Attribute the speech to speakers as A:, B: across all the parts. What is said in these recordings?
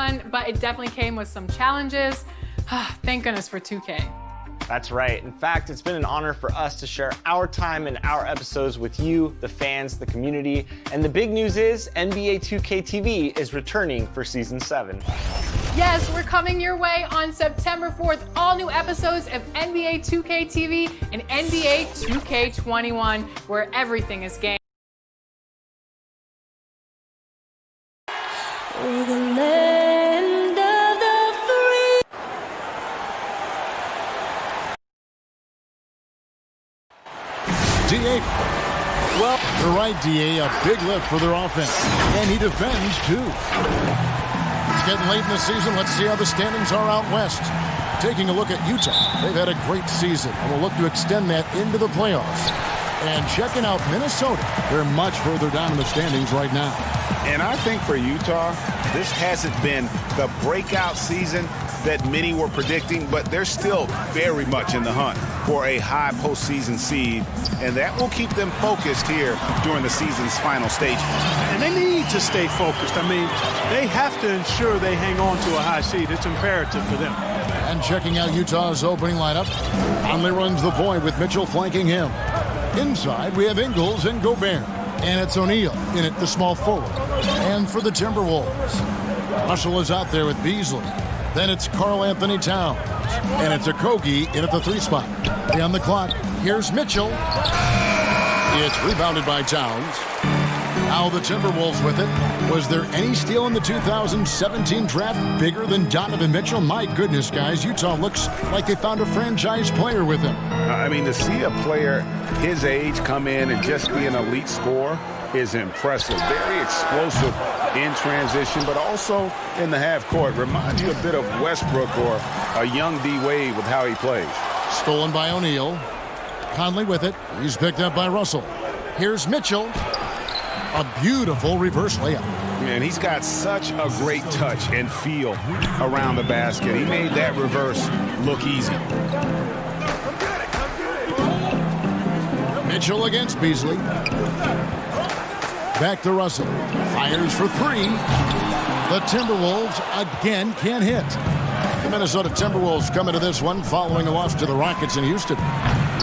A: fun, but it definitely came with some challenges. Thank goodness for 2K.
B: That's right. In fact, it's been an honor for us to share our time and our episodes with you, the fans, the community. And the big news is NBA 2K TV is returning for Season 7.
A: Yes, we're coming your way on September 4th. All new episodes of NBA 2K TV and NBA 2K21, where everything is game.
C: We're the land of the free.
D: DA. Well, you're right, DA. A big lift for their offense. And he defends, too. It's getting late in the season. Let's see how the standings are out west. Taking a look at Utah. They've had a great season and will look to extend that into the playoffs. And checking out Minnesota. They're much further down in the standings right now.
E: And I think for Utah, this hasn't been the breakout season that many were predicting, but they're still very much in the hunt for a high postseason seed, and that will keep them focused here during the season's final stages.
F: And they need to stay focused. I mean, they have to ensure they hang on to a high seed. It's imperative for them.
D: And checking out Utah's opening lineup, Conley runs the point with Mitchell flanking him. Inside, we have Ingles and Gobert. And it's O'Neal in at the small forward. And for the Timberwolves, Russell is out there with Beasley. Then it's Karl Anthony Towns. And it's Okogie in at the 3 spot. On the clock, here's Mitchell. It's rebounded by Towns. Now the Timberwolves with it. Was there any steal in the 2017 draft bigger than Donovan Mitchell? My goodness, guys, Utah looks like they found a franchise player with him.
E: I mean, to see a player his age come in and just be an elite scorer is impressive. Very explosive in transition, but also in the half court. Reminds you a bit of Westbrook or a young D-Wade with how he plays.
D: Stolen by O'Neal. Conley with it. He's picked up by Russell. Here's Mitchell. A beautiful reverse layup.
E: Man, he's got such a great touch and feel around the basket. He made that reverse look easy.
D: Mitchell against Beasley. Back to Russell. Fires for 3. The Timberwolves again can't hit. The Minnesota Timberwolves come into this one following a loss to the Rockets in Houston.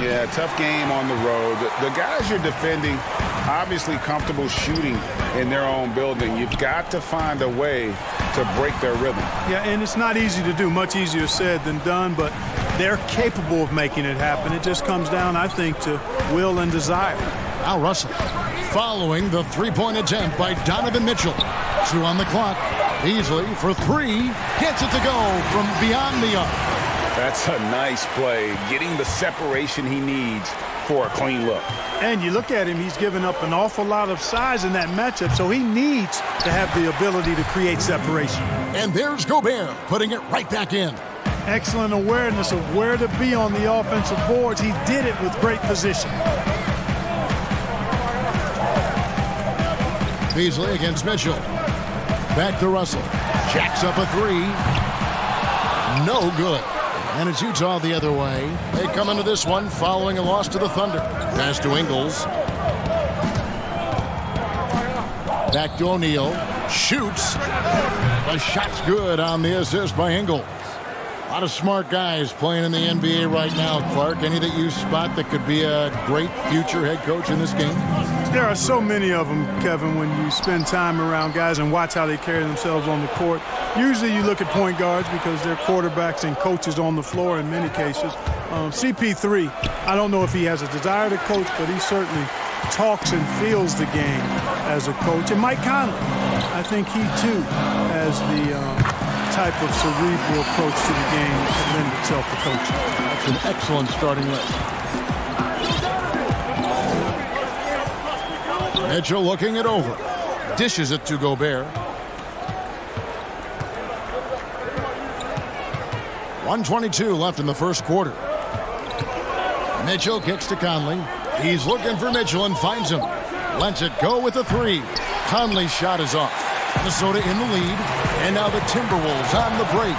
E: Yeah, tough game on the road. The guys you're defending obviously comfortable shooting in their own building. You've got to find a way to break their rhythm.
F: Yeah, and it's not easy to do. Much easier said than done, but they're capable of making it happen. It just comes down, I think, to will and desire.
D: Now Russell following the 3-point attempt by Donovan Mitchell. 2 on the clock. Beasley for 3. Gets it to go from beyond the arc.
E: That's a nice play, getting the separation he needs for a clean look.
F: And you look at him, he's given up an awful lot of size in that matchup, so he needs to have the ability to create separation.
D: And there's Gobert putting it right back in.
F: Excellent awareness of where to be on the offensive boards. He did it with great position.
D: Beasley against Mitchell. Back to Russell. Jacks up a 3. No good. And it's Utah the other way. They come into this one following a loss to the Thunder. Pass to Ingles. Back to O'Neal. Shoots. The shot's good on the assist by Ingles. A lot of smart guys playing in the NBA right now, Clark. Any that you spot that could be a great future head coach in this game?
F: There are so many of them, Kevin, when you spend time around guys and watch how they carry themselves on the court. Usually you look at point guards because they're quarterbacks and coaches on the floor in many cases. CP3, I don't know if he has a desire to coach, but he certainly talks and feels the game as a coach. And Mike Conley, I think he too has the type of cerebral approach to the game that lends itself to coaching.
D: That's an excellent starting list. Mitchell looking it over. Dishes it to Gobert. 1:22 left in the first quarter. Mitchell kicks to Conley. He's looking for Mitchell and finds him. Lets it go with a 3. Conley's shot is off. Minnesota in the lead. And now the Timberwolves on the break.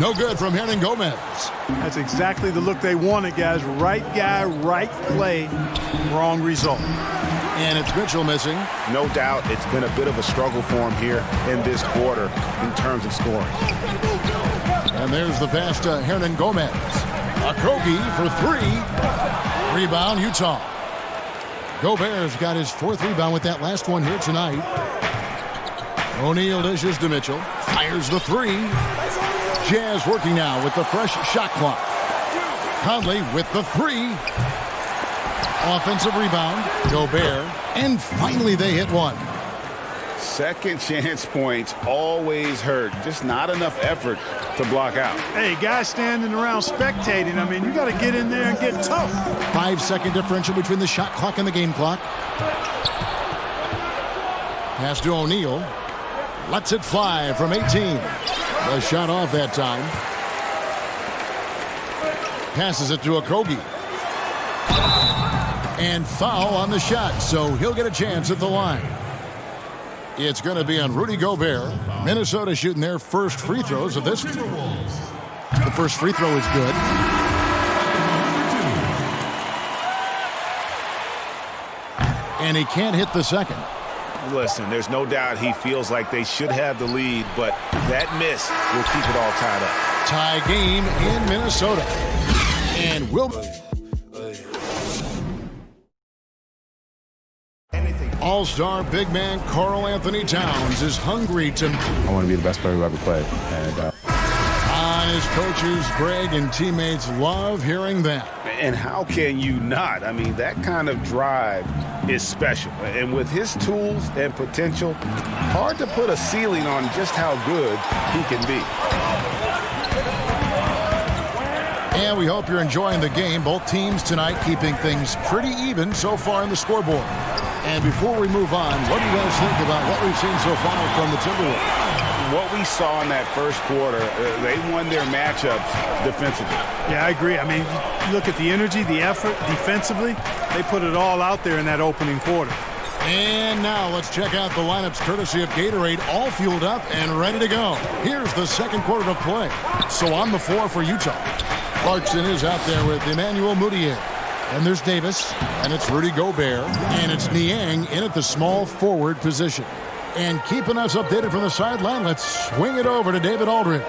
D: No good from Hernan Gomez.
F: That's exactly the look they wanted, guys. Right guy, right play, wrong result.
D: And it's Mitchell missing.
E: No doubt it's been a bit of a struggle for him here in this quarter in terms of scoring.
D: And there's the pass to Hernan Gomez. Okogie for three. Rebound, Utah. Gobert's got his fourth rebound with that last one here tonight. O'Neal dishes to Mitchell. Fires the three. Jazz working now with the fresh shot clock. Conley with the three. Offensive rebound. Gobert. And finally they hit one.
E: Second chance points always hurt. Just not enough effort to block out.
F: Hey, guys standing around spectating. I mean, you got to get in there and get tough.
D: 5-second differential between the shot clock and the game clock. Pass to O'Neal. Lets it fly from 18. The shot off that time. Passes it to Okogie. And foul on the shot, so he'll get a chance at the line. It's going to be on Rudy Gobert. Minnesota shooting their first free throws of this. The first free throw is good. And he can't hit the second.
E: Listen, there's no doubt he feels like they should have the lead, but that miss will keep it all tied up.
D: Tie game in Minnesota. And will All-Star big man Karl Anthony Towns is hungry to...
G: I want to be the best player who ever played. And
D: on his coaches, Greg, and teammates love hearing that.
E: And how can you not? I mean, that kind of drive is special. And with his tools and potential, hard to put a ceiling on just how good he can be.
D: And we hope you're enjoying the game. Both teams tonight keeping things pretty even so far in the scoreboard. And before we move on, what do you guys think about what we've seen so far from the Timberwolves?
E: What we saw in that first quarter, they won their matchups defensively.
F: Yeah, I agree. I mean, you look at the energy, the effort defensively, they put it all out there in that opening quarter.
D: And now let's check out the lineups courtesy of Gatorade, all fueled up and ready to go. Here's the second quarter of play. So on the floor for Utah, Clarkson is out there with Emmanuel Mudiay. And there's Davis, and it's Rudy Gobert, and it's Niang in at the small forward position. And keeping us updated from the sideline, let's swing it over to David Aldridge.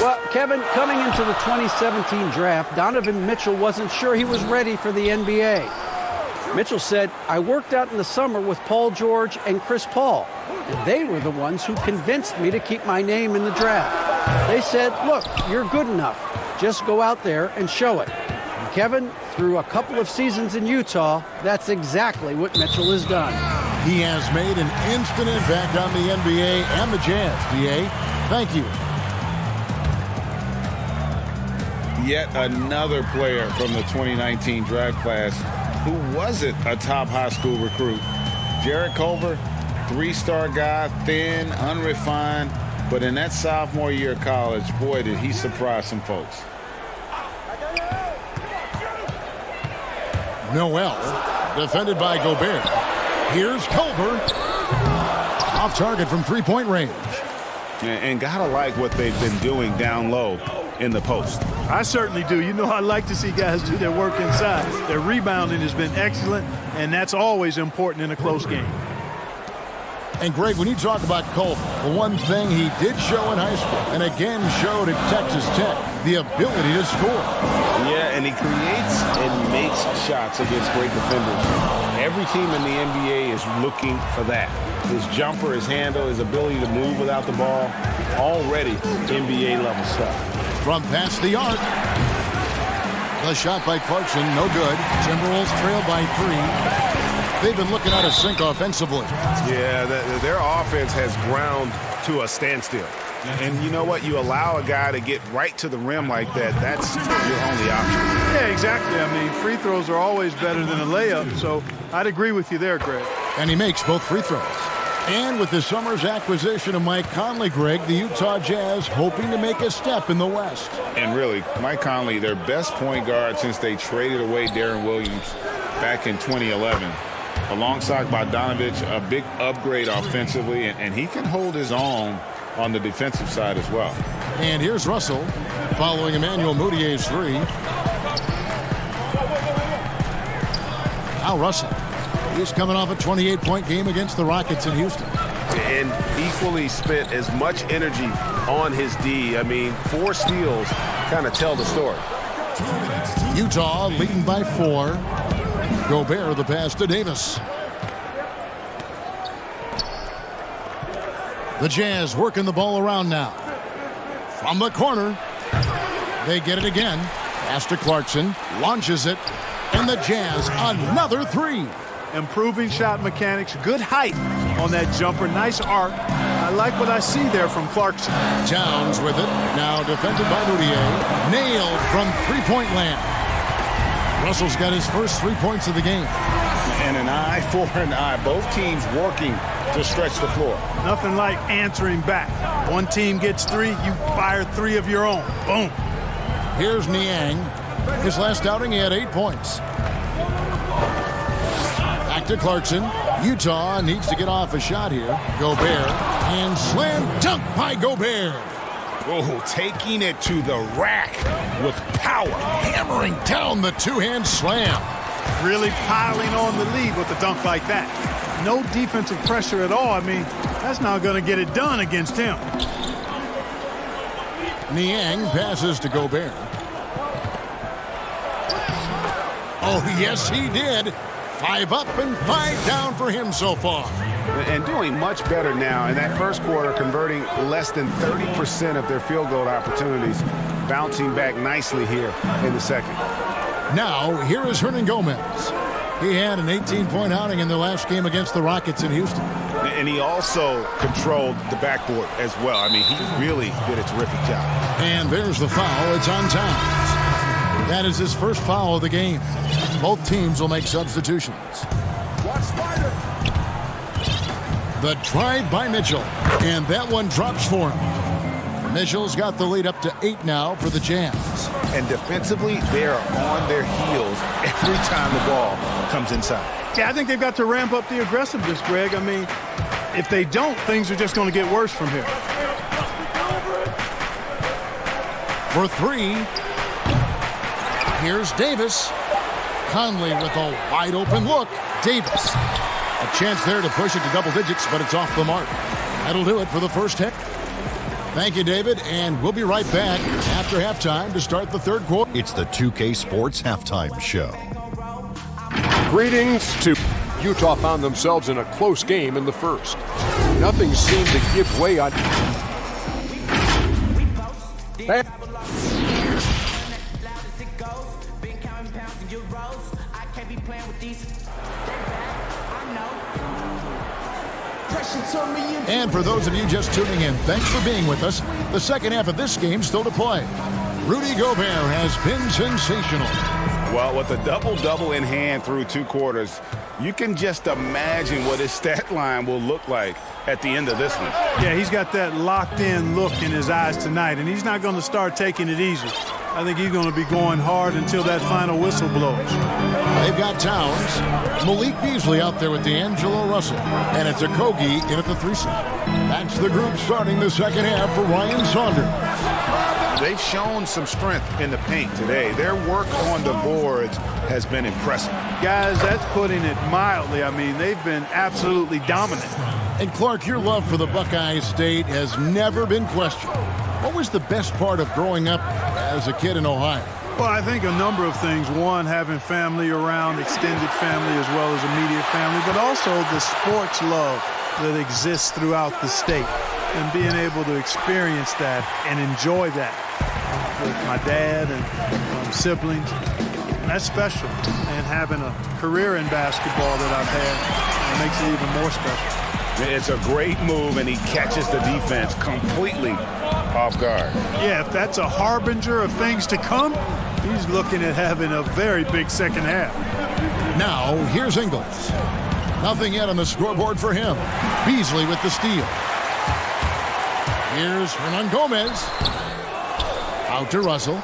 H: Well, Kevin, coming into the 2017 draft, Donovan Mitchell wasn't sure he was ready for the NBA. Mitchell said, I worked out in the summer with Paul George and Chris Paul. And they were the ones who convinced me to keep my name in the draft. They said, look, you're good enough. Just go out there and show it. And Kevin, through a couple of seasons in Utah, that's exactly what Mitchell has done.
D: He has made an instant impact on the NBA and the Jazz. DA, thank you.
E: Yet another player from the 2019 draft class who wasn't a top high school recruit. Jarrett Culver, three-star guy, thin, unrefined, but in that sophomore year of college, boy, did he surprise some folks.
D: Noel, defended by Gobert. Here's Culver. Off target from three-point range.
E: And gotta like what they've been doing down low in the post.
F: I certainly do. You know, I like to see guys do their work inside. Their rebounding has been excellent, and that's always important in a close game.
D: And Greg, when you talk about Culver, the one thing he did show in high school and again showed at Texas Tech, the ability to score.
E: Yeah, and he creates and makes shots against great defenders. Every team in the NBA is looking for that. His jumper, his handle, his ability to move without the ball, already NBA level stuff.
D: From past the arc. The shot by Clarkson, no good. Timberwolves trail by 3. They've been looking out of sync offensively.
E: Yeah, their offense has ground to a standstill. And you know what? You allow a guy to get right to the rim like that, that's your only option.
F: Yeah, exactly. I mean, free throws are always better than a layup, so I'd agree with you there, Greg.
D: And he makes both free throws. And with the summer's acquisition of Mike Conley, Greg, the Utah Jazz hoping to make a step in the West.
E: And really, Mike Conley, their best point guard since they traded away Darren Williams back in 2011. Alongside Bogdanovich, a big upgrade offensively, and he can hold his own on the defensive side as well.
D: And here's Russell following Emmanuel Mudiay's 3. Now Russell He's coming off a 28-point game against the Rockets in Houston.
E: And equally spent as much energy on his D. I mean, 4 steals kind of tell the story.
D: Utah leading by 4. Gobert the pass to Davis. The Jazz working the ball around now. From the corner. They get it again. Pass to Clarkson. Launches it. And the Jazz another 3.
F: Improving shot mechanics. Good height on that jumper. Nice arc. I like what I see there from Clarkson.
D: Towns with it. Now defended by Moutier. Nailed from three-point land. Russell's got his first 3 points of the game.
E: And an eye for an eye. Both teams working to stretch the floor.
F: Nothing like answering back. One team gets 3, you fire 3 of your own. Boom.
D: Here's Niang. His last outing, he had 8 points. Back to Clarkson. Utah needs to get off a shot here. Gobert. And slam dunk by Gobert.
E: Oh, taking it to the rack with power.
D: Hammering down the two-hand slam.
F: Really piling on the lead with a dunk like that. No defensive pressure at all. I mean, that's not going to get it done against him.
D: Niang passes to Gobert. Oh, yes, he did. 5 up and 5 down for him so far.
E: And doing much better now in that first quarter, converting less than 30% of their field goal opportunities, bouncing back nicely here in the second.
D: Now, here is Hernan Gomez. He had an 18-point outing in the last game against the Rockets in Houston.
E: And he also controlled the backboard as well. I mean, he really did a terrific job.
D: And there's the foul. It's on Towns. That is his first foul of the game. Both teams will make substitutions. The drive by Mitchell. And that one drops for him. Mitchell's got the lead up to 8 now for the Jazz.
E: And defensively, they are on their heels every time the ball comes inside.
F: Yeah, I think they've got to ramp up the aggressiveness, Greg. I mean, if they don't, things are just going to get worse from here.
D: For 3, here's Davis. Conley with a wide open look. Davis. A chance there to push it to double digits, but it's off the mark. That'll do it for the first hit. Thank you, David, and we'll be right back after halftime to start the third quarter.
I: It's the 2K Sports Halftime Show.
J: Greetings to Utah found themselves in a close game in the first. Nothing seemed to give way on.
D: And for those of you just tuning in, thanks for being with us. The second half of this game still to play. Rudy Gobert has been sensational.
E: Well, with a double-double in hand through 2 quarters, you can just imagine what his stat line will look like at the end of this one.
F: Yeah, he's got that locked-in look in his eyes tonight, and he's not going to start taking it easy. I think he's going to be going hard until that final whistle blows.
D: They've got Towns. Malik Beasley out there with D'Angelo Russell. And it's a Kogi in at the 3 slot. That's the group starting the second half for Ryan Saunders.
E: They've shown some strength in the paint today. Their work on the boards has been impressive.
F: Guys, that's putting it mildly. I mean, they've been absolutely dominant.
D: And Clark, your love for the Buckeye State has never been questioned. What was the best part of growing up as a kid in Ohio?
F: Well, I think a number of things. One, having family around, extended family as well as immediate family, but also the sports love that exists throughout the state and being able to experience that and enjoy that with my dad and siblings. And that's special. And having a career in basketball that I've had makes it even more special.
E: It's a great move, and he catches the defense completely off guard.
F: Yeah, if that's a harbinger of things to come, he's looking at having a very big second half.
D: Now, here's Ingles. Nothing yet on the scoreboard for him. Beasley with the steal. Here's Hernan Gomez. Out to Russell.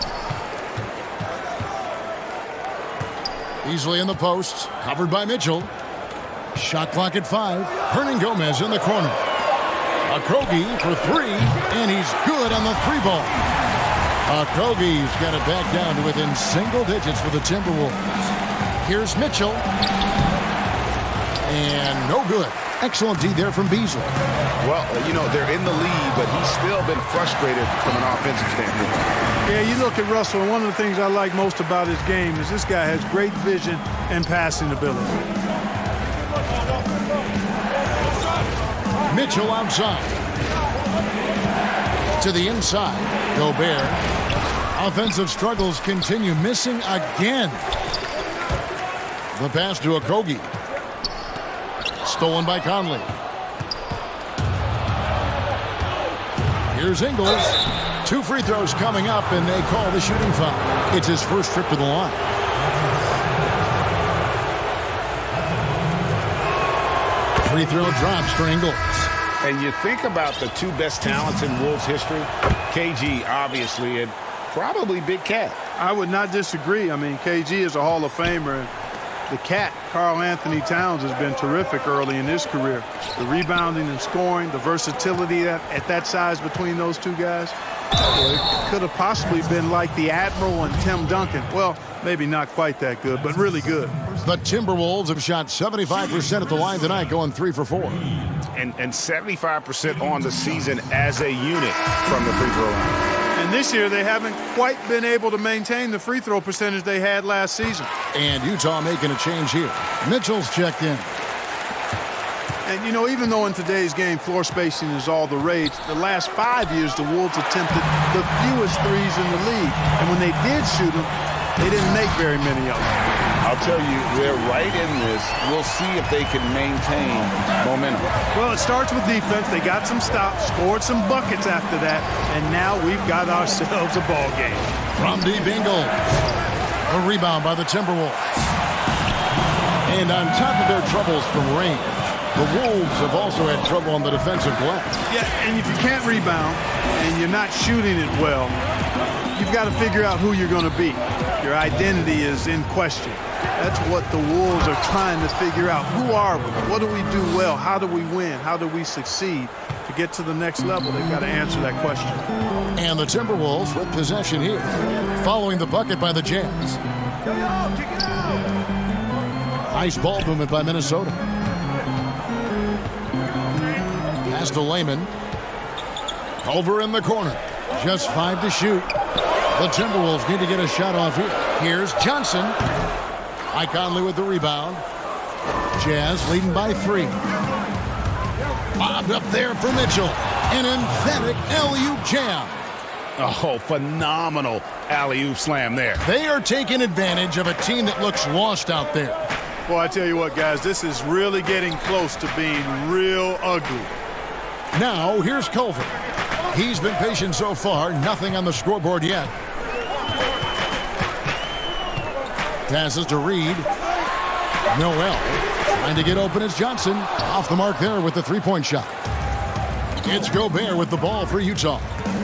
D: Beasley in the post, covered by Mitchell. Shot clock at 5. Hernan Gomez in the corner. Okogie for 3, and he's good on the 3-ball. Okogie's got it back down to within single digits for the Timberwolves. Here's Mitchell. And no good. Excellent D there from Beasley.
E: Well, they're in the lead, but he's still been frustrated from an offensive standpoint.
F: Yeah, you look at Russell, and one of the things I like most about his game is this guy has great vision and passing ability.
D: Mitchell outside. To the inside. Gobert. Offensive struggles continue. Missing again. The pass to Okogie. Stolen by Conley. Here's Ingles. 2 free throws coming up, and they call the shooting foul. It's his first trip to the line. Free throw drops for Ingles.
E: And you think about the 2 best talents in Wolves history, KG, obviously, and probably Big Cat.
F: I would not disagree. I mean, KG is a Hall of Famer. And the Cat, Karl Anthony Towns, has been terrific early in his career. The rebounding and scoring, the versatility at that size between those 2 guys. It could have possibly been like the Admiral and Tim Duncan. Well, maybe not quite that good, but really good.
D: The Timberwolves have shot 75% at the line tonight, going 3 for 4.
E: And 75% on the season as a unit from the free throw line.
F: And this year, they haven't quite been able to maintain the free throw percentage they had last season.
D: And Utah making a change here. Mitchell's checked in.
F: And, even though in today's game floor spacing is all the rage, the last 5 years the Wolves attempted the fewest threes in the league. And when they did shoot them, they didn't make very many of them.
E: I'll tell you, they're right in this. We'll see if they can maintain momentum.
F: Well, it starts with defense. They got some stops, scored some buckets after that, and now we've got ourselves a ball game.
D: From deep Ingles. A rebound by the Timberwolves. And on top of their troubles from range, the Wolves have also had trouble on the defensive glass.
F: Yeah, and if you can't rebound and you're not shooting it well, you've got to figure out who you're going to be. Your identity is in question. That's what the Wolves are trying to figure out. Who are we? What do we do well? How do we win? How do we succeed? To get to the next level, they've got to answer that question.
D: And the Timberwolves with possession here, following the bucket by the Jazz. Nice ball movement by Minnesota. Pass to Layman. Over in the corner. Just 5 to shoot. The Timberwolves need to get a shot off here. Here's Johnson. Mike Conley with the rebound. Jazz leading by 3. Bobbed up there for Mitchell. An emphatic alley-oop jam.
E: Oh, phenomenal alley-oop slam there.
D: They are taking advantage of a team that looks lost out there.
F: Boy, I tell you what, guys, this is really getting close to being real ugly.
D: Now, here's Culver. He's been patient so far. Nothing on the scoreboard yet. Passes to Reed. Noel trying to get open as Johnson. Off the mark there with the 3-point shot. It's Gobert with the ball for Utah.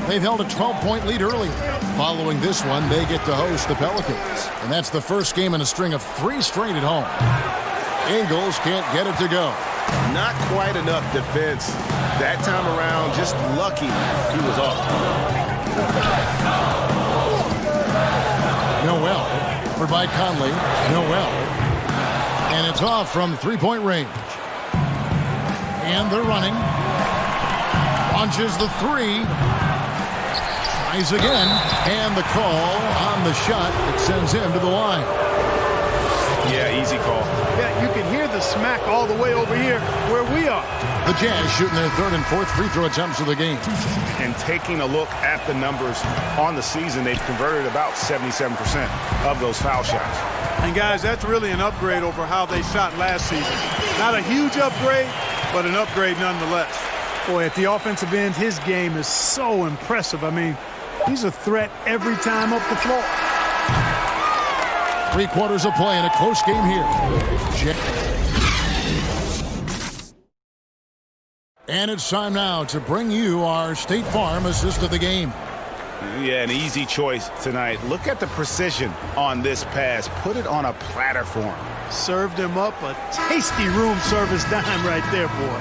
D: They've held a 12-point lead earlier. Following this one, they get to host the Pelicans. And that's the first game in a string of 3 straight at home. Ingles can't get it to go.
E: Not quite enough defense. That time around, just lucky he was off.
D: Noel, for by Conley. Noel. And it's off from 3-point range. And they're running. Launches the 3. Tries again. And the call on the shot that sends him to the line.
E: Yeah, easy call.
F: Yeah, you can hear the smack all the way over here where we are.
D: The Jazz shooting their 3rd and 4th free throw attempts of the game.
E: And taking a look at the numbers on the season, they've converted about 77% of those foul shots.
F: And guys, that's really an upgrade over how they shot last season. Not a huge upgrade, but an upgrade nonetheless. Boy, at the offensive end, his game is so impressive. I mean, he's a threat every time up the floor.
D: 3 quarters of play in a close game here. And it's time now to bring you our State Farm assist of the game.
E: Yeah, an easy choice tonight. Look at the precision on this pass. Put it on a platter for him.
F: Served him up a tasty room service dime right there, boy.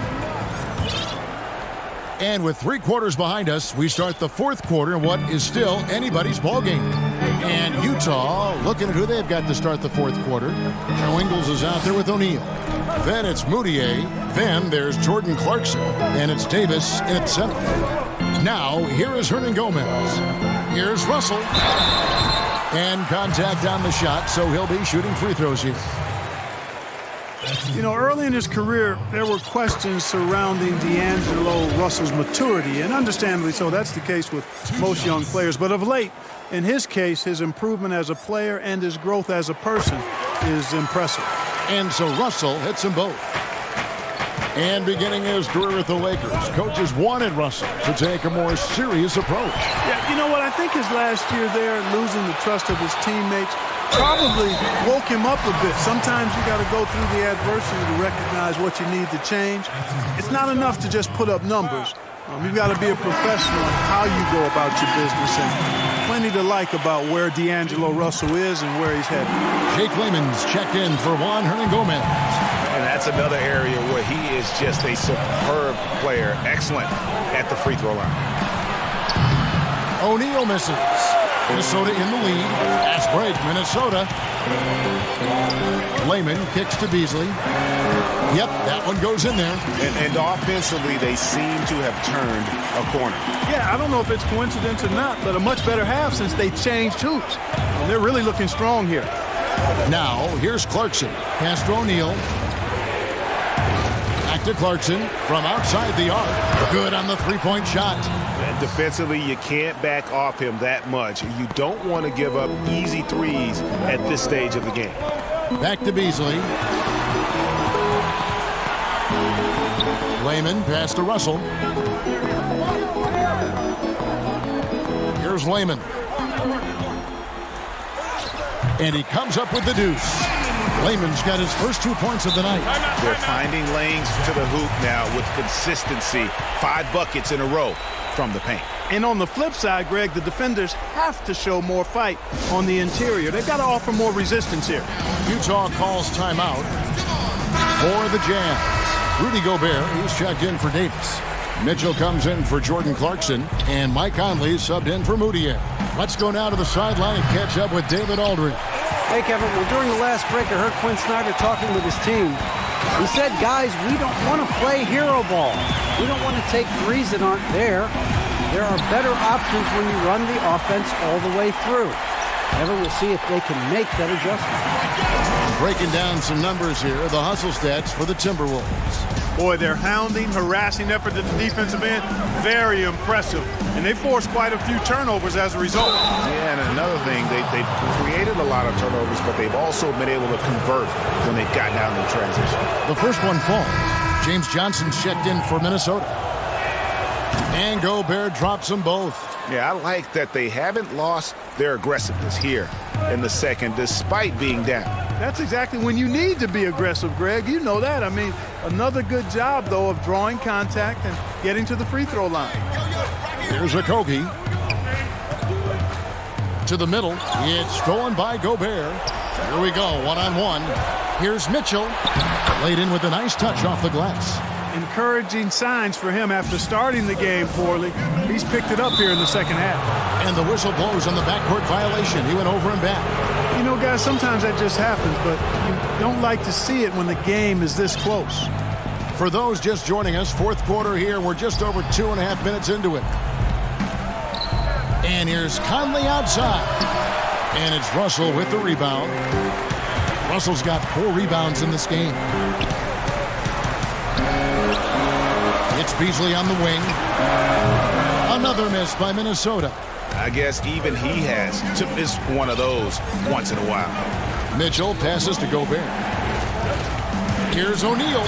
D: And with 3 quarters behind us, we start the 4th quarter in what is still anybody's ball game. And Utah looking at who they've got to start the fourth quarter. Joe Ingles is out there with O'Neal. Then it's Moutier. Then there's Jordan Clarkson. And it's Davis in at center. Now, here is Hernan Gomez. Here's Russell. And contact on the shot, so he'll be shooting free throws here.
F: You know, early in his career, there were questions surrounding D'Angelo Russell's maturity, and understandably so. That's the case with most young players. But of late, in his case, his improvement as a player and his growth as a person is impressive.
D: And so Russell hits them both. And beginning his career with the Lakers, coaches wanted Russell to take a more serious approach.
F: Yeah, you know what? I think his last year there, losing the trust of his teammates, probably woke him up a bit. Sometimes you got to go through the adversity to recognize what you need to change. It's not enough to just put up numbers. You've got to be a professional in how you go about your business, and plenty to like about where D'Angelo Russell is and where he's headed.
D: Jake Lehman's checked in for Juan Hernan Gomez.
E: And that's another area where he is just a superb player. Excellent at the free throw line.
D: O'Neal misses. Minnesota in the lead. Fast break, Minnesota. Lehman kicks to Beasley. Yep, that one goes in there.
E: And offensively, they seem to have turned a corner.
F: Yeah, I don't know if it's coincidence or not, but a much better half since they changed hoops. And they're really looking strong here.
D: Now, here's Clarkson. Pass to O'Neal. Back to Clarkson from outside the arc. Good on the three-point shot.
E: And defensively, you can't back off him that much. You don't want to give up easy threes at this stage of the game.
D: Back to Beasley. Lehman pass to Russell. Here's Lehman. And he comes up with the deuce. Lehman's got his first 2 points of the night.
E: They're finding lanes to the hoop now with consistency. 5 buckets in a row from the paint.
F: And on the flip side, Greg, the defenders have to show more fight on the interior. They've got to offer more resistance here.
D: Utah calls timeout for the Jazz. Rudy Gobert, he's checked in for Davis. Mitchell comes in for Jordan Clarkson, and Mike Conley subbed in for Moutier. Let's go now to the sideline and catch up with David Aldridge.
H: Hey, Kevin, well, during the last break, I heard Quinn Snyder talking with his team. He said, guys, we don't want to play hero ball. We don't want to take threes that aren't there. There are better options when you run the offense all the way through. Evan, we'll see if they can make that adjustment.
D: Breaking down some numbers here, the hustle stats for the Timberwolves.
F: Boy, their hounding, harassing effort at the defensive end, very impressive. And they forced quite a few turnovers as a result.
E: Yeah, and another thing, they've created a lot of turnovers, but they've also been able to convert when they've gotten out in the transition.
D: The first one falls. James Johnson's checked in for Minnesota. And Gobert drops them both.
E: Yeah, I like that they haven't lost their aggressiveness here in the second, despite being down.
F: That's exactly when you need to be aggressive, Greg. You know that. I mean, another good job, though, of drawing contact and getting to the free throw line.
D: Here's Okogie. To the middle. It's stolen by Gobert. Here we go, one-on-one. Here's Mitchell. Laid in with a nice touch off the glass.
F: Encouraging signs for him after starting the game poorly. He's picked it up here in the second half.
D: And the whistle blows on the backcourt violation. He went over and back.
F: You know, guys, sometimes that just happens, but you don't like to see it when the game is this close.
D: For those just joining us, fourth quarter here. We're just over 2.5 minutes into it. And here's Conley outside. And it's Russell with the rebound. Russell's got 4 rebounds in this game. It's Beasley on the wing. Another miss by Minnesota.
E: I guess even he has to miss one of those once in a while.
D: Mitchell passes to Gobert. Here's O'Neal.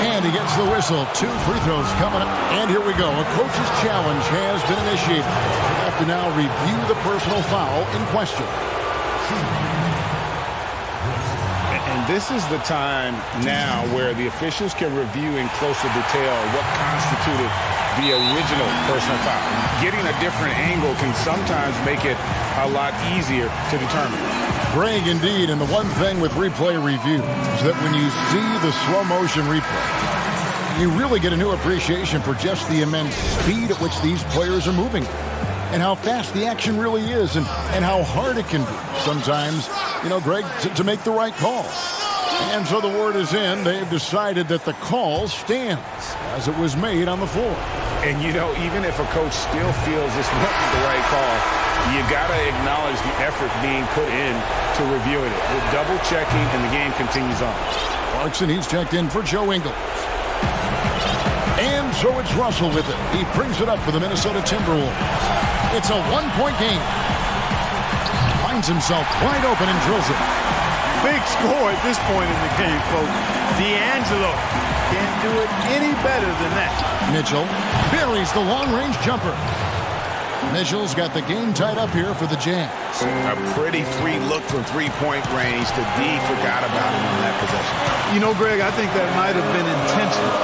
D: And he gets the whistle. 2 free throws coming up. And here we go. A coach's challenge has been initiated. We have to now review the personal foul in question.
E: And this is the time now where the officials can review in closer detail what constituted the original personal foul. Getting a different angle can sometimes make it a lot easier to determine.
D: Greg, indeed, and the one thing with replay review is that when you see the slow motion replay, you really get a new appreciation for just the immense speed at which these players are moving. and how fast the action really is and how hard it can be sometimes, Greg, to make the right call. And so the word is in. They've decided that the call stands as it was made on the floor.
E: And, even if a coach still feels this wasn't the right call, you got to acknowledge the effort being put in to reviewing it. With double-checking, and the game continues on.
D: Clarkson, he's checked in for Joe Ingles. And so it's Russell with it. He brings it up for the Minnesota Timberwolves. It's a one-point game. Finds himself wide open and drills it.
F: Big score at this point in the game, folks. D'Angelo can't do it any better than that.
D: Mitchell buries the long-range jumper. Mitchell's got the game tied up here for the Jazz.
E: A pretty free look from three-point range. The D forgot about him on that possession.
F: Greg, I think that might have been intentional.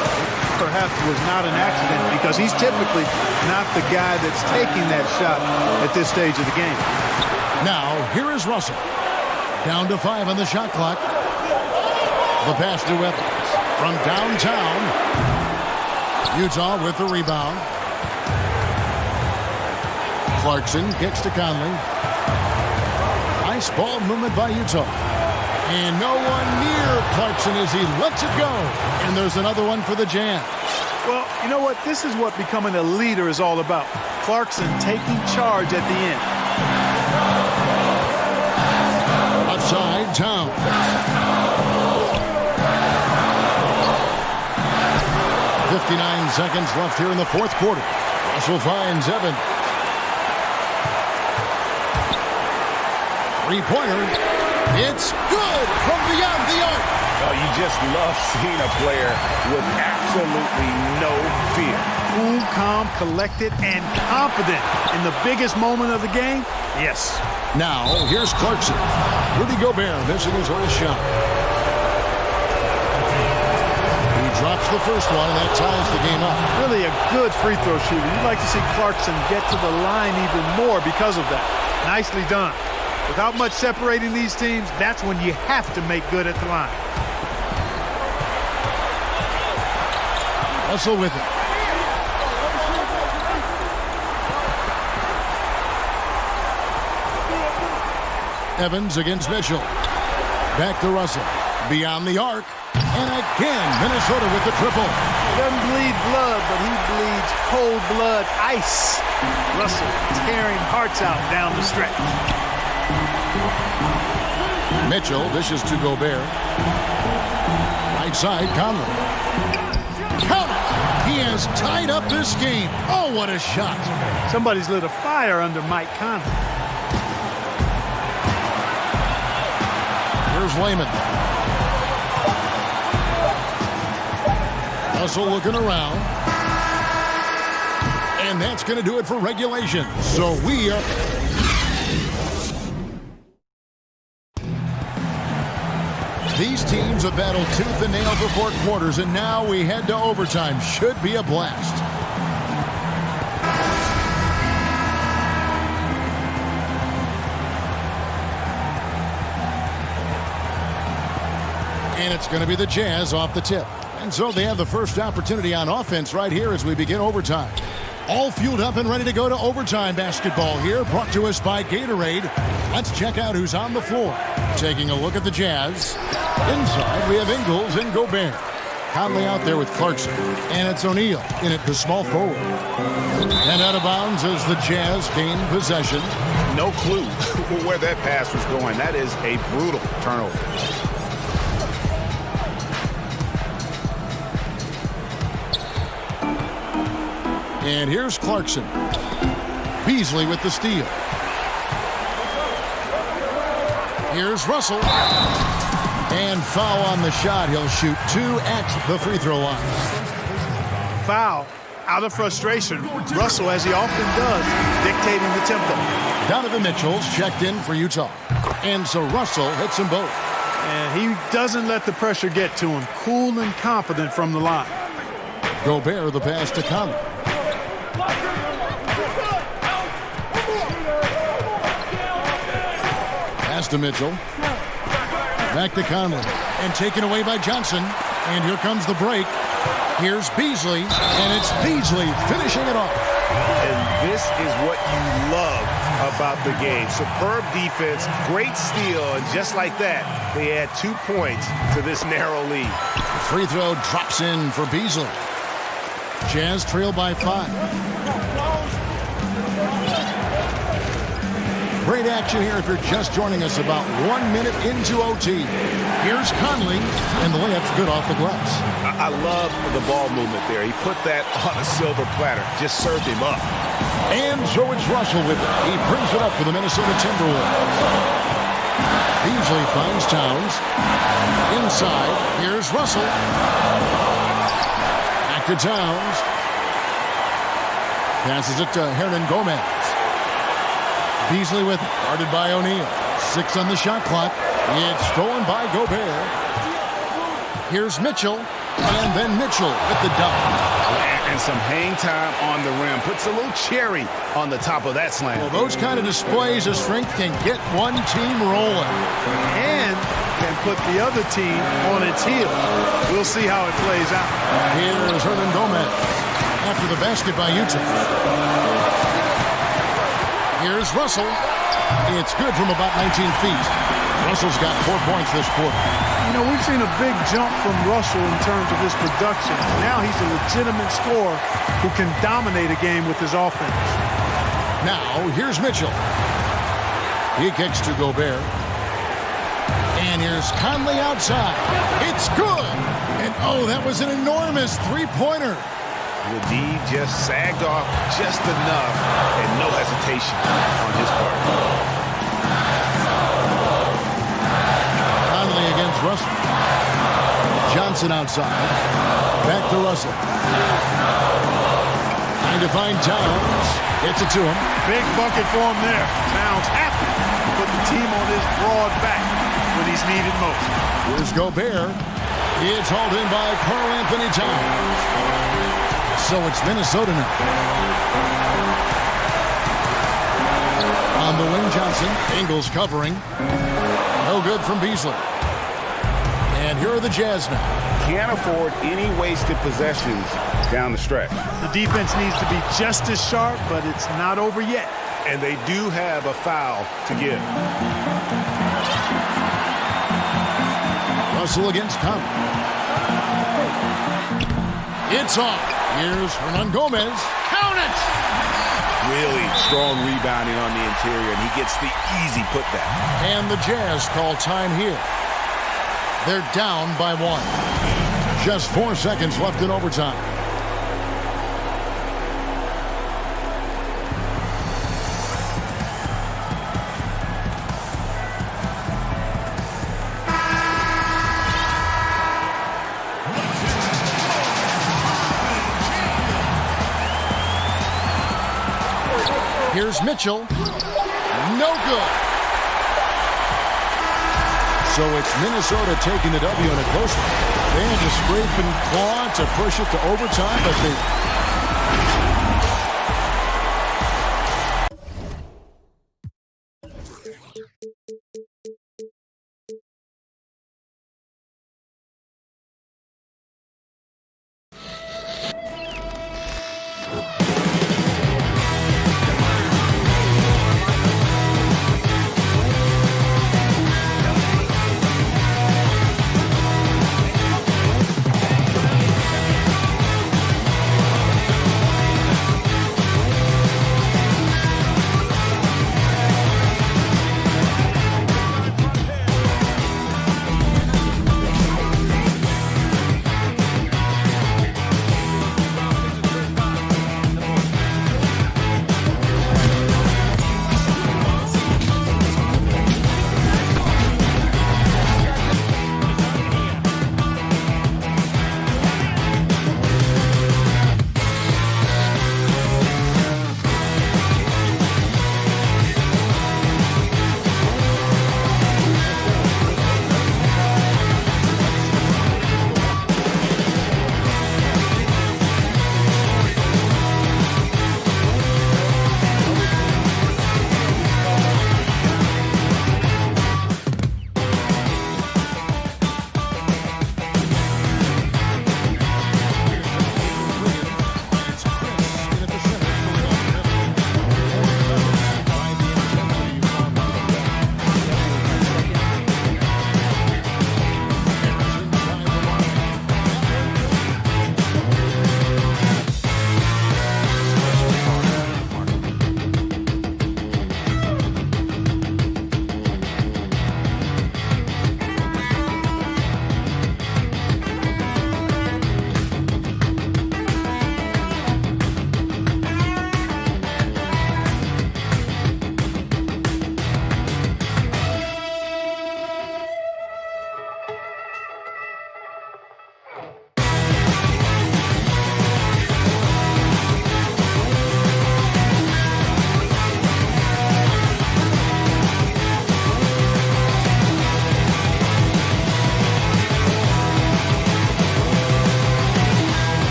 F: Perhaps was not an accident because he's typically not the guy that's taking that shot at this stage of the game.
D: Now, here is Russell. Down to 5 on the shot clock. The pass to Evans from downtown. Utah with the rebound. Clarkson kicks to Conley. Nice ball movement by Utah. And no one near Clarkson as he lets it go. And there's another one for the Jazz.
F: Well, you know what? This is what becoming a leader is all about. Clarkson taking charge at the end.
D: Outside Towns. .59 seconds left here in the fourth quarter. Russell finds Evans. Three-pointer. It's good from beyond the arc.
E: Oh, you just love seeing a player with absolutely no fear.
F: Cool, calm, collected, and confident in the biggest moment of the game. Yes.
D: Now, here's Clarkson. Rudy Gobert missing his first shot. He drops the first one, and that ties the game up.
F: Really a good free throw shooter. You'd like to see Clarkson get to the line even more because of that. Nicely done. Without much separating these teams, that's when you have to make good at the line.
D: Russell with it. Evans against Mitchell. Back to Russell. Beyond the arc. And again, Minnesota with the triple.
F: He doesn't bleed blood, but he bleeds cold blood ice. Russell tearing hearts out down the stretch.
D: Mitchell dishes to Gobert. Right side, Conley. Count it! He has tied up this game. Oh, what a shot.
F: Somebody's lit a fire under Mike Conley.
D: Here's Layman. Russell looking around. And that's going to do it for regulation. So we are... These teams have battled tooth and nail for 4 quarters, and now we head to overtime. Should be a blast. And it's going to be the Jazz off the tip. And so they have the first opportunity on offense right here as we begin overtime. All fueled up and ready to go to overtime basketball here, brought to us by Gatorade. Let's check out who's on the floor. Taking a look at the Jazz. Inside, we have Ingles and Gobert. Conley out there with Clarkson. And it's O'Neal in at the small forward. And out of bounds as the Jazz gain possession.
E: No clue where that pass was going. That is a brutal turnover.
D: And here's Clarkson. Beasley with the steal. Here's Russell. And foul on the shot. He'll shoot 2 at the free throw line.
F: Foul. Out of frustration. Russell, as he often does, dictating the tempo.
D: Donovan Mitchell's checked in for Utah. And so Russell hits them both.
F: And he doesn't let the pressure get to him. Cool and confident from the line.
D: Gobert the pass to Conley. Pass to Mitchell. Back to Conley. And taken away by Johnson. And here comes the break. Here's Beasley. And it's Beasley finishing it off.
E: And this is what you love about the game. Superb defense, great steal, and just like that, they add 2 points to this narrow lead.
D: Free throw drops in for Beasley. Jazz trail by 5. Great action here if you're just joining us, about 1 minute into OT. Here's Conley, and the layup's good off the glass.
E: I love the ball movement there. He put that on a silver platter, just served him up.
D: And so it's Russell with it. He brings it up for the Minnesota Timberwolves. Beasley finds Towns. Inside, here's Russell. Back to Towns. Passes it to Hernan Gomez. Beasley with it, guarded by O'Neal. 6 on the shot clock. It's stolen by Gobert. Here's Mitchell, and then Mitchell with the dunk.
E: And some hang time on the rim. Puts a little cherry on the top of that slam.
D: Well, those kind of displays of strength can get one team rolling.
F: And can put the other team on its heels. We'll see how it plays out.
D: Here's Hernan Gomez after the basket by Utah. Here's Russell. It's good from about 19 feet. Russell's got 4 points this quarter.
F: You know, we've seen a big jump from Russell in terms of his production. Now he's a legitimate scorer who can dominate a game with his offense.
D: Now, here's Mitchell. He kicks to Gobert. And here's Conley outside. It's good. And, oh, that was an enormous three-pointer.
E: The D just sagged off just enough, and no hesitation on his part.
D: Conley against Russell. Johnson outside. Back to Russell. Trying to find Towns. Gets it to him.
F: Big bucket for him there. Towns happy to put the team on his broad back when he's needed most.
D: Here's Gobert. It's hauled in by Karl Anthony Towns. So it's Minnesota now. On the wing, Johnson. Ingles covering. No good from Beasley. And here are the Jazz now.
E: Can't afford any wasted possessions down the stretch.
F: The defense needs to be just as sharp, but it's not over yet.
E: And they do have a foul to give.
D: Russell against Conley. It's off. Here's Hernan Gomez. Count it!
E: Really strong rebounding on the interior, and he gets the easy putback.
D: And the Jazz call time here. They're down by 1. Just 4 seconds left in overtime. Here's Mitchell. No good. So it's Minnesota taking the W in a close one. They had to scrape and claw to push it to overtime, but they...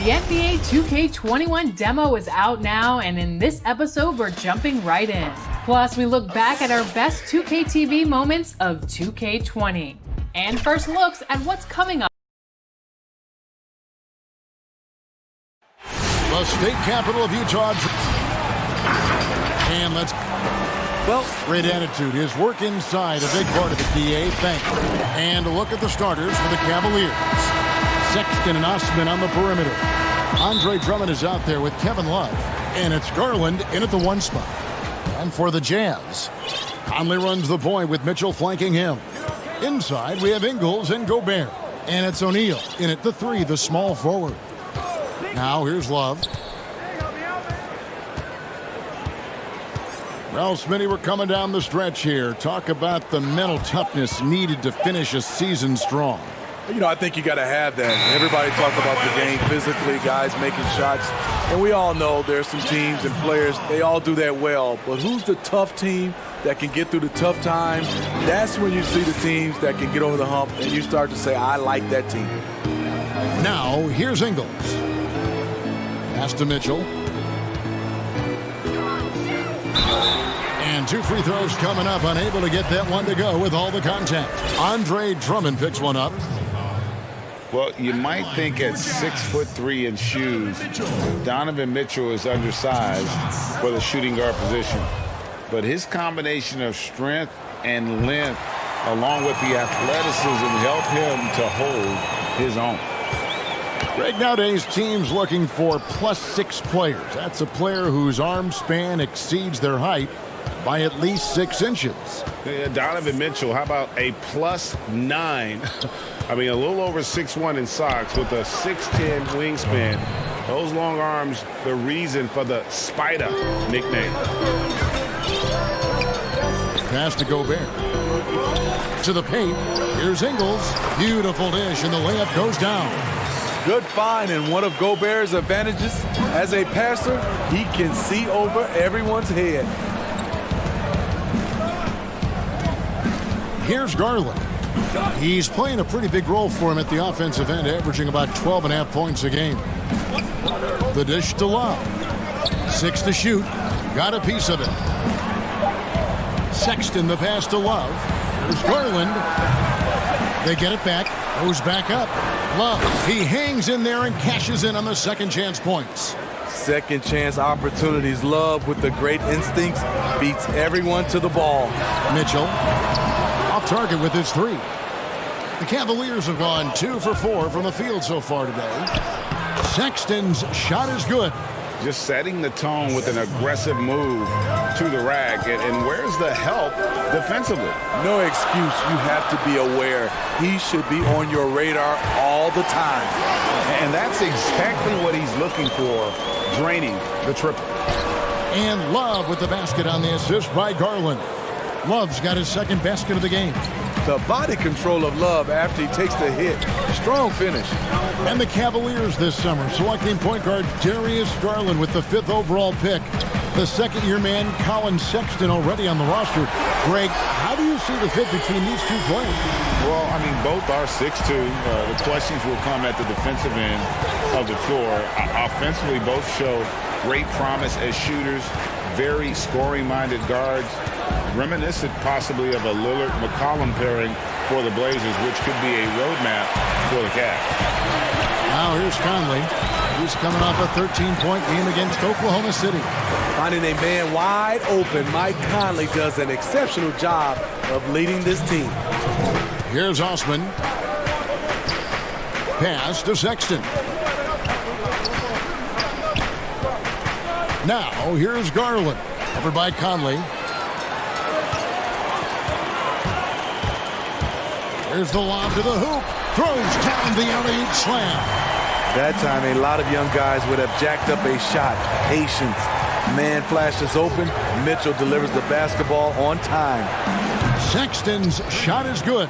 A: The NBA 2K21 demo is out now, and in this episode, we're jumping right in. Plus, we look back at our best 2K TV moments of 2K20 and first looks at what's coming up.
D: The state capital of Utah. And great attitude. His work inside, a big part of the DA. Thank you. And a look at the starters for the Cavaliers. Sexton and Osman on the perimeter. Andre Drummond is out there with Kevin Love. And it's Garland in at the 1 spot. And for the Jazz, Conley runs the point with Mitchell flanking him. Inside, we have Ingles and Gobert. And it's O'Neal in at the 3, the small forward. Now here's Love. Well, Smitty, we're coming down the stretch here. Talk about the mental toughness needed to finish a season strong.
K: You know, I think you got to have that. Everybody talked about the game physically, guys making shots. And we all know there's some teams and players, they all do that well. But who's the tough team that can get through the tough times? That's when you see the teams that can get over the hump and you start to say, I like that team.
D: Now, here's Ingles. Pass to Mitchell. And 2 free throws coming up, unable to get that one to go with all the contact. Andre Drummond picks one up.
E: Well, you might think at 6'3" in shoes, Donovan Mitchell is undersized for the shooting guard position. But his combination of strength and length, along with the athleticism, help him to hold his own.
D: Greg, nowadays teams looking for +6 players. That's a player whose arm span exceeds their height by at least 6 inches.
E: Donovan Mitchell, how about a +9? I mean, a little over 6'1" in socks with a 6'10" wingspan. Those long arms, the reason for the Spider nickname.
D: Pass to Gobert. To the paint. Here's Ingles. Beautiful dish, and the layup goes down.
K: Good find, and one of Gobert's advantages as a passer, he can see over everyone's head.
D: Here's Garland. He's playing a pretty big role for him at the offensive end, averaging about 12.5 points a game. The dish to Love. 6 to shoot. Got a piece of it. Sexton, the pass to Love. Here's Garland. They get it back. Goes back up. Love. He hangs in there and cashes in on the second chance points.
K: Second chance opportunities. Love with the great instincts beats everyone to the ball.
D: Mitchell off target with his 3. The Cavaliers have gone 2 for 4 from the field so far today. Sexton's shot is good.
E: Just setting the tone with an aggressive move to the rack. And where's the help defensively?
K: No excuse. You have to be aware. He should be on your radar all the time.
E: And that's exactly what he's looking for, draining the triple.
D: And Love with the basket on the assist by Garland. Love's got his second basket of the game.
K: The body control of Love after he takes the hit. Strong finish.
D: And the Cavaliers this summer selecting point guard Darius Garland with the 5th overall pick. The second-year man Colin Sexton already on the roster. Greg, how do you see the fit between these 2 players?
E: Well, I mean, both are 6'2". The questions will come at the defensive end of the floor. Offensively, both show great promise as shooters, very scoring-minded guards, reminiscent possibly of a Lillard-McCollum pairing for the Blazers, which could be a roadmap for the Cavs.
D: Now here's Conley. He's coming off a 13-point game against Oklahoma City.
K: Finding a man wide open, Mike Conley does an exceptional job of leading this team.
D: Here's Osman. Pass to Sexton. Now here's Garland. Over by Conley. There's the lob to the hoop. Throws down the alley-oop slam.
K: That time, a lot of young guys would have jacked up a shot. Patience. Man flashes open. Mitchell delivers the basketball on time.
D: Sexton's shot is good.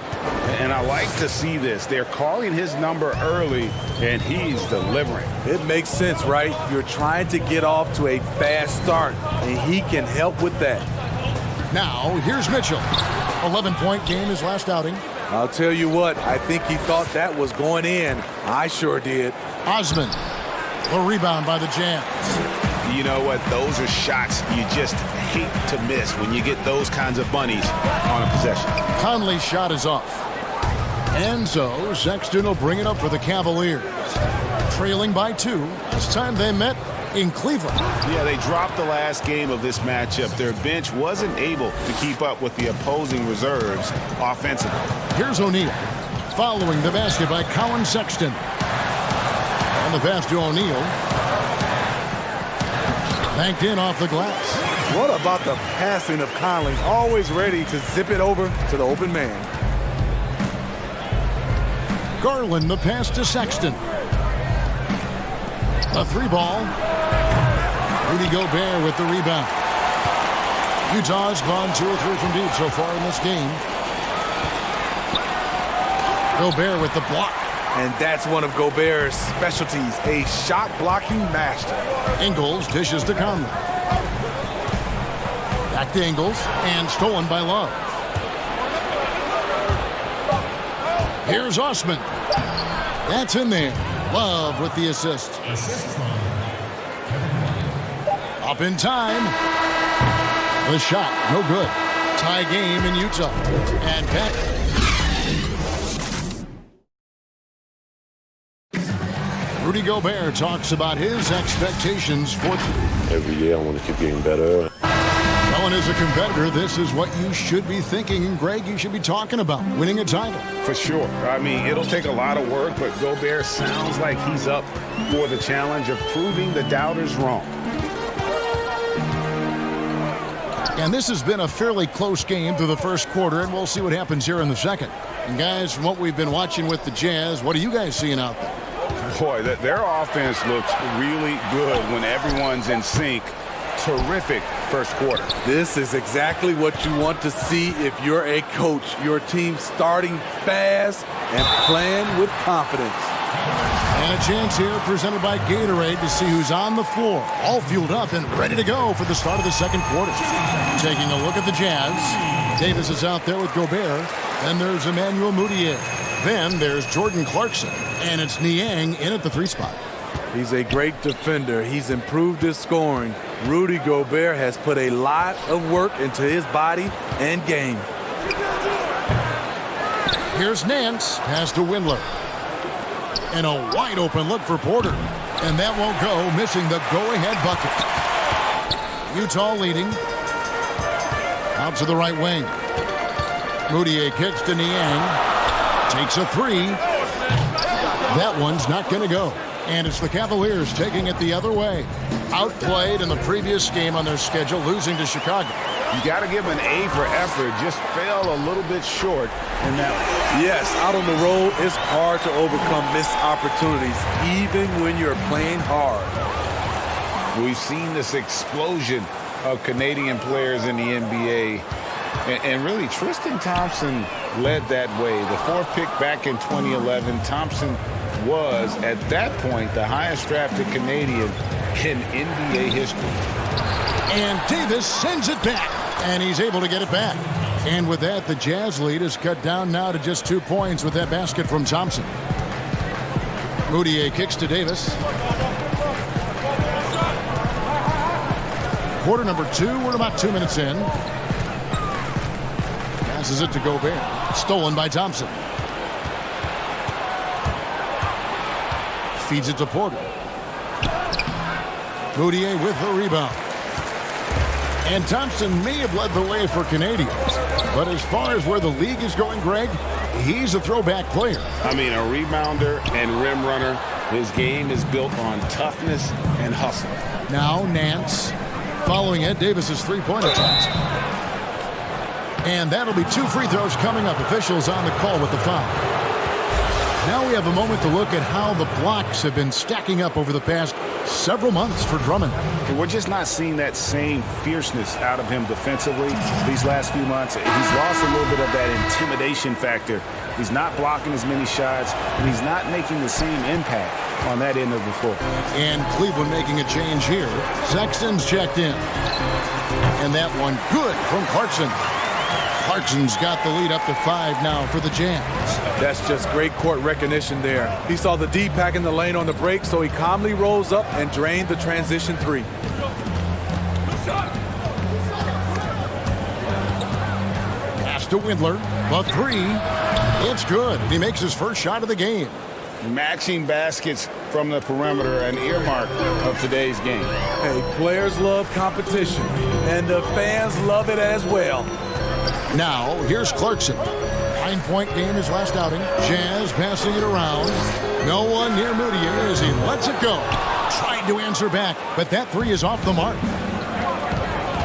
E: And I like to see this. They're calling his number early, and he's delivering.
K: It makes sense, right? You're trying to get off to a fast start, and he can help with that.
D: Now, here's Mitchell. 11-point game his last outing.
K: I'll tell you what, I think he thought that was going in. I sure did.
D: Osman The rebound by the Jazz.
E: You know what? Those are shots you just hate to miss when you get those kinds of bunnies on a possession.
D: Conley's shot is off. And so Sexton will bring it up for the Cavaliers. Trailing by 2. Last time they met in Cleveland.
E: Yeah, they dropped the last game of this matchup. Their bench wasn't able to keep up with the opposing reserves offensively.
D: Here's O'Neal. Following the basket by Colin Sexton. And the pass to O'Neal. Banked in off the glass.
K: What about the passing of Conley? Always ready to zip it over to the open man.
D: Garland, the pass to Sexton. A 3-ball. Rudy Gobert with the rebound. Utah's gone 2 or 3 from deep so far in this game. Gobert with the block.
K: And that's one of Gobert's specialties, a shot-blocking master.
D: Ingles dishes to Conley. Back to Ingles, and stolen by Love. Here's Osman. That's in there. Love with the assist. Up in time. The shot, no good. Tie game in Utah. And back. Rudy Gobert talks about his expectations for
L: every year. I want to keep getting better.
D: Well, and as a competitor, this is what you should be thinking. And Greg, you should be talking about winning a title.
E: For sure. I mean, it'll take a lot of work, but Gobert sounds like he's up for the challenge of proving the doubters wrong.
D: And this has been a fairly close game through the first quarter, and we'll see what happens here in the second. And guys, from what we've been watching with the Jazz, what are you guys seeing out there?
E: Boy, their offense looks really good when everyone's in sync. Terrific first quarter.
K: This is exactly what you want to see if you're a coach. Your team starting fast and playing with confidence.
D: And a chance here presented by Gatorade to see who's on the floor. All fueled up and ready to go for the start of the second quarter. Taking a look at the Jazz. Davis is out there with Gobert. Then there's Emmanuel Mudiay. Then there's Jordan Clarkson. And it's Niang in at the 3 spot.
K: He's a great defender. He's improved his scoring. Rudy Gobert has put a lot of work into his body and game.
D: Here's Nance. Pass to Windler. And a wide open look for Porter. And that won't go, missing the go-ahead bucket. Utah leading. Out to the right wing. Mudiay kicks to Niang. Takes a 3. That one's not going to go. And it's the Cavaliers taking it the other way. Outplayed in the previous game on their schedule, losing to Chicago.
E: You got to give an A for effort. Just fell a little bit short in that one.
K: Yes, out on the road, it's hard to overcome missed opportunities, even when you're playing hard.
E: We've seen this explosion of Canadian players in the NBA. And really, Tristan Thompson led that way. The 4th pick back in 2011, Thompson was, at that point, the highest drafted Canadian in NBA history.
D: And Davis sends it back, and he's able to get it back. And with that, the Jazz lead is cut down now to just 2 points with that basket from Thompson. Mudiay kicks to Davis. Quarter number 2, we're about 2 minutes in. Passes it to Gobert. Stolen by Thompson. Feeds it to Porter. Mudiay with the rebound. And Thompson may have led the way for Canadians. But as far as where the league is going, Greg, he's a throwback player.
E: I mean, a rebounder and rim runner. His game is built on toughness and hustle.
D: Now Nance. Following it, Davis's 3-point attempt. And that'll be 2 free throws coming up. Officials on the call with the foul. Now we have a moment to look at how the blocks have been stacking up over the past several months for Drummond.
E: And we're just not seeing that same fierceness out of him defensively these last few months. He's lost a little bit of that intimidation factor. He's not blocking as many shots, and he's not making the same impact on that end of the floor.
D: And Cleveland making a change here. Sexton's checked in. And that one good from Clarkson. Clarkson's got the lead up to 5 now for the Jazz.
K: That's just great court recognition there. He saw the D pack in the lane on the break, so he calmly rose up and drained the transition three.
D: Pass to Windler. The three. It's good. He makes his first shot of the game.
E: Matching baskets from the perimeter, an earmark of today's game.
K: Hey, players love competition, and the fans love it as well.
D: Now, here's Clarkson. 9-point game his last outing. Jazz passing it around. No one near Moody as he lets it go. Tried to answer back, but that three is off the mark.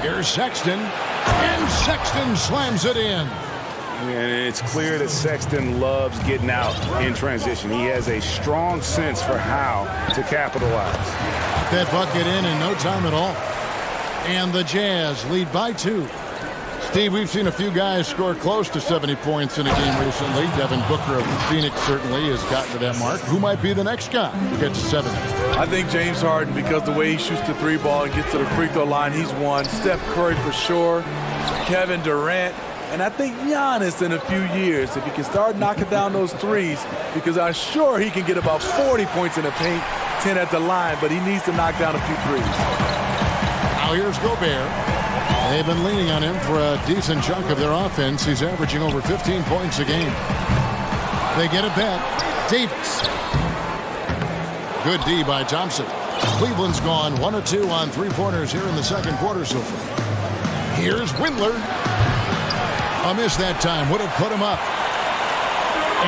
D: Here's Sexton, and Sexton slams it in.
E: And it's clear that Sexton loves getting out in transition. He has a strong sense for how to capitalize.
D: That bucket in no time at all. And the Jazz lead by 2. Steve, we've seen a few guys score close to 70 points in a game recently. Devin Booker of Phoenix certainly has gotten to that mark. Who might be the next guy to get to 70?
K: I think James Harden, because the way he shoots the three ball and gets to the free throw line, he's one. Steph Curry for sure. Kevin Durant. And I think Giannis in a few years, if he can start knocking down those threes, because I'm sure he can get about 40 points in the paint, 10 at the line, but he needs to knock down a few threes.
D: Now here's Gobert. They've been leaning on him for a decent chunk of their offense. He's averaging over 15 points a game. They get it back. Davis. Good D by Thompson. Cleveland's gone 1 of 2 on three-pointers here in the second quarter so far. Here's Windler. A miss that time. Would have put him up.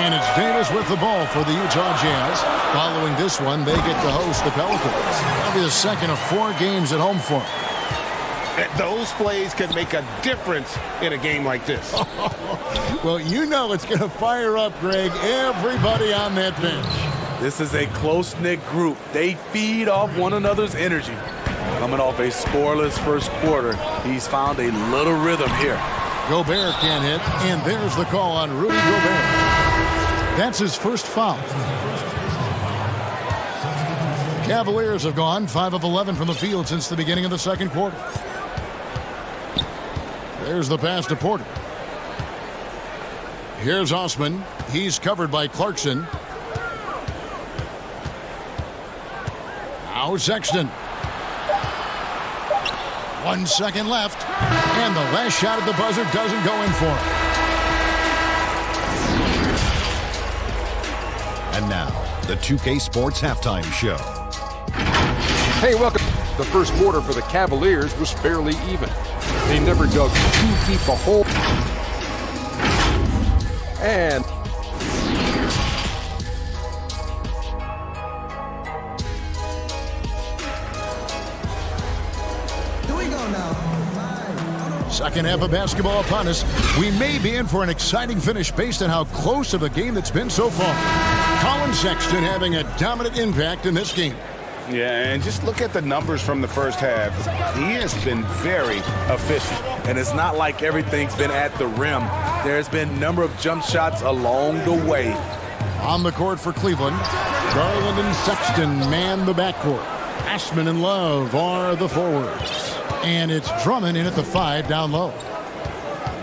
D: And it's Davis with the ball for the Utah Jazz. Following this one, they get to host the Pelicans. That'll be the second of 4 games at home for them.
E: Those plays can make a difference in a game like this.
D: Well, you know it's going to fire up, Greg, everybody on that bench.
K: This is a close-knit group. They feed off one another's energy. Coming off a scoreless first quarter, he's found a little rhythm here.
D: Gobert can't hit, and there's the call on Rudy Gobert. That's his first foul. Cavaliers have gone 5 of 11 from the field since the beginning of the second quarter. There's the pass to Porter. Here's Osman. He's covered by Clarkson. Now Sexton. 1 second left. And the last shot at the buzzer doesn't go in for him.
I: And now, the 2K Sports Halftime Show.
J: Hey, welcome. The first quarter for the Cavaliers was fairly even. They never dug too deep a hole. And
D: second half of basketball upon us. We may be in for an exciting finish based on how close of a game that's been so far. Colin Sexton having a dominant impact in this game.
E: Yeah, and just look at the numbers from the first half. He has been very efficient.
K: And it's not like everything's been at the rim. There's been a number of jump shots along the way.
D: On the court for Cleveland, Garland and Sexton man the backcourt. Ashman and Love are the forwards. And it's Drummond in at the 5 down low.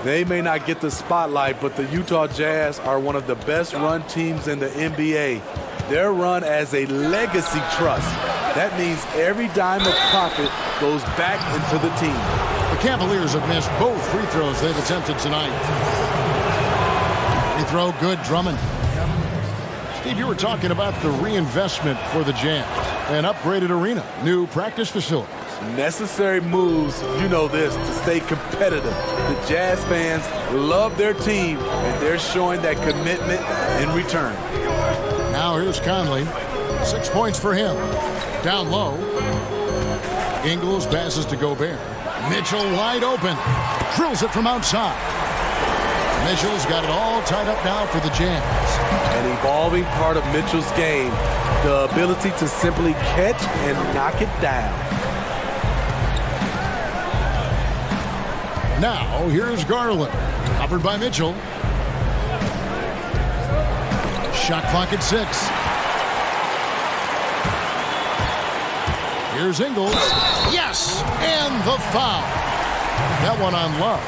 K: They may not get the spotlight, but the Utah Jazz are one of the best run teams in the NBA. They're run as a legacy trust. That means every dime of profit goes back into the team.
D: The Cavaliers have missed both free throws they've attempted tonight. Free throw good, Drummond. Steve, you were talking about the reinvestment for the Jazz. An upgraded arena, new practice facilities.
K: Necessary moves, you know this, to stay competitive. The Jazz fans love their team, and they're showing that commitment in return.
D: Now here's Conley. 6 points for him. Down low. Ingles passes to Gobert. Mitchell wide open. Drills it from outside. Mitchell's got it all tied up now for the Jazz.
K: An evolving part of Mitchell's game, the ability to simply catch and knock it down.
D: Now here's Garland. Covered by Mitchell. Shot clock at 6. Here's Ingles. Yes! And the foul. That one on Love.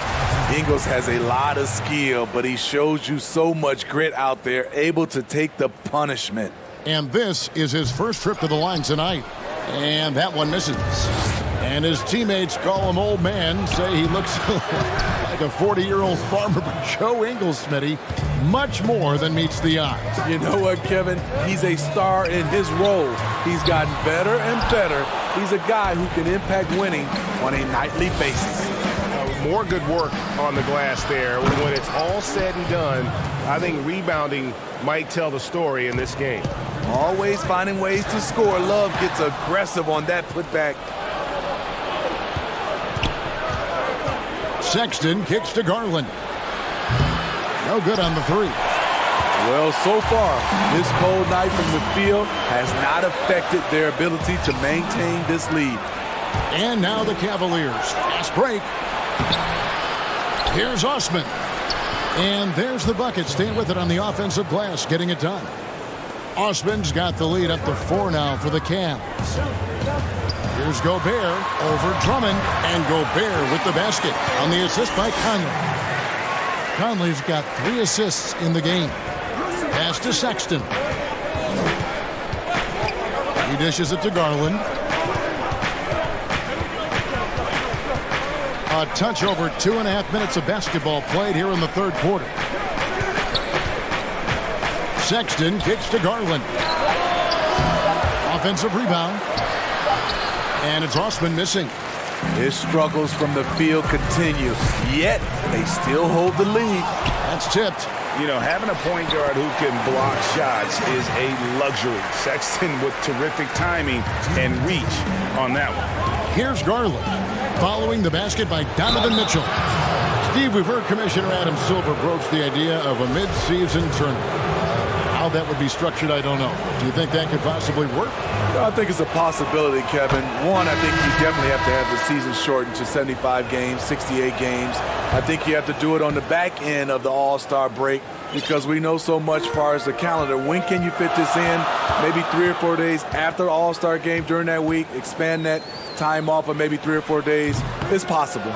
K: Ingles has a lot of skill, but he shows you so much grit out there, able to take the punishment.
D: And this is his first trip to the line tonight. And that one misses. And his teammates call him old man, say he looks like a 40-year-old farmer. But Joe Ingles, Smitty, much more than meets the eye.
K: You know what, Kevin? He's a star in his role. He's gotten better and better. He's a guy who can impact winning on a nightly basis.
E: More good work on the glass there. When it's all said and done, I think rebounding might tell the story in this game.
K: Always finding ways to score. Love gets aggressive on that putback.
D: Sexton kicks to Garland. No good on the three.
K: Well, so far, this cold night from the field has not affected their ability to maintain this lead.
D: And now the Cavaliers. Fast break. Here's Osman. And there's the bucket. Staying with it on the offensive glass, getting it done. Osman's got the lead up to 4 now for the Cavs. Here's Gobert over Drummond, and Gobert with the basket on the assist by Conley. Conley's got 3 assists in the game. Pass to Sexton. He dishes it to Garland. A touch over 2.5 minutes of basketball played here in the third quarter. Sexton kicks to Garland. Offensive rebound. And it's Osman missing.
K: His struggles from the field continue, yet they still hold the lead.
D: That's tipped.
E: You know, having a point guard who can block shots is a luxury. Sexton with terrific timing and reach on that one.
D: Here's Garland. Following the basket by Donovan Mitchell. Steve, we've heard Commissioner Adam Silver broach the idea of a mid-season tournament. How that would be structured, I don't know. Do you think that could possibly work?
K: I think it's a possibility, Kevin. One, I think you definitely have to have the season shortened to 75 games, 68 games. I think you have to do it on the back end of the All-Star break because we know so much as far as the calendar. When can you fit this in? Maybe 3 or 4 days after the All-Star game during that week. Expand that time off of maybe 3 or 4 days. It's possible.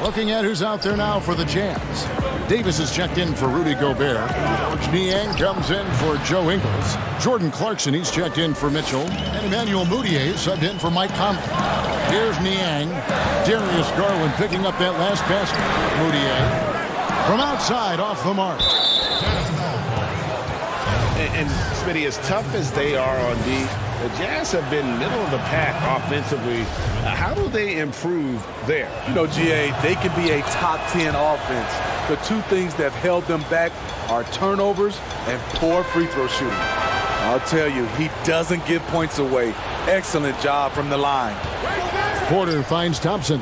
D: Looking at who's out there now for the Jazz. Davis is checked in for Rudy Gobert. George Niang comes in for Joe Ingles. Jordan Clarkson, he's checked in for Mitchell. And Emmanuel Mudiay subbed in for Mike Conley. Here's Niang. Darius Garland picking up that last basket. Mudiay from outside off the mark.
E: And Smitty, as tough as they are on D, the Jazz have been middle of the pack offensively. How do they improve there?
K: You know, GA, they can be a top 10 offense. The two things that have held them back are turnovers and poor free throw shooting. I'll tell you, he doesn't give points away. Excellent job from the line.
D: Porter finds Thompson.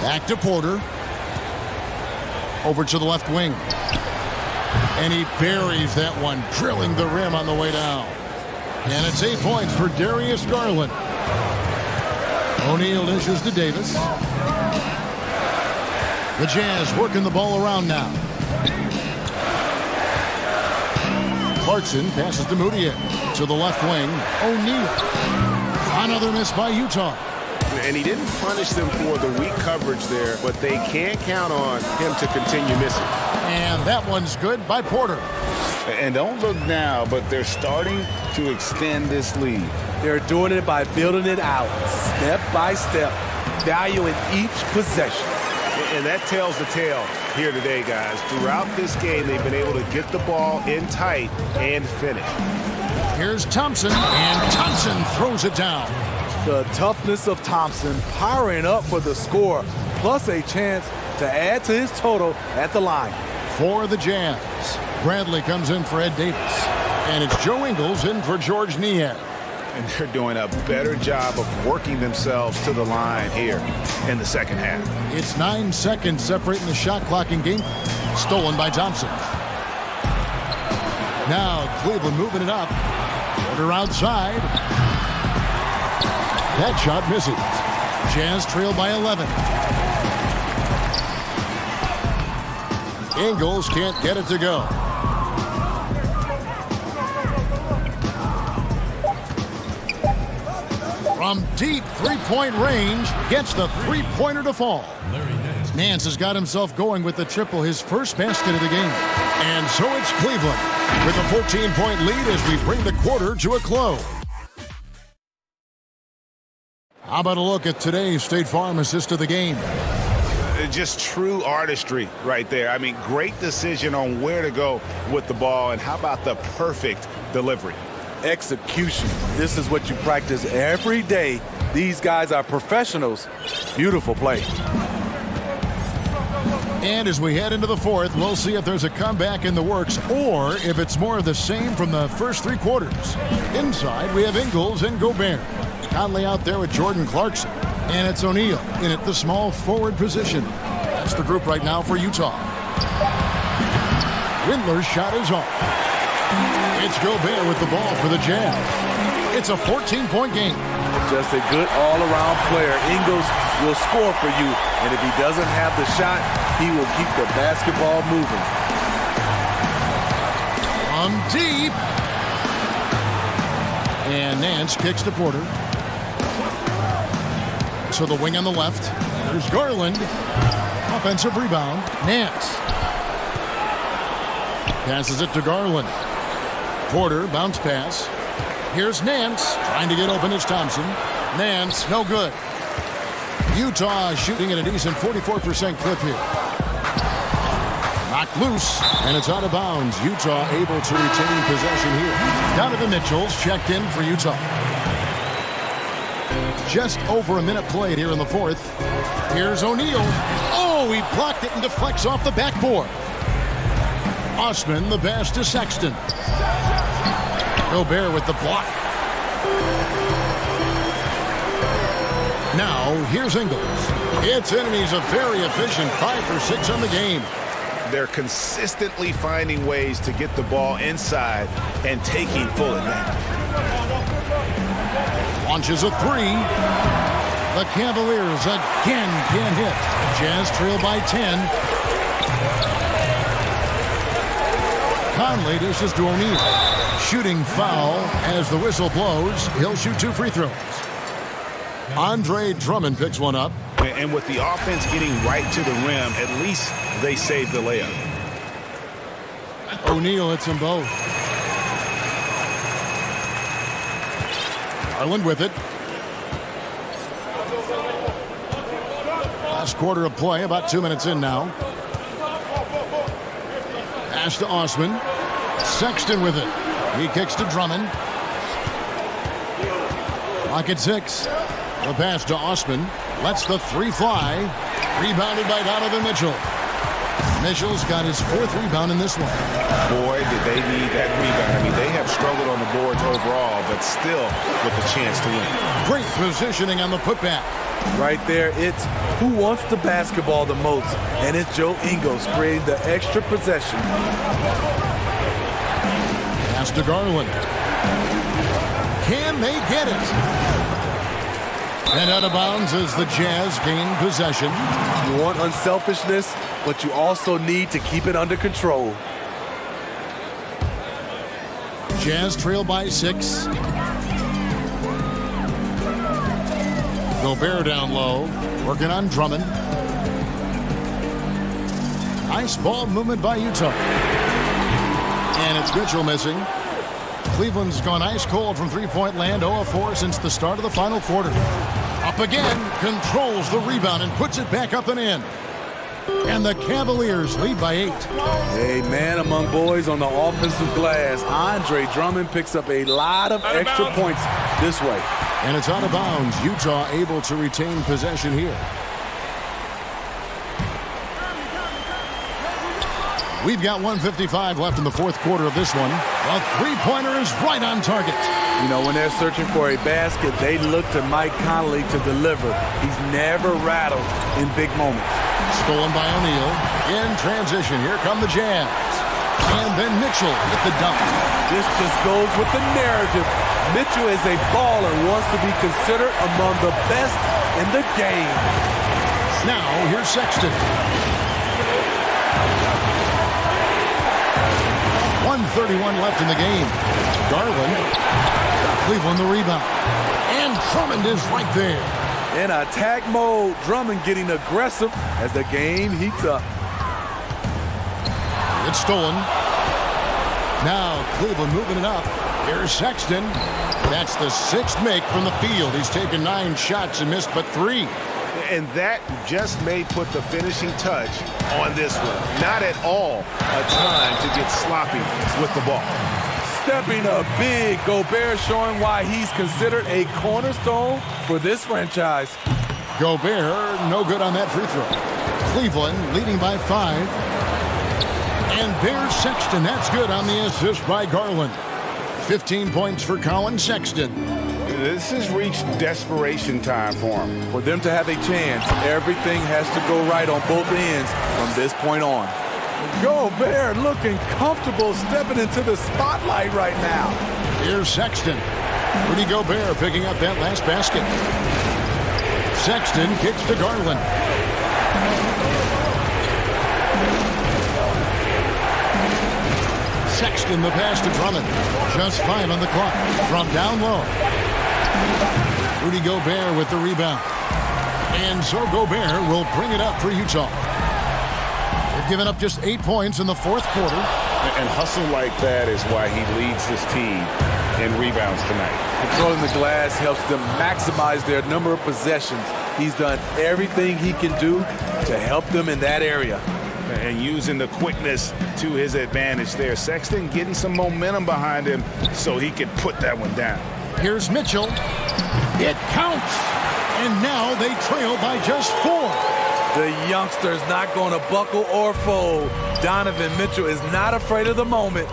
D: Back to Porter. Over to the left wing. And he buries that one, drilling the rim on the way down. And it's 8 points for Darius Garland. O'Neal dishes to Davis. The Jazz working the ball around now. Clarkson passes to Mudiay. To the left wing, O'Neal. Another miss by Utah.
E: And he didn't punish them for the weak coverage there, but they can't count on him to continue missing.
D: And that one's good by Porter.
E: And don't look now, but they're starting to extend this lead.
K: They're doing it by building it out, step by step, valuing each possession.
E: And that tells the tale here today, guys. Throughout this game, they've been able to get the ball in tight and finish.
D: Here's Thompson, and Thompson throws it down.
K: The toughness of Thompson powering up for the score, plus a chance to add to his total at the line.
D: For the Jazz, Bradley comes in for Ed Davis. And it's Joe Ingles in for George Niang.
E: And they're doing a better job of working themselves to the line here in the second half.
D: It's 9 seconds separating the shot clock in game. Stolen by Thompson. Now Cleveland moving it up. Porter outside. That shot misses. Jazz trail by 11. Ingles can't get it to go. From deep three-point range, gets the three-pointer to fall. Nance has got himself going with the triple, his first basket of the game. And so it's Cleveland with a 14-point lead as we bring the quarter to a close. How about a look at today's State Farm assist of the game?
E: Just true artistry right there. I mean, great decision on where to go with the ball, and how about the perfect delivery?
K: Execution. This is what you practice every day. These guys are professionals. Beautiful play.
D: And as we head into the fourth, we'll see if there's a comeback in the works or if it's more of the same from the first three quarters. Inside, we have Ingles and Gobert. Conley out there with Jordan Clarkson. And it's O'Neal in at the small forward position. That's the group right now for Utah. Windler's shot is off. It's Gobert with the ball for the Jazz. It's a 14-point game.
K: Just a good all-around player. Ingles will score for you, and if he doesn't have the shot, he will keep the basketball moving.
D: From deep. And Nance kicks to Porter. So the wing on the left. There's Garland. Offensive rebound. Nance. Passes it to Garland. Porter, bounce pass. Here's Nance. Trying to get open is Thompson. Nance, no good. Utah shooting at a decent 44% clip here. Knocked loose, and it's out of bounds. Utah able to retain possession here. Donovan Mitchell's checked in for Utah. Just over a minute played here in the fourth. Here's O'Neal. Oh, he blocked it and deflects off the backboard. Osman, the pass to Sexton. Gobert with the block. Now, here's Ingles. It's in, and he's a very efficient 5 for 6 on the game.
E: They're consistently finding ways to get the ball inside and taking full advantage.
D: Launches a three. The Cavaliers again can't hit. Jazz trail by 10. Conley dishes to O'Neal. Shooting foul as the whistle blows. He'll shoot 2 free throws. Andre Drummond picks one up.
E: And with the offense getting right to the rim, at least they saved the layup.
D: O'Neal hits them both. Garland with it. Last quarter of play, about 2 minutes in now. Pass to Osman. Sexton with it. He kicks to Drummond. Clock at 6. The pass to Osman. Lets the three fly. Rebounded by Donovan Mitchell. Mitchell's got his 4th rebound in this one.
E: Boy, did they need that rebound. I mean, they have struggled on the boards overall, but still with a chance to win.
D: Great positioning on the putback.
K: Right there, it's who wants the basketball the most, and it's Joe Ingles creating the extra possession.
D: Pass to Garland. Can they get it? And out of bounds as the Jazz gain possession.
K: You want unselfishness, but you also need to keep it under control.
D: Jazz trail by 6. Gobert down low, working on Drummond. Nice ball movement by Utah. And it's Mitchell missing. Cleveland's gone ice cold from three-point land, 0 of 4 since the start of the final quarter. Up again, controls the rebound and puts it back up and in. And the Cavaliers lead by 8.
K: A man among boys on the offensive glass. Andre Drummond picks up a lot of extra points this way.
D: And it's out of bounds. Utah able to retain possession here. We've got 1:55 left in the fourth quarter of this one. A three-pointer is right on target.
K: You know, when they're searching for a basket, they look to Mike Conley to deliver. He's never rattled in big moments.
D: Stolen by O'Neal. In transition, here come the Jazz. And then Mitchell with the dunk.
K: This just goes with the narrative. Mitchell is a baller and wants to be considered among the best in the game.
D: Now, here's Sexton. 1:31 left in the game. Garland. Cleveland the rebound. And Drummond is right there.
K: In attack mode, Drummond getting aggressive as the game heats up.
D: It's stolen. Now Cleveland moving it up. Here's Sexton. That's the 6th make from the field. He's taken 9 shots and missed but 3.
E: And that just may put the finishing touch on this one. Not at all a time to get sloppy with the ball.
K: Stepping up big, Gobert showing why he's considered a cornerstone for this franchise.
D: Gobert, no good on that free throw. Cleveland leading by 5. And there's Sexton. That's good on the assist by Garland. 15 points for Colin Sexton.
E: This has reached desperation time for him.
K: For them to have a chance, everything has to go right on both ends from this point on. Gobert looking comfortable stepping into the spotlight right now.
D: Here's Sexton. Rudy Gobert picking up that last basket. Sexton kicks to Garland. Sexton the pass to Drummond. Just 5 on the clock. From down low. Rudy Gobert with the rebound. And so Gobert will bring it up for Utah. They've given up just 8 points in the 4th quarter.
E: And hustle like that is why he leads his team in rebounds tonight.
K: Controlling the glass helps them maximize their number of possessions. He's done everything he can do to help them in that area.
E: And using the quickness to his advantage there. Sexton getting some momentum behind him so he can put that one down.
D: Here's Mitchell. It counts. And now they trail by just 4.
K: The youngster's not going to buckle or fold. Donovan Mitchell is not afraid of the moment.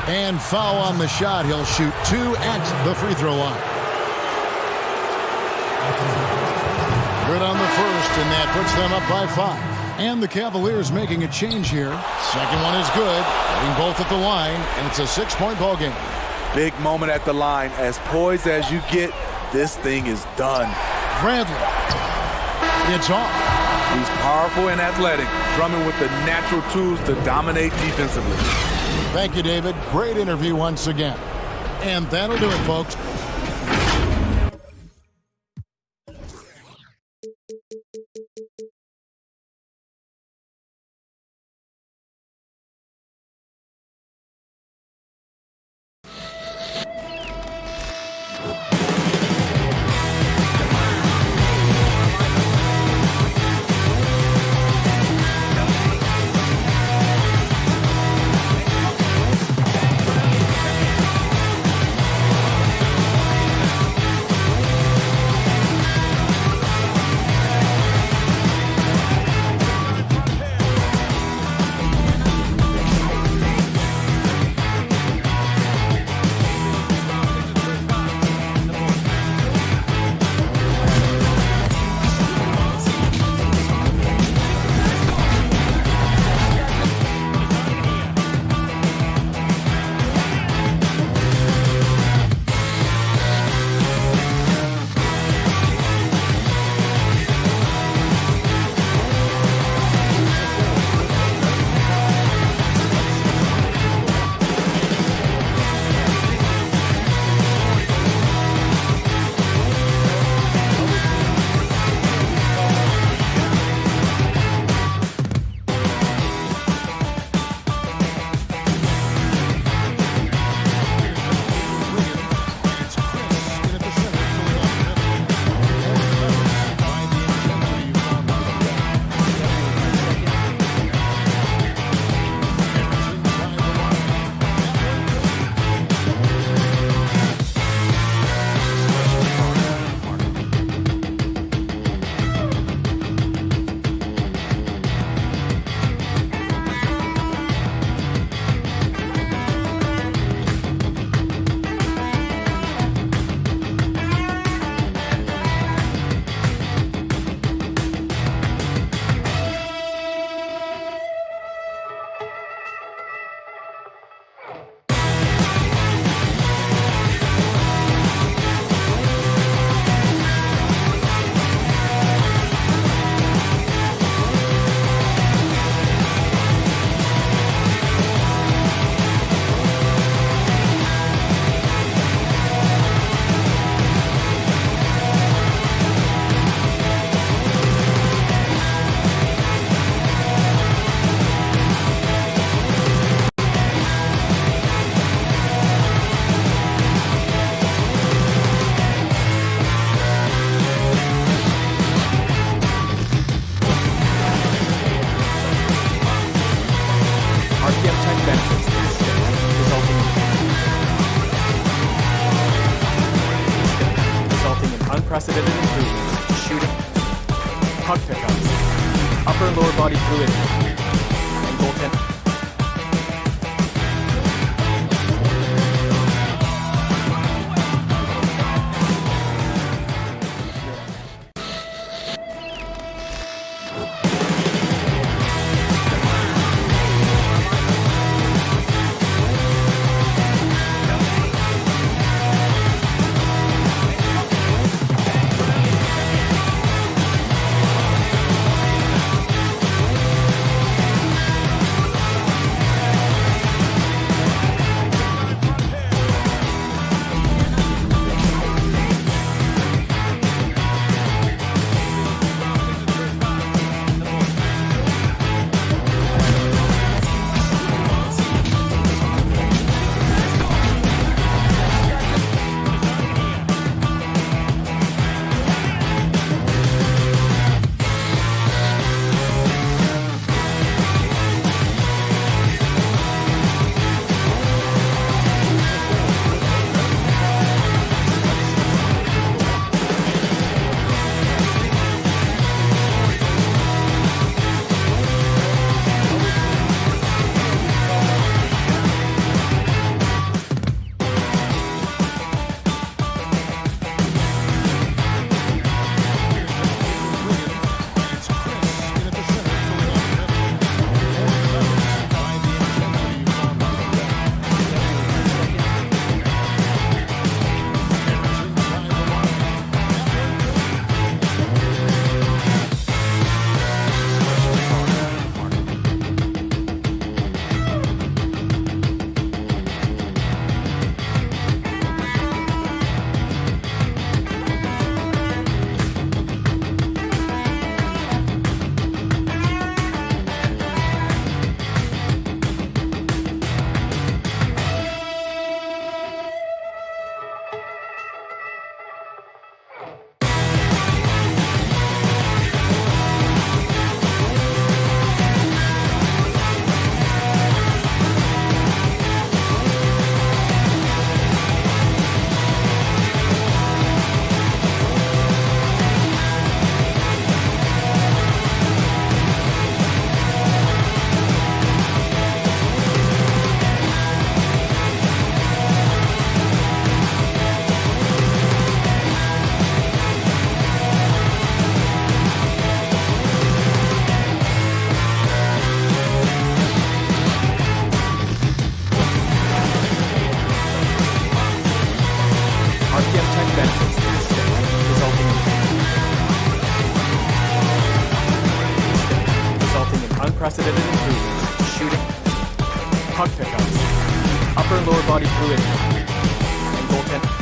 D: And foul on the shot. He'll shoot 2 at the free throw line. Good on the first, and that puts them up by 5. And the Cavaliers making a change here. Second one is good. Getting both at the line, and it's a 6-point ball game.
K: Big moment at the line. As poised as you get, this thing is done.
D: Bradley. It's off.
K: He's powerful and athletic, Drummond with the natural tools to dominate defensively.
D: Thank you, David. Great interview once again. And that'll do it, folks.
M: unprecedented improvements, shooting, puck pickups, upper and lower body fluidity, and goaltending. Unprecedented improvements, shooting, puck pickups, upper and lower body fluidity, and goaltending.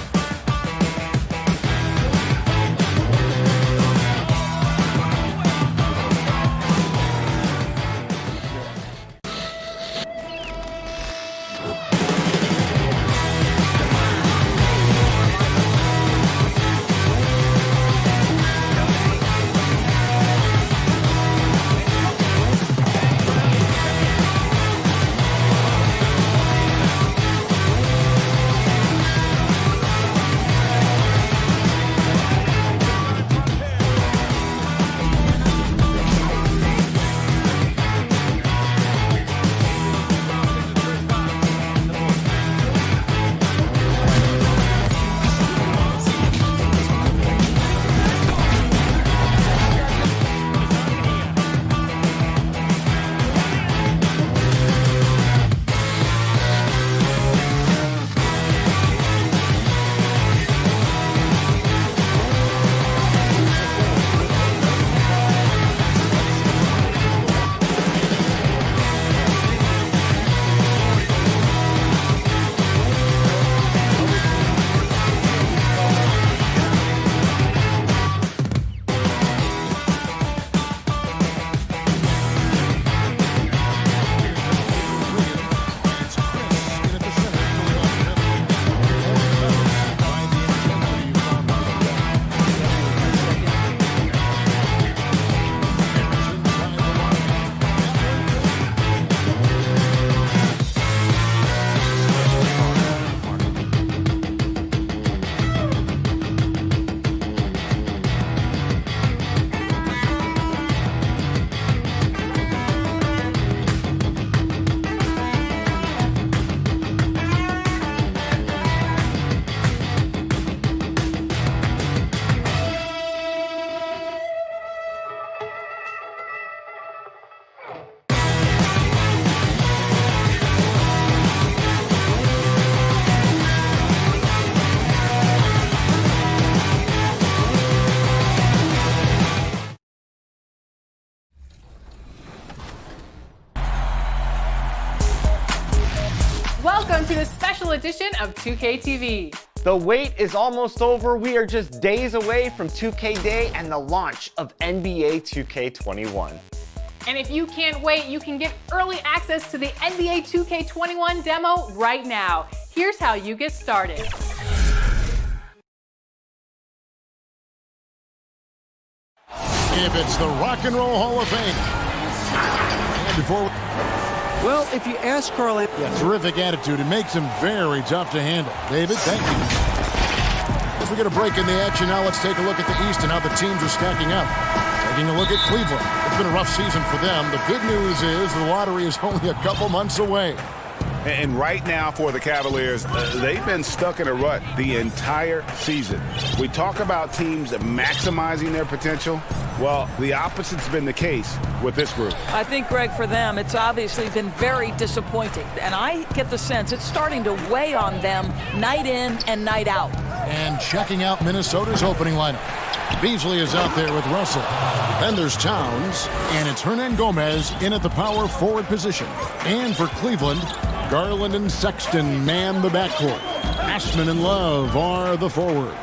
A: edition of 2K TV.
B: The wait is almost over. We are just days away from 2K Day and the launch of NBA 2K21.
A: And if you can't wait, you can get early access to the NBA 2K21 demo right now. Here's how you get started.
D: If it's the Rock and Roll Hall of Fame. And before
H: Well, if you ask Carl...
D: terrific attitude. It makes him very tough to handle. David, thank you. As we get a break in the action now, let's take a look at the East and how the teams are stacking up. Taking a look at Cleveland. It's been a rough season for them. The good news is the lottery is only a couple months away.
E: And right now for the Cavaliers, they've been stuck in a rut the entire season. We talk about teams maximizing their potential. Well, the opposite's been the case with this group.
N: I think, Greg, for them, it's obviously been very disappointing. And I get the sense it's starting to weigh on them night in and night out.
D: And checking out Minnesota's opening lineup. Beasley is out there with Russell. Then there's Towns, and it's Hernan Gomez in at the power forward position. And for Cleveland, Garland and Sexton man the backcourt. Ashman and Love are the forwards.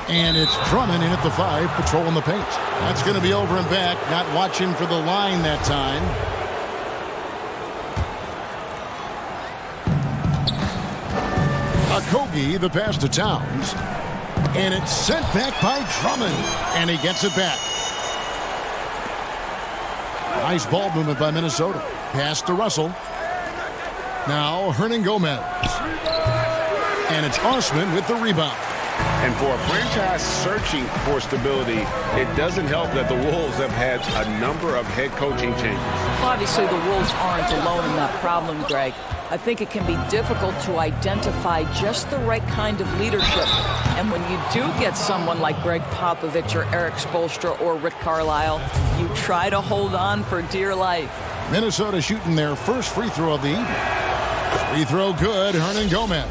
D: And it's Drummond in at the 5, patrolling the paint. That's going to be over and back, not watching for the line that time. Okogie, the pass to Towns. And it's sent back by Drummond. And he gets it back. Nice ball movement by Minnesota. Pass to Russell. Now Hernan Gomez. And it's Osman with the rebound.
E: And for a franchise searching for stability, it doesn't help that the Wolves have had a number of head coaching changes.
N: Obviously, the Wolves aren't alone in that problem, Greg. I think it can be difficult to identify just the right kind of leadership. And when you do get someone like Greg Popovich or Eric Spoelstra or Rick Carlisle, you try to hold on for dear life.
D: Minnesota shooting their first free throw of the evening. Free throw good, Hernan Gomez.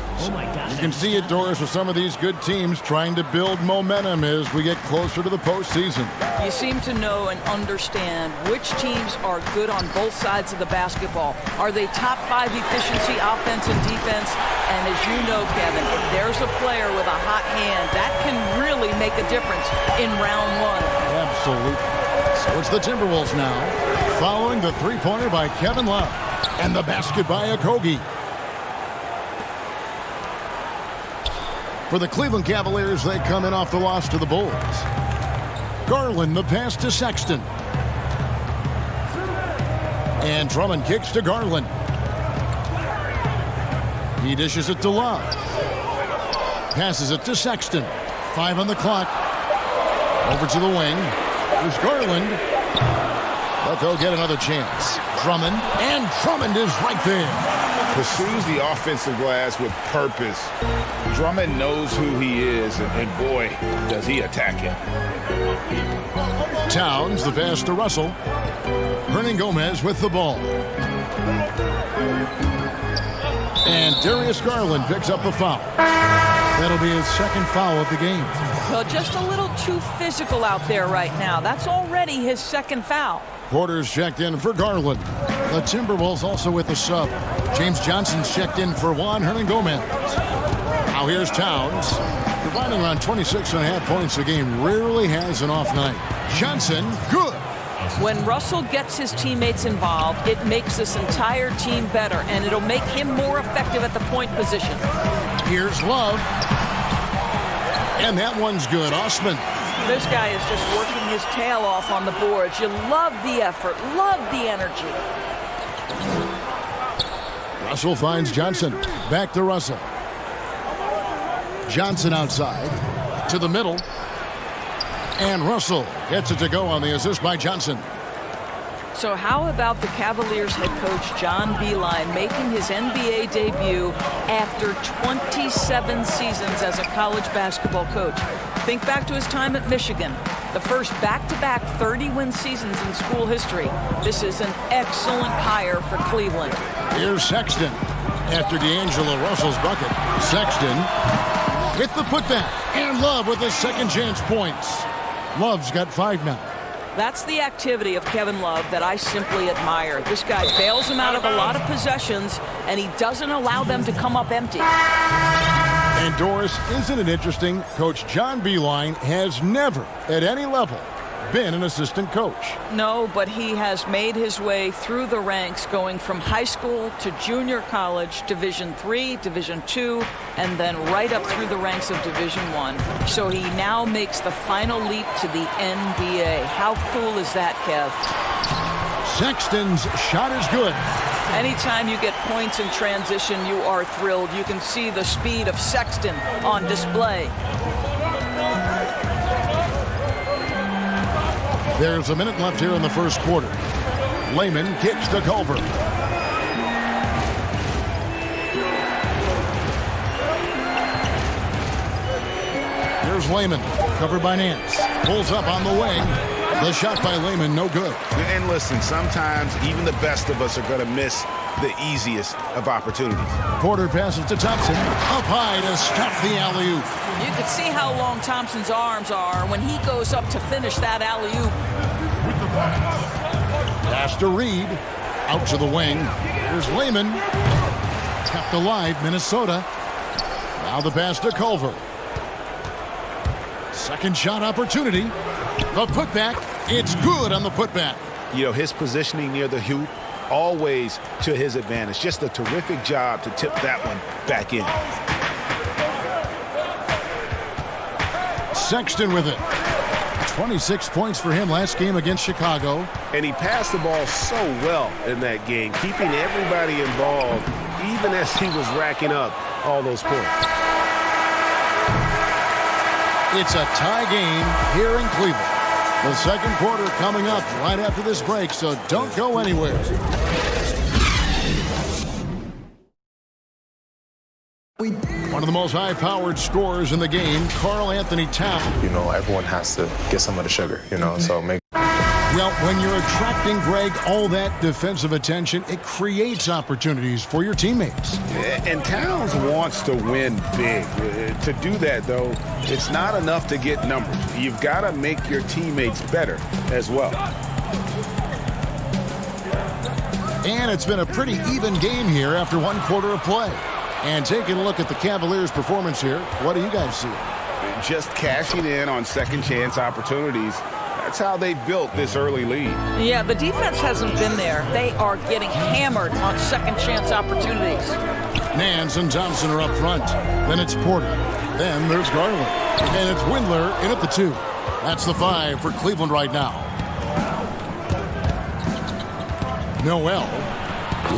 D: You can see it, Doris, with some of these good teams trying to build momentum as we get closer to the postseason.
N: You seem to know and understand which teams are good on both sides of the basketball. Are they top 5 efficiency, offense and defense? And as you know, Kevin, if there's a player with a hot hand, that can really make a difference in round 1.
D: Absolutely. So it's the Timberwolves now, following the three-pointer by Kevin Love. And the basket by Okogie. For the Cleveland Cavaliers, they come in off the loss to the Bulls. Garland, the pass to Sexton. And Drummond kicks to Garland. He dishes it to Love. Passes it to Sexton. 5 on the clock. Over to the wing. Here's Garland. But they'll get another chance. Drummond, and Drummond is right there.
E: Pursues the offensive glass with purpose. Drummond knows who he is, and boy, does he attack him.
D: Towns, the pass to Russell. Hernan Gomez with the ball. And Darius Garland picks up the foul. That'll be his second foul of the game.
N: Well, just a little too physical out there right now. That's already his second foul.
D: Porter's checked in for Garland. The Timberwolves also with the sub. James Johnson's checked in for Juan Hernan Gomez. Now here's Towns. Providing around 26.5 points a game. Rarely has an off night. Johnson, good.
N: When Russell gets his teammates involved, it makes this entire team better, and it'll make him more effective at the point position.
D: Here's Love. And that one's good. Osman.
N: This guy is just working his tail off on the boards. You love the effort, love the energy.
D: Russell finds Johnson. Back to Russell. Johnson outside. To the middle. And Russell gets it to go on the assist by Johnson.
N: So how about the Cavaliers head coach John Beilein making his NBA debut after 27 seasons as a college basketball coach? Think back to his time at Michigan, the first back-to-back 30-win seasons in school history. This is an excellent hire for Cleveland.
D: Here's Sexton after D'Angelo Russell's bucket. Sexton with the putback. And Love with his second chance points. Love's got 5 now.
N: That's the activity of Kevin Love that I simply admire. This guy bails them out of a lot of possessions, and he doesn't allow them to come up empty.
D: And Doris, isn't it interesting? Coach John Beilein has never, at any level, been an assistant coach.
N: No, but he has made his way through the ranks, going from high school to junior college, Division III, Division II, and then right up through the ranks of Division I. So he now makes the final leap to the NBA. How cool is that, Kev?
D: Sexton's shot is good.
N: Anytime you get points in transition, you are thrilled. You can see the speed of Sexton on display.
D: There's a minute left here in the first quarter. Lehman kicks to Culver. Here's Lehman, covered by Nance. Pulls up on the wing. The shot by Lehman, no good.
E: And listen, sometimes even the best of us are going to miss the easiest of opportunities.
D: Porter passes to Thompson. Up high to stop the alley-oop.
N: You can see how long Thompson's arms are when he goes up to finish that alley-oop.
D: Pass to Reed. Out to the wing. Here's Lehman. Kept alive, Minnesota. Now the pass to Culver. Second shot opportunity. The putback. It's good on the putback.
E: You know, his positioning near the hoop, always to his advantage. Just a terrific job to tip that one back in.
D: Sexton with it. 26 points for him last game against Chicago.
E: And he passed the ball so well in that game, keeping everybody involved, even as he was racking up all those points.
D: It's a tie game here in Cleveland. The second quarter coming up right after this break, so don't go anywhere. One of the most high-powered scorers in the game, Karl Anthony Towns.
G: You know, everyone has to get some of the sugar, you know, so make...
D: Well, when you're attracting, Greg, all that defensive attention, it creates opportunities for your teammates.
E: And Towns wants to win big. To do that, though, it's not enough to get numbers. You've got to make your teammates better as well.
D: And it's been a pretty even game here after one quarter of play. And taking a look at the Cavaliers' performance here, what do you guys see?
E: Just cashing in on second chance opportunities. That's how they built this early lead.
N: Yeah, the defense hasn't been there. They are getting hammered on second chance opportunities.
D: Nance and Thompson are up front. Then it's Porter. Then there's Garland. And it's Windler in at the 2. That's the 5 for Cleveland right now. Noel.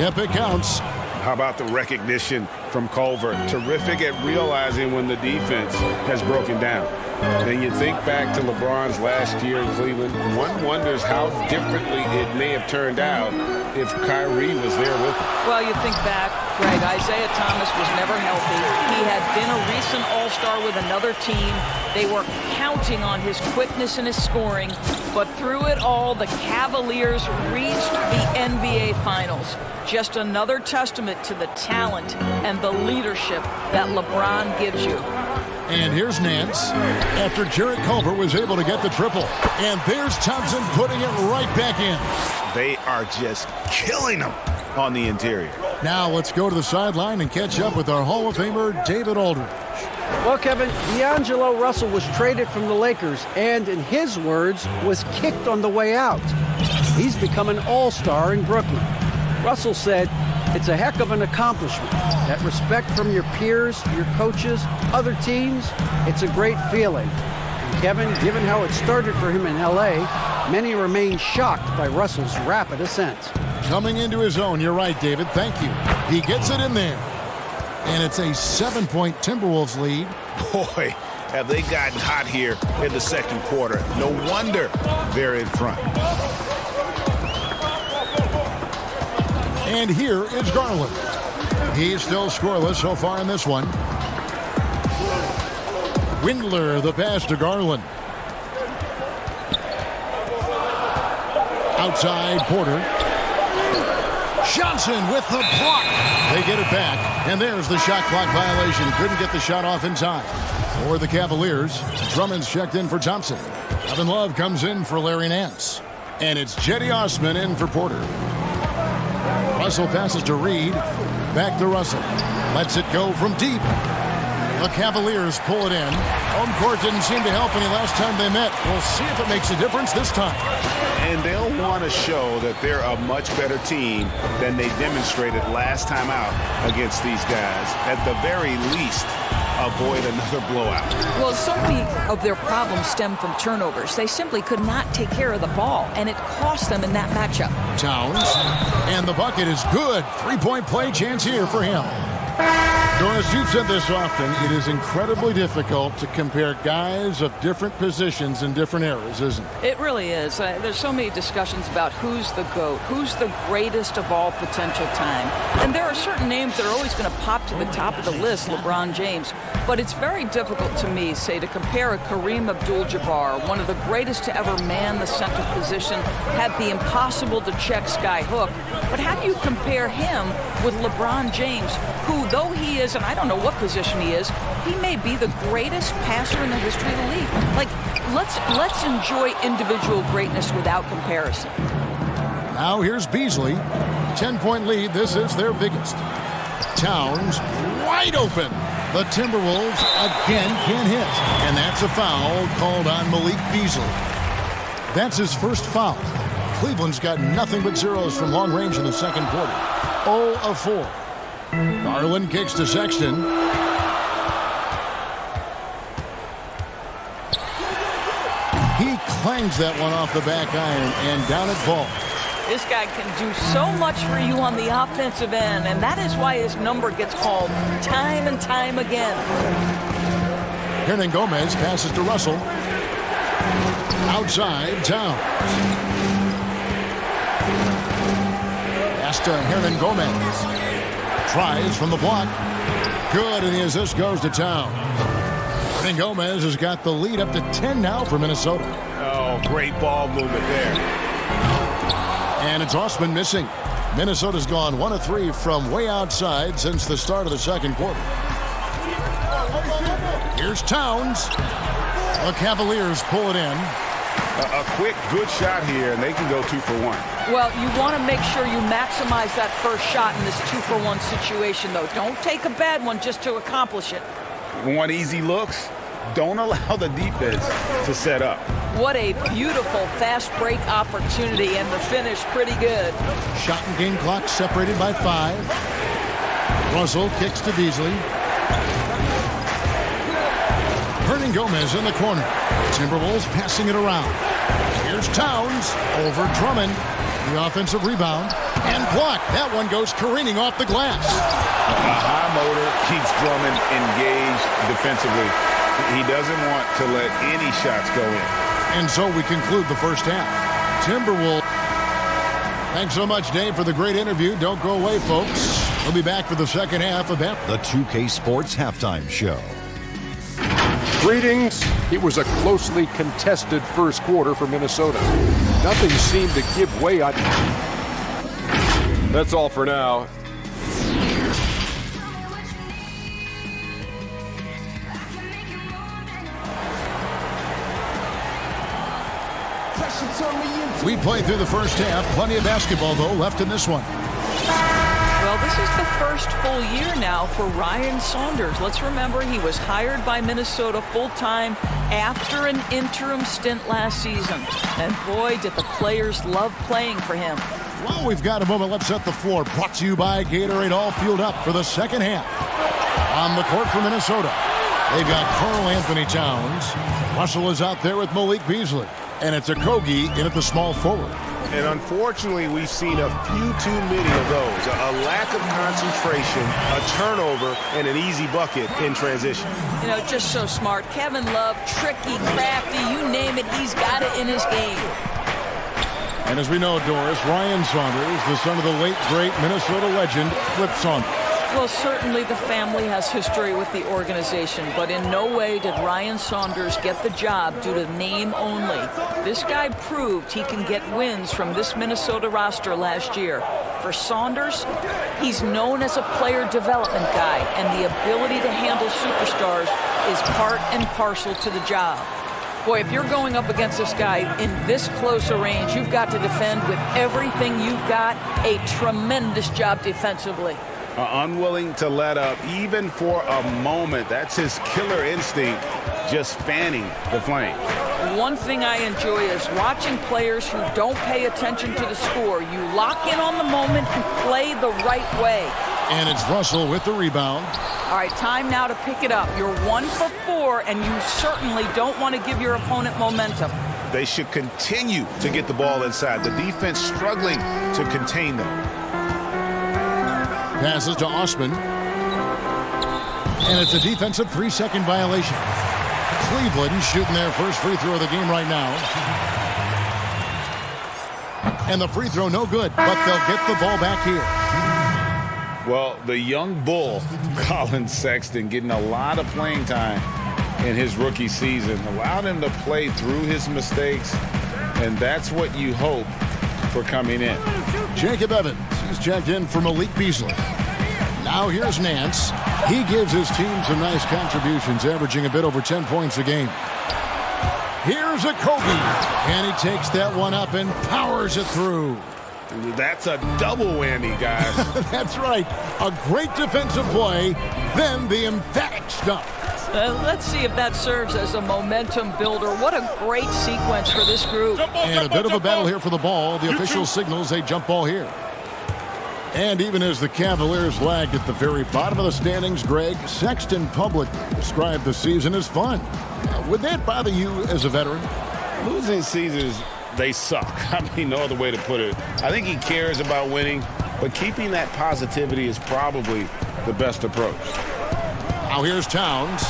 D: Yep, it counts.
E: How about the recognition from Culver? Terrific at realizing when the defense has broken down. Then you think back to LeBron's last year in Cleveland. One wonders how differently it may have turned out if Kyrie was there with him.
N: Well, you think back, Greg, Isaiah Thomas was never healthy. He had been a recent All-Star with another team. They were counting on his quickness and his scoring. But through it all, the Cavaliers reached the NBA Finals. Just another testament to the talent and the leadership that LeBron gives you.
D: And here's Nance after Jarrett Culver was able to get the triple. And there's Thompson putting it right back in.
E: They are just killing them on the interior.
D: Now let's go to the sideline and catch up with our Hall of Famer, David Aldridge.
H: Well, Kevin, D'Angelo Russell was traded from the Lakers and, in his words, was kicked on the way out. He's become an all-star in Brooklyn. Russell said, "It's a heck of an accomplishment. That respect from your peers, your coaches, other teams, it's a great feeling." And Kevin, given how it started for him in L.A., many remain shocked by Russell's rapid ascent.
D: Coming into his own, you're right, David. Thank you. He gets it in there. And it's a 7-point Timberwolves lead.
E: Boy, have they gotten hot here in the second quarter. No wonder they're in front.
D: And here is Garland. He's still scoreless so far in this one. Windler, the pass to Garland. Outside, Porter. Johnson with the block. They get it back, and there's the shot clock violation. Couldn't get the shot off in time. For the Cavaliers, Drummond's checked in for Thompson. Kevin Love comes in for Larry Nance. And it's Jetty Osman in for Porter. Russell passes to Reed. Back to Russell. Lets it go from deep. The Cavaliers pull it in. Home court didn't seem to help any last time they met. We'll see if it makes a difference this time.
E: And they'll want to show that they're a much better team than they demonstrated last time out against these guys. At the very least, avoid another blowout.
N: Well, so many of their problems stem from turnovers. They simply could not take care of the ball, and it cost them in that matchup.
D: Towns, and the bucket is good. Three-point play chance here for him. Doris, you've said this often. It is incredibly difficult to compare guys of different positions in different eras, isn't it?
N: It really is. There's so many discussions about who's the GOAT, who's the greatest of all potential time. And there are certain names that are always going to pop to the top of the list, LeBron James. But it's very difficult to me, say, to compare a Kareem Abdul-Jabbar, one of the greatest to ever man the center position, had the impossible-to-check sky hook. But how do you compare him with LeBron James, who, though he is, and I don't know what position he is, he may be the greatest passer in the history of the league. Like, let's enjoy individual greatness without comparison.
D: Now here's Beasley. 10-point lead. This is their biggest. Towns wide open. The Timberwolves again can't hit. And that's a foul called on Malik Beasley. That's his first foul. Cleveland's got nothing but zeros from long range in the second quarter. 0 of 4. Garland kicks to Sexton. He clangs that one off the back iron and down it falls.
N: This guy can do so much for you on the offensive end, and that is why his number gets called time and time again.
D: Hernan Gomez passes to Russell. Outside, Towns. Pass to Hernan Gomez. Tries from the block. Good, and the assist goes to Towns. Hernan Gomez has got the lead up to 10 now for Minnesota.
E: Oh, great ball movement there.
D: And it's Osman missing. Minnesota's gone 1 of 3 from way outside since the start of the second quarter. Here's Towns. The Cavaliers pull it in.
E: A quick, good shot here, and they can go 2 for 1.
N: Well, you want to make sure you maximize that first shot in this 2 for 1 situation, though. Don't take a bad one just to accomplish it.
E: Want easy looks? Don't allow the defense to set up.
N: What a beautiful fast break opportunity, and the finish pretty good.
D: Shot and game clock separated by 5. Russell kicks to Beasley. Hernan Gomez in the corner. Timberwolves passing it around. Here's Towns over Drummond. The offensive rebound and blocked. That one goes careening off the glass.
E: A high motor keeps Drummond engaged defensively. He doesn't want to let any shots go in.
D: And so we conclude the first half. Timberwolves. Thanks so much, Dave, for the great interview. Don't go away, folks. We'll be back for the second half of that.
I: The 2K Sports Halftime Show.
J: Greetings. It was a closely contested first quarter for Minnesota. Nothing seemed to give way. That's all for now.
D: We played through the first half. Plenty of basketball, though, left in this one.
N: Well, this is the first full year now for Ryan Saunders. Let's remember he was hired by Minnesota full-time after an interim stint last season. And boy, did the players love playing for him.
D: Well, we've got a moment. Let's set the floor. Brought to you by Gatorade. All fueled up for the second half. On the court for Minnesota, they've got Karl Anthony Towns. Russell is out there with Malik Beasley. And it's Okogie in at the small forward.
E: And unfortunately, we've seen a few too many of those. A lack of concentration, a turnover, and an easy bucket in transition.
N: You know, just so smart. Kevin Love, tricky, crafty, you name it, he's got it in his game.
D: And as we know, Doris, Ryan Saunders, the son of the late, great Minnesota legend, Flip Saunders.
N: Well, certainly the family has history with the organization, but in no way did Ryan Saunders get the job due to name only. This guy proved he can get wins from this Minnesota roster last year. For Saunders, he's known as a player development guy, and the ability to handle superstars is part and parcel to the job. Boy, if you're going up against this guy in this close a range, you've got to defend with everything you've got. A tremendous job defensively.
E: Unwilling to let up even for a moment. That's his killer instinct, just fanning the flame.
N: One thing I enjoy is watching players who don't pay attention to the score. You lock in on the moment and play the right way.
D: And it's Russell with the rebound.
N: All right, time now to pick it up. You're 1 for 4, and you certainly don't want to give your opponent momentum.
E: They should continue to get the ball inside. The defense struggling to contain them.
D: Passes to Osman. And it's a defensive 3-second violation. Cleveland shooting their first free throw of the game right now. And the free throw no good, but they'll get the ball back here.
E: Well, the young bull, Colin Sexton, getting a lot of playing time in his rookie season. Allowed him to play through his mistakes, and that's what you hope for coming in.
D: Jacob Evans, he's checked in for Malik Beasley. Now here's Nance. He gives his team some nice contributions, averaging a bit over 10 points a game. Here's a Kobe, and he takes that one up and powers it through.
E: That's a double whammy, guys.
D: That's right. A great defensive play, then the emphatic stuff.
N: Let's see if that serves as a momentum builder. What a great sequence for this group.
D: And a bit of a battle here for the ball. The official signals a jump ball here. And even as the Cavaliers lagged at the very bottom of the standings, Greg, Sexton publicly described the season as fun. Would that bother you as a veteran?
E: Losing seasons, they suck. I mean, no other way to put it. I think he cares about winning, but keeping that positivity is probably the best approach.
D: Now here's Towns.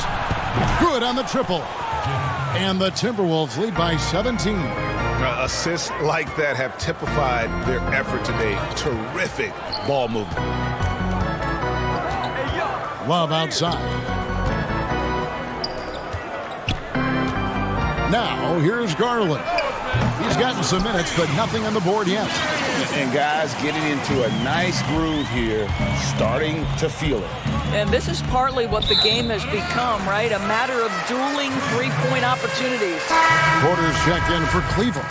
D: Good on the triple. And the Timberwolves lead by 17.
E: Assists like that have typified their effort today. Terrific ball movement.
D: Love outside. Now here's Garland. He's gotten some minutes, but nothing on the board yet.
E: And guys getting into a nice groove here, starting to feel it.
N: And this is partly what the game has become, right? A matter of dueling three-point opportunities.
D: Porter's checked in for Cleveland.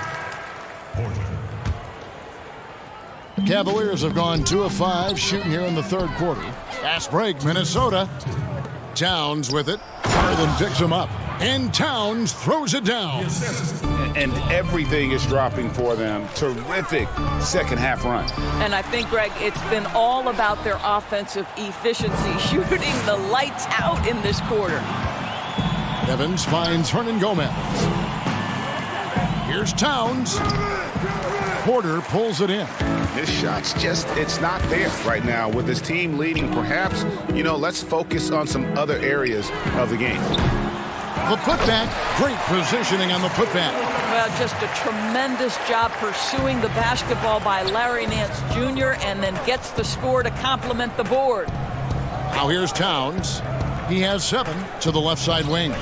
D: Cavaliers have gone 2 of 5 shooting here in the third quarter. Fast break, Minnesota. Towns with it. Garland picks him up. And Towns throws it down.
E: And everything is dropping for them. Terrific second half run.
N: And I think, Greg, it's been all about their offensive efficiency, shooting the lights out in this quarter.
D: Evans finds Hernan Gomez. Here's Towns. Porter pulls it in.
E: This shot's just, it's not there right now. With his team leading, perhaps, let's focus on some other areas of the game.
D: The putback, great positioning on the putback.
N: Well, just a tremendous job pursuing the basketball by Larry Nance Jr. and then gets the score to complement the board.
D: Now here's Towns. He has 7 to the left side wing.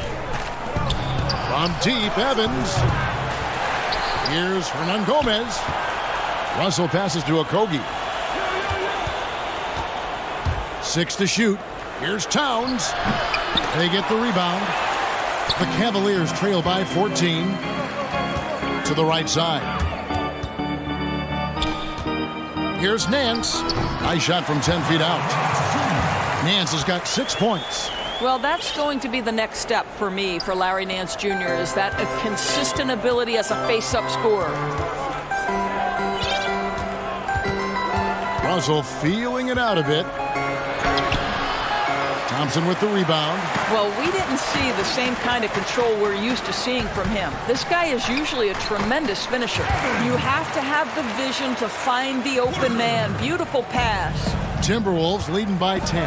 D: From deep, Evans. Here's Hernan Gomez. Russell passes to Okogie. 6 to shoot. Here's Towns. They get the rebound. The Cavaliers trail by 14 to the right side. Here's Nance. Nice shot from 10 feet out. Nance has got 6 points.
N: Well, that's going to be the next step for me, for Larry Nance Jr., is that a consistent ability as a face-up scorer.
D: Russell feeling it out a bit. Thompson with the rebound.
N: Well, we didn't see the same kind of control we're used to seeing from him. This guy is usually a tremendous finisher. You have to have the vision to find the open man. Beautiful pass.
D: Timberwolves leading by 10.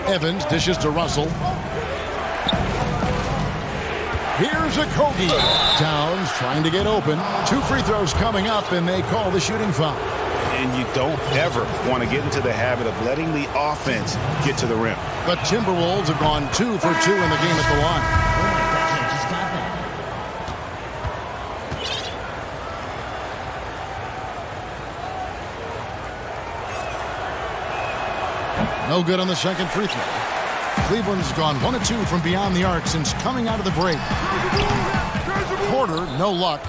D: Evans dishes to Russell. Here's Okogie. Towns trying to get open. 2 free throws coming up, and they call the shooting foul.
E: And you don't ever want to get into the habit of letting the offense get to the rim.
D: The Timberwolves have gone 2 for 2 in the game at the line. No good on the second free throw. Cleveland's gone 1 of 2 from beyond the arc since coming out of the break. Porter, no luck.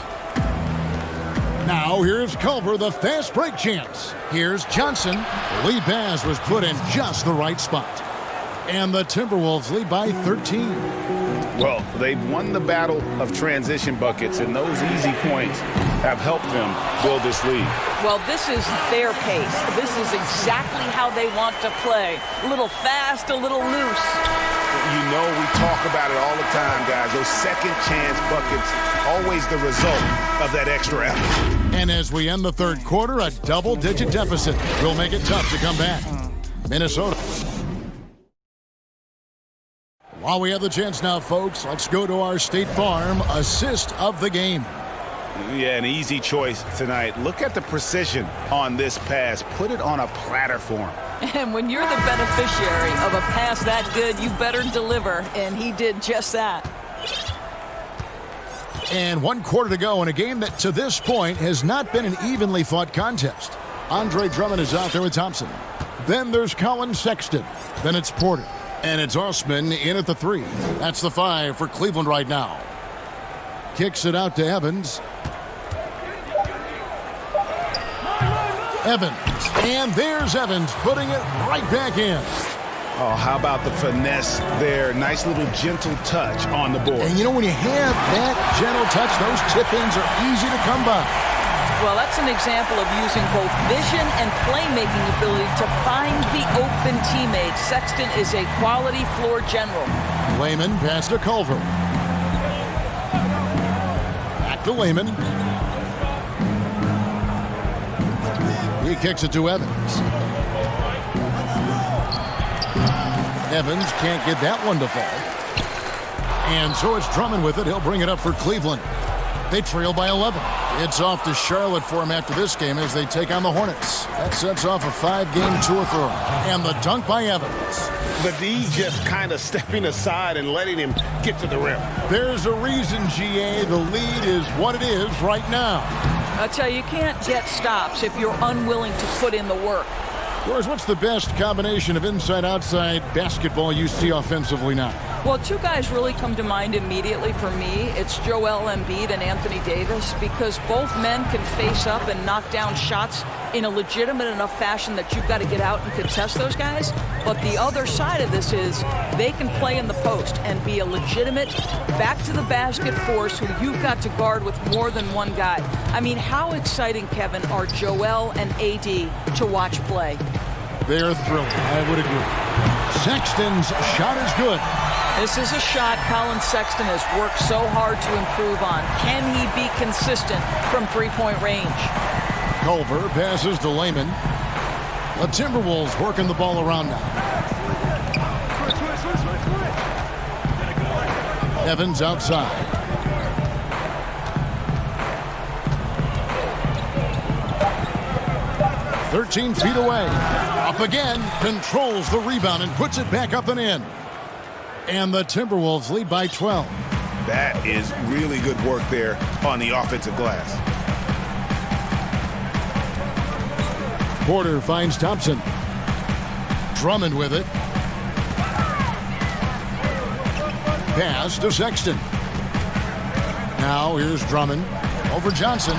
D: Now here's Culver, the fast break chance. Here's Johnson. The lead pass was put in just the right spot. And the Timberwolves lead by 13.
E: Well, they've won the battle of transition buckets, and those easy points have helped them build this lead.
N: Well, this is their pace. This is exactly how they want to play. A little fast, a little loose.
E: You know, we talk about it all the time, guys. Those second chance buckets, always the result of that extra effort.
D: And as we end the third quarter, a double-digit deficit will make it tough to come back. Minnesota. While we have the chance now, folks, let's go to our State Farm assist of the game.
E: Yeah, an easy choice tonight. Look at the precision on this pass. Put it on a platter for him.
N: And when you're the beneficiary of a pass that good, you better deliver, and he did just that.
D: And 1 quarter to go in a game that to this point has not been an evenly fought contest. Andre Drummond is out there with Thompson. Then there's Colin Sexton. Then it's Porter. And it's Osman in at the 3. That's the 5 for Cleveland right now. Kicks it out to Evans. Evans. And there's Evans putting it right back in.
E: Oh, how about the finesse there? Nice little gentle touch on the board.
D: And you know, when you have that gentle touch, those tip-ins are easy to come by.
N: Well, that's an example of using both vision and playmaking ability to find the open teammate. Sexton is a quality floor general.
D: Layman pass to Culver. Back to Layman. He kicks it to Evans. Evans can't get that one to fall. And so it's Drummond with it. He'll bring it up for Cleveland. They trail by 11. It's off to Charlotte for him after this game as they take on the Hornets. That sets off a 5-game tour for him. And the dunk by Evans.
E: The D just kind of stepping aside and letting him get to the rim.
D: There's a reason, GA, the lead is what it is right now.
N: I tell you can't get stops if you're unwilling to put in the work.
D: Yours, what's the best combination of inside-outside basketball you see offensively now?
N: Well, 2 guys really come to mind immediately for me. It's Joel Embiid and Anthony Davis, because both men can face up and knock down shots in a legitimate enough fashion that you've got to get out and contest those guys. But the other side of this is they can play in the post and be a legitimate back-to-the-basket force who you've got to guard with more than one guy. I mean, how exciting, Kevin, are Joel and AD to watch play?
D: They're thrilling. I would agree. Sexton's shot is good.
N: This is a shot Colin Sexton has worked so hard to improve on. Can he be consistent from three-point range?
D: Culver passes to Layman. The Timberwolves working the ball around now. Evans outside. "13 feet away. Up again. Controls the rebound and puts it back up and in. And the Timberwolves lead by 12.
E: That is really good work there on the offensive glass.
D: Porter finds Thompson. Drummond with it. Pass to Sexton. Now here's Drummond over Johnson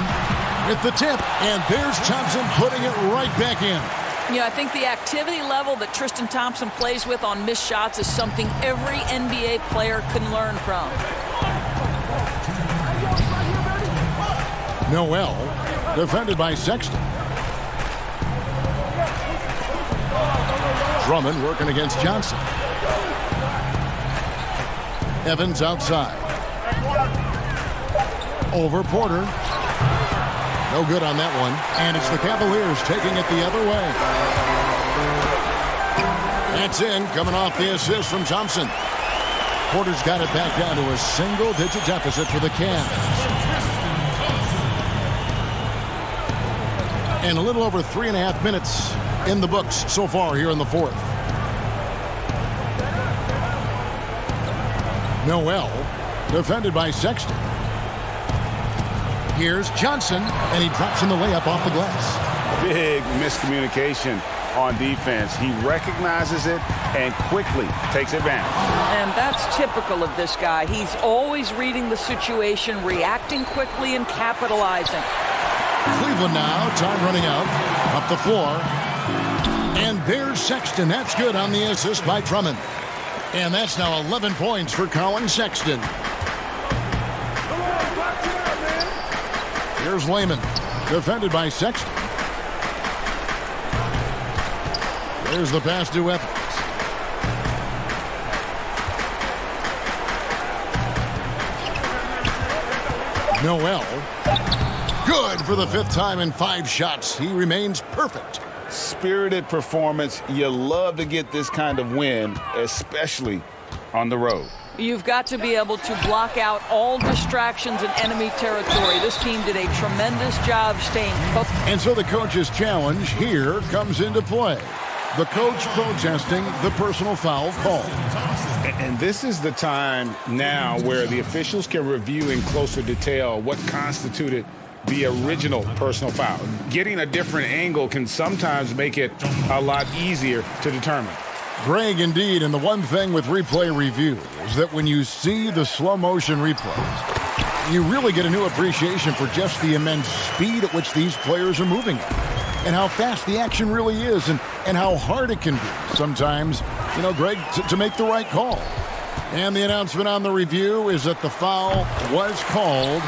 D: with the tip. And there's Thompson putting it right back in.
N: Yeah, I think the activity level that Tristan Thompson plays with on missed shots is something every NBA player can learn from.
D: Noel, defended by Sexton. Drummond working against Johnson. Evans outside. Over Porter. No good on that one. And it's the Cavaliers taking it the other way. That's in, coming off the assist from Thompson. Porter's got it back down to a single-digit deficit for the Cavs. And a little over 3.5 minutes in the books so far here in the fourth. Noel, defended by Sexton. Here's Johnson, and he drops in the layup off the glass.
E: Big miscommunication on defense. He recognizes it and quickly takes advantage.
N: And that's typical of this guy. He's always reading the situation, reacting quickly, and capitalizing.
D: Cleveland now, time running out, up the floor. And there's Sexton. That's good on the assist by Drummond. And that's now 11 points for Colin Sexton. Here's Lehman, defended by Sexton. There's the pass to Evans. Noel. Good for the 5th time in 5 shots. He remains perfect.
E: Spirited performance. You love to get this kind of win, especially on the road.
N: You've got to be able to block out all distractions in enemy territory. This team did a tremendous job staying focused.
D: And so the coach's challenge here comes into play. The coach protesting the personal foul call.
E: And this is the time now where the officials can review in closer detail what constituted the original personal foul. Getting a different angle can sometimes make it a lot easier to determine.
D: Greg, indeed, and the one thing with replay review is that when you see the slow motion replays, you really get a new appreciation for just the immense speed at which these players are moving at, and how fast the action really is, and how hard it can be sometimes, Greg, to make the right call. And the announcement on the review is that the foul was called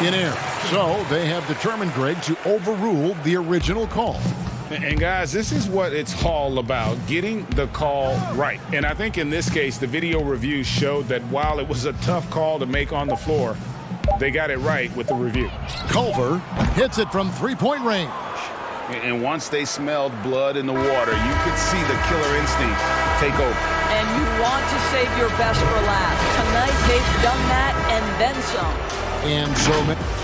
D: in error. So they have determined, Greg, to overrule the original call.
E: And guys, this is what it's all about, getting the call right. And I think in this case, the video review showed that while it was a tough call to make on the floor, they got it right with the review.
D: Culver hits it from 3-point range.
E: And once they smelled blood in the water, you could see the killer instinct take over.
N: And you want to save your best for last. Tonight, they've done that and then some.
D: And so...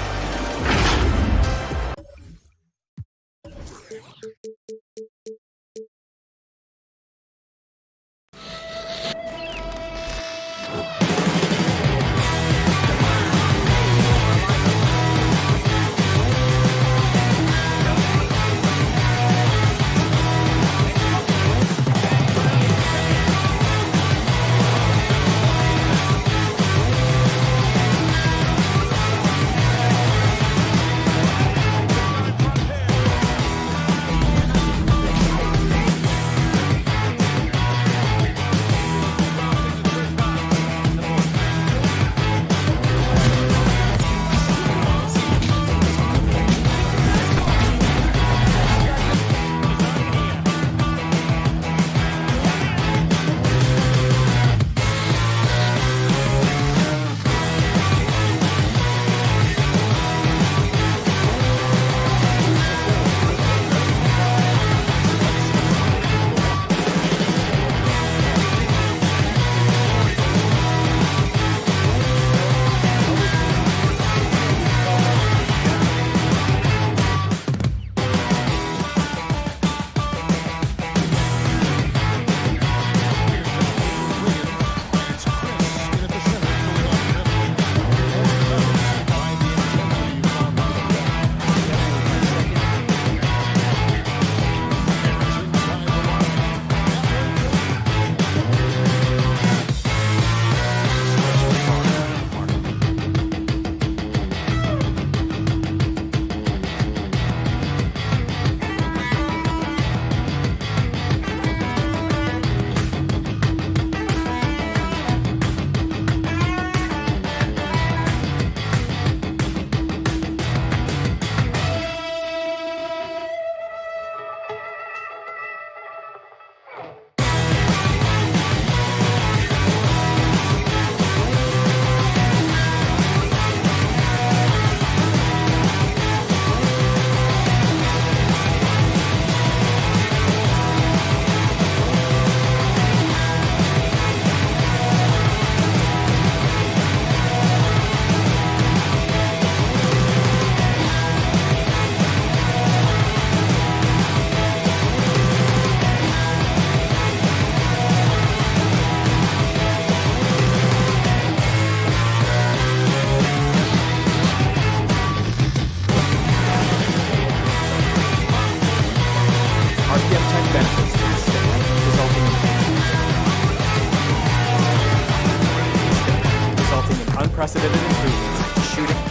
M: unprecedented improvements, shooting,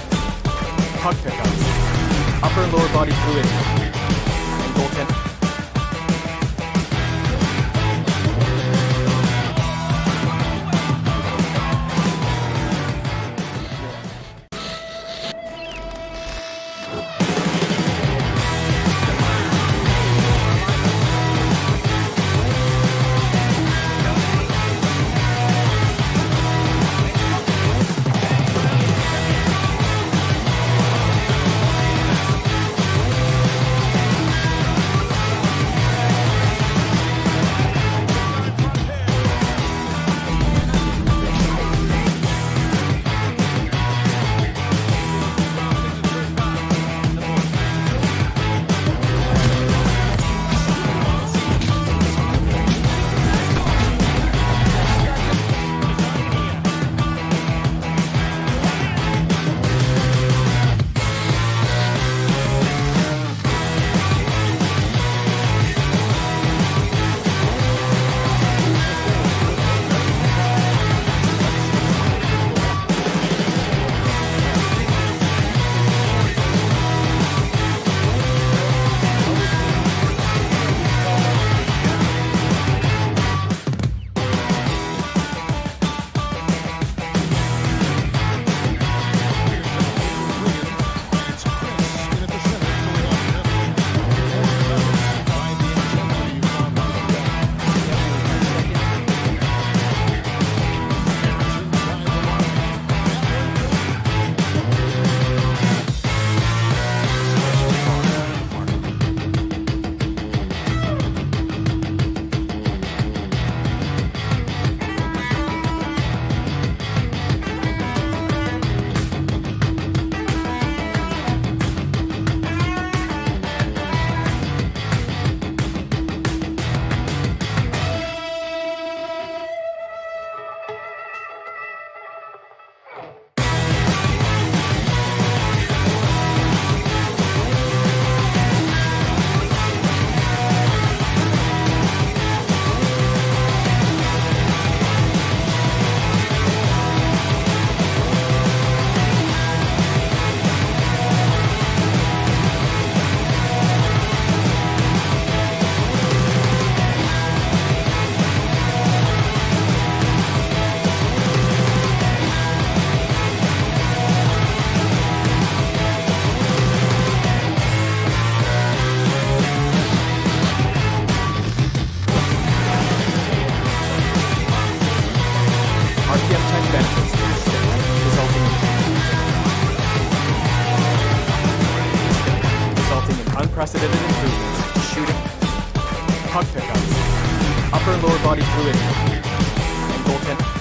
M: puck pickups, upper and lower body fluidity, and goaltending. Unprecedented improvements, shooting, puck pickups, upper and lower body fluidity, and goaltending.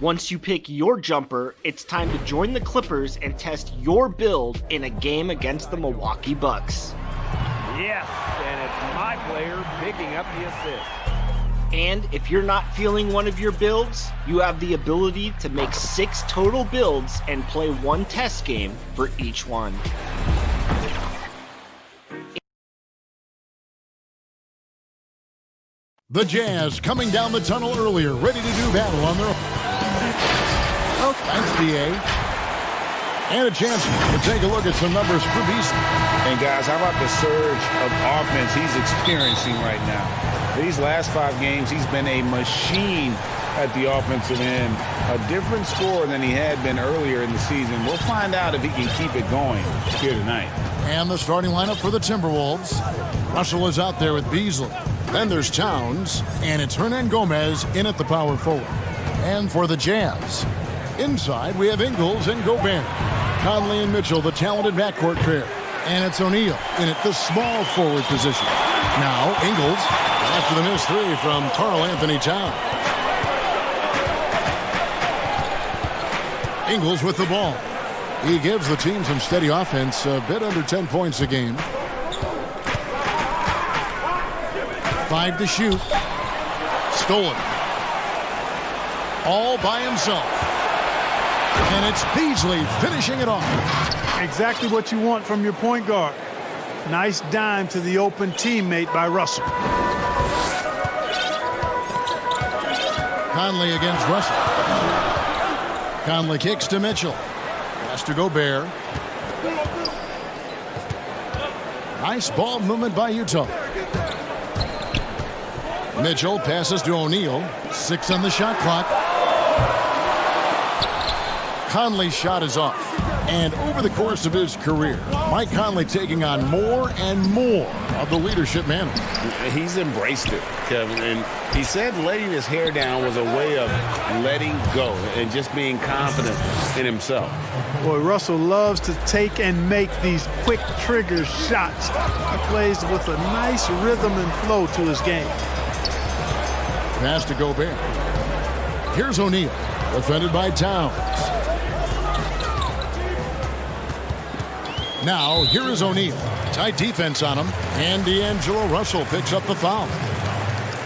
O: Once you pick your jumper, it's time to join the Clippers and test your build in a game against the Milwaukee Bucks.
P: Yes, and it's my player picking up the assist.
O: And if you're not feeling one of your builds, you have the ability to make 6 total builds and play 1 test game for each one.
D: The Jazz coming down the tunnel earlier, ready to do battle on their own. Thanks, DA. And a chance to take a look at some numbers for Beasley.
E: And guys, how about the surge of offense he's experiencing right now? These last 5 games, he's been a machine at the offensive end. A different scorer than he had been earlier in the season. We'll find out if he can keep it going here tonight.
D: And the starting lineup for the Timberwolves. Russell is out there with Beasley. Then there's Towns, and it's Hernan Gomez in at the power forward. And for the Jazz, inside we have Ingles and Gobert. Conley and Mitchell, the talented backcourt pair. And it's O'Neal in at the small forward position. Now Ingles after the missed 3 from Karl Anthony Towns. Ingles with the ball. He gives the team some steady offense, a bit under 10 points a game. 5 to shoot. Stolen. All by himself. And it's Beasley finishing it off.
F: Exactly what you want from your point guard. Nice dime to the open teammate by Russell.
D: Conley against Russell. Conley kicks to Mitchell. Pass to Gobert. Nice ball movement by Utah. Mitchell passes to O'Neal. 6 on the shot clock. Conley's shot is off. And over the course of his career, Mike Conley taking on more and more of the leadership mantle.
E: He's embraced it, Kevin. And he said letting his hair down was a way of letting go and just being confident in himself.
F: Boy, Russell loves to take and make these quick trigger shots. He plays with a nice rhythm and flow to his game.
D: Pass to Gobert. Here's O'Neal, defended by Towns. Now, here is O'Neal. Tight defense on him, and D'Angelo Russell picks up the foul.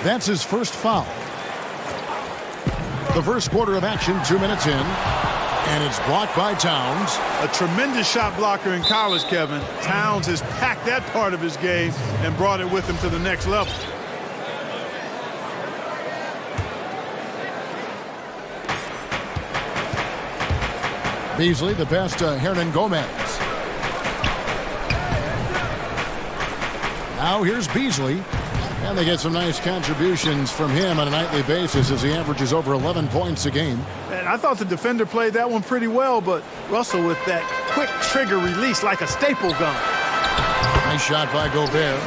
D: That's his first foul. The first quarter of action, 2 minutes in, and it's blocked by Towns.
F: A tremendous shot blocker in college, Kevin. Towns has packed that part of his game and brought it with him to the next level.
D: Beasley, the pass to Hernan Gomez. Now here's Beasley, and they get some nice contributions from him on a nightly basis as he averages over 11 points a game.
F: And I thought the defender played that one pretty well, but Russell with that quick trigger release like a staple gun.
D: Nice shot by Gobert.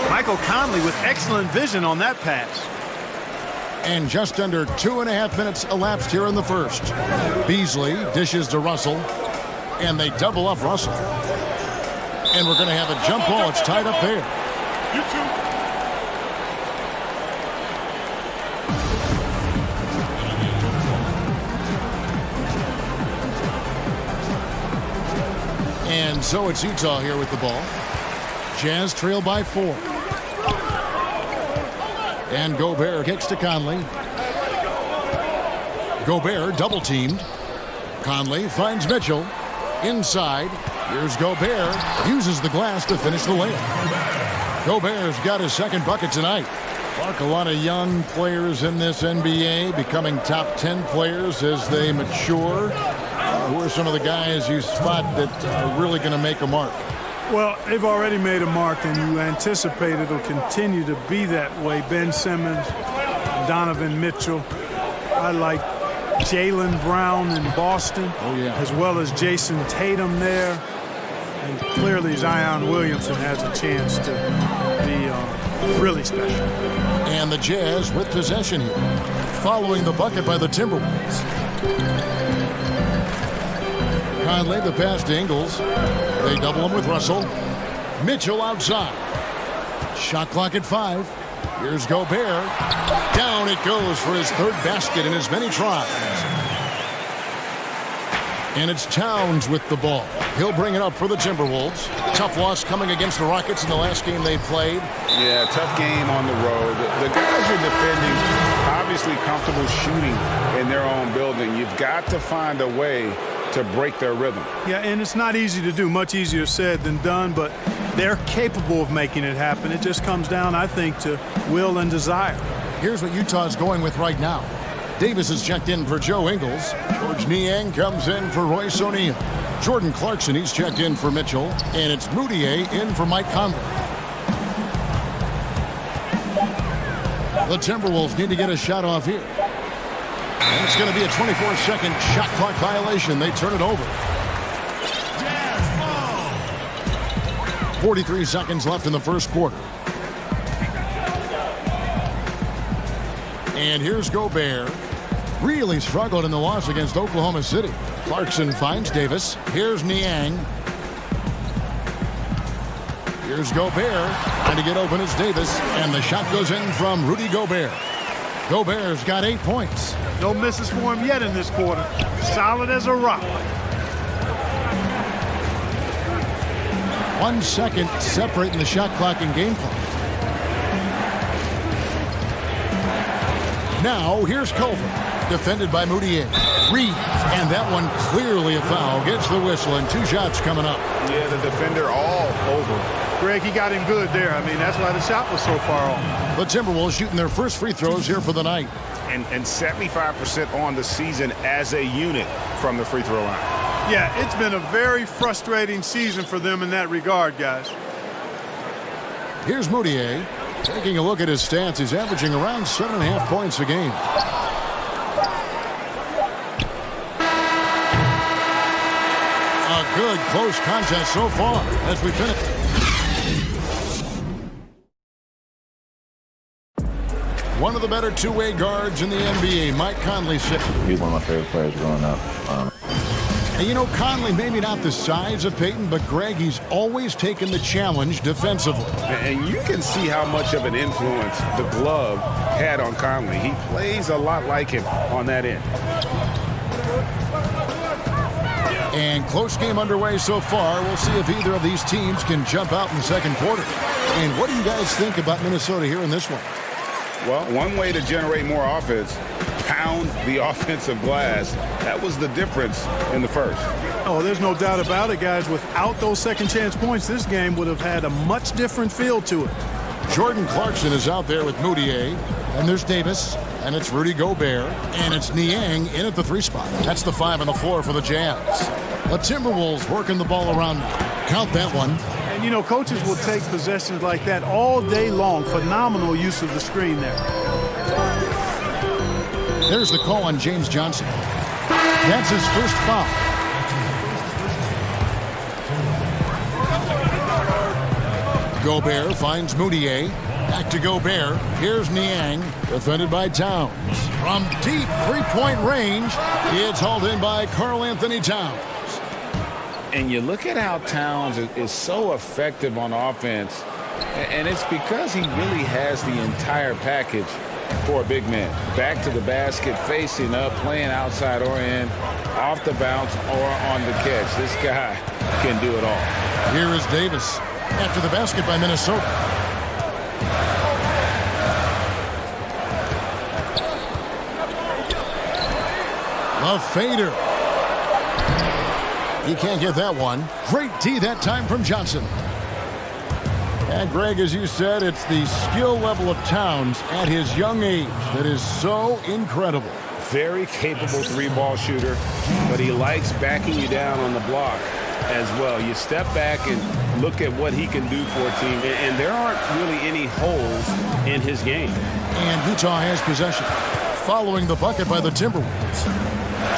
F: Michael Conley with excellent vision on that pass.
D: And just under 2.5 minutes elapsed here in the first. Beasley dishes to Russell, and they double up Russell. And we're going to have a jump ball. It's tied up there. And so it's Utah here with the ball. Jazz trail by 4. And Gobert kicks to Conley. Gobert double teamed. Conley finds Mitchell. Inside. Here's Gobert. Uses the glass to finish the layup. Gobert's got his second bucket tonight. Mark, a lot of young players in this NBA becoming top 10 players as they mature. Who are some of the guys you spot that are really going to make a mark?
F: Well, they've already made a mark, and you anticipate it'll continue to be that way. Ben Simmons, Donovan Mitchell. I like Jaylen Brown in Boston, as well as Jason Tatum there. And clearly Zion Williamson has a chance to be really special.
D: And the Jazz with possession here, following the bucket by the Timberwolves. Conley, the pass to Ingles. They double him with Russell. Mitchell outside. Shot clock at 5. Here's Gobert. Down it goes for his third basket in as many tries. And it's Towns with the ball. He'll bring it up for the Timberwolves. Tough loss coming against the Rockets in the last game they played.
E: Yeah, tough game on the road. The guys are defending, obviously comfortable shooting in their own building. You've got to find a way to break their rhythm.
F: Yeah, and it's not easy to do, much easier said than done, but they're capable of making it happen. It just comes down, I think, to will and desire.
D: Here's what Utah's going with right now. Davis is checked in for Joe Ingles. George Niang comes in for Royce O'Neal. Jordan Clarkson, he's checked in for Mitchell. And it's Moutier in for Mike Conley. The Timberwolves need to get a shot off here. And it's going to be a 24-second shot clock violation. They turn it over. 43 seconds left in the first quarter. And here's Gobert. Really struggled in the loss against Oklahoma City. Clarkson finds Davis. Here's Niang. Here's Gobert. Trying to get open is Davis. And the shot goes in from Rudy Gobert. Gobert's got 8 points.
F: No misses for him yet in this quarter. Solid as a rock.
D: 1 second separating the shot clock and game clock. Now, here's Culver. Defended by Moutier. Reed. And that one clearly a foul. Gets the whistle and 2 shots coming up.
E: Yeah, the defender all over.
F: Greg, he got him good there. I mean, that's why the shot was so far off.
D: The Timberwolves shooting their first free throws here for the night.
E: And 75% on the season as a unit from the free throw line.
F: Yeah, it's been a very frustrating season for them in that regard, guys.
D: Here's Moutier. Taking a look at his stats, he's averaging around 7.5 points a game. A good close contest so far as we finish. One of the better two-way guards in the NBA, Mike Conley.
Q: He's one of my favorite players growing up.
D: And you know, Conley, maybe not the size of Peyton, but Greg, he's always taken the challenge defensively.
E: And you can see how much of an influence the glove had on Conley. He plays a lot like him on that end.
D: And close game underway so far. We'll see if either of these teams can jump out in the second quarter. And what do you guys think about Minnesota here in this one?
E: Well, one way to generate more offense, pound the offensive glass. That was the difference in the first.
F: Oh, there's no doubt about it, guys. Without those second chance points, this game would have had a much different feel to it.
D: Jordan Clarkson is out there with Moutier. And there's Davis. And it's Rudy Gobert. And it's Niang in at the 3 spot. That's the 5 on the floor for the Jazz. The Timberwolves working the ball around now. Count that one.
F: And, you know, coaches will take possessions like that all day long. Phenomenal use of the screen there.
D: There's the call on James Johnson. That's his first foul. Gobert finds Moutier. Back to Gobert. Here's Niang. Defended by Towns. From deep three-point range, it's hauled in by Karl-Anthony Towns.
E: And you look at how Towns is so effective on offense, and it's because he really has the entire package for a big man. Back to the basket, facing up, playing outside or in, off the bounce or on the catch. This guy can do it all.
D: Here is Davis after the basket by Minnesota. A fader. He can't get that one. Great D that time from Johnson. And Greg, as you said, it's the skill level of Towns at his young age that is so incredible.
E: Very capable 3-ball shooter, but he likes backing you down on the block as well. You step back and look at what he can do for a team, and there aren't really any holes in his game.
D: And Utah has possession. Following the bucket by the Timberwolves.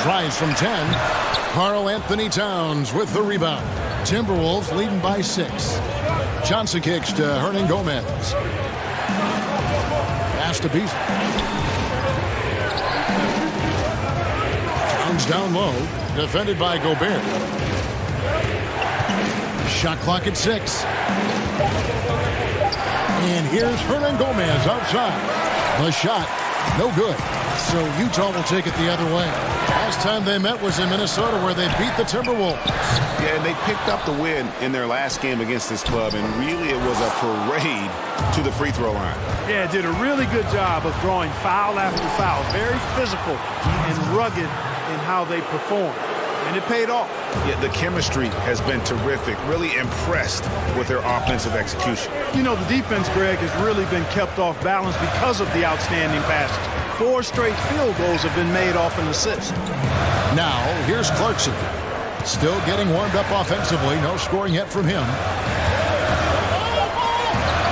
D: Tries from 10. Karl-Anthony Towns with the rebound. Timberwolves leading by 6. Johnson kicks to Hernan Gomez. Pass to Beasley. Towns down low. Defended by Gobert. Shot clock at 6. And here's Hernan Gomez outside. The shot, no good. So Utah will take it the other way. Last time they met was in Minnesota, where they beat the Timberwolves.
E: Yeah, and they picked up the win in their last game against this club, and really it was a parade to the free throw line.
F: Yeah, did a really good job of drawing foul after foul. Very physical and rugged in how they perform. And it paid off.
E: Yeah, the chemistry has been terrific. Really impressed with their offensive execution.
F: You know, the defense, Greg, has really been kept off balance because of the outstanding passes. 4 straight field goals have been made off an assist.
D: Now, here's Clarkson. Still getting warmed up offensively. No scoring yet from him.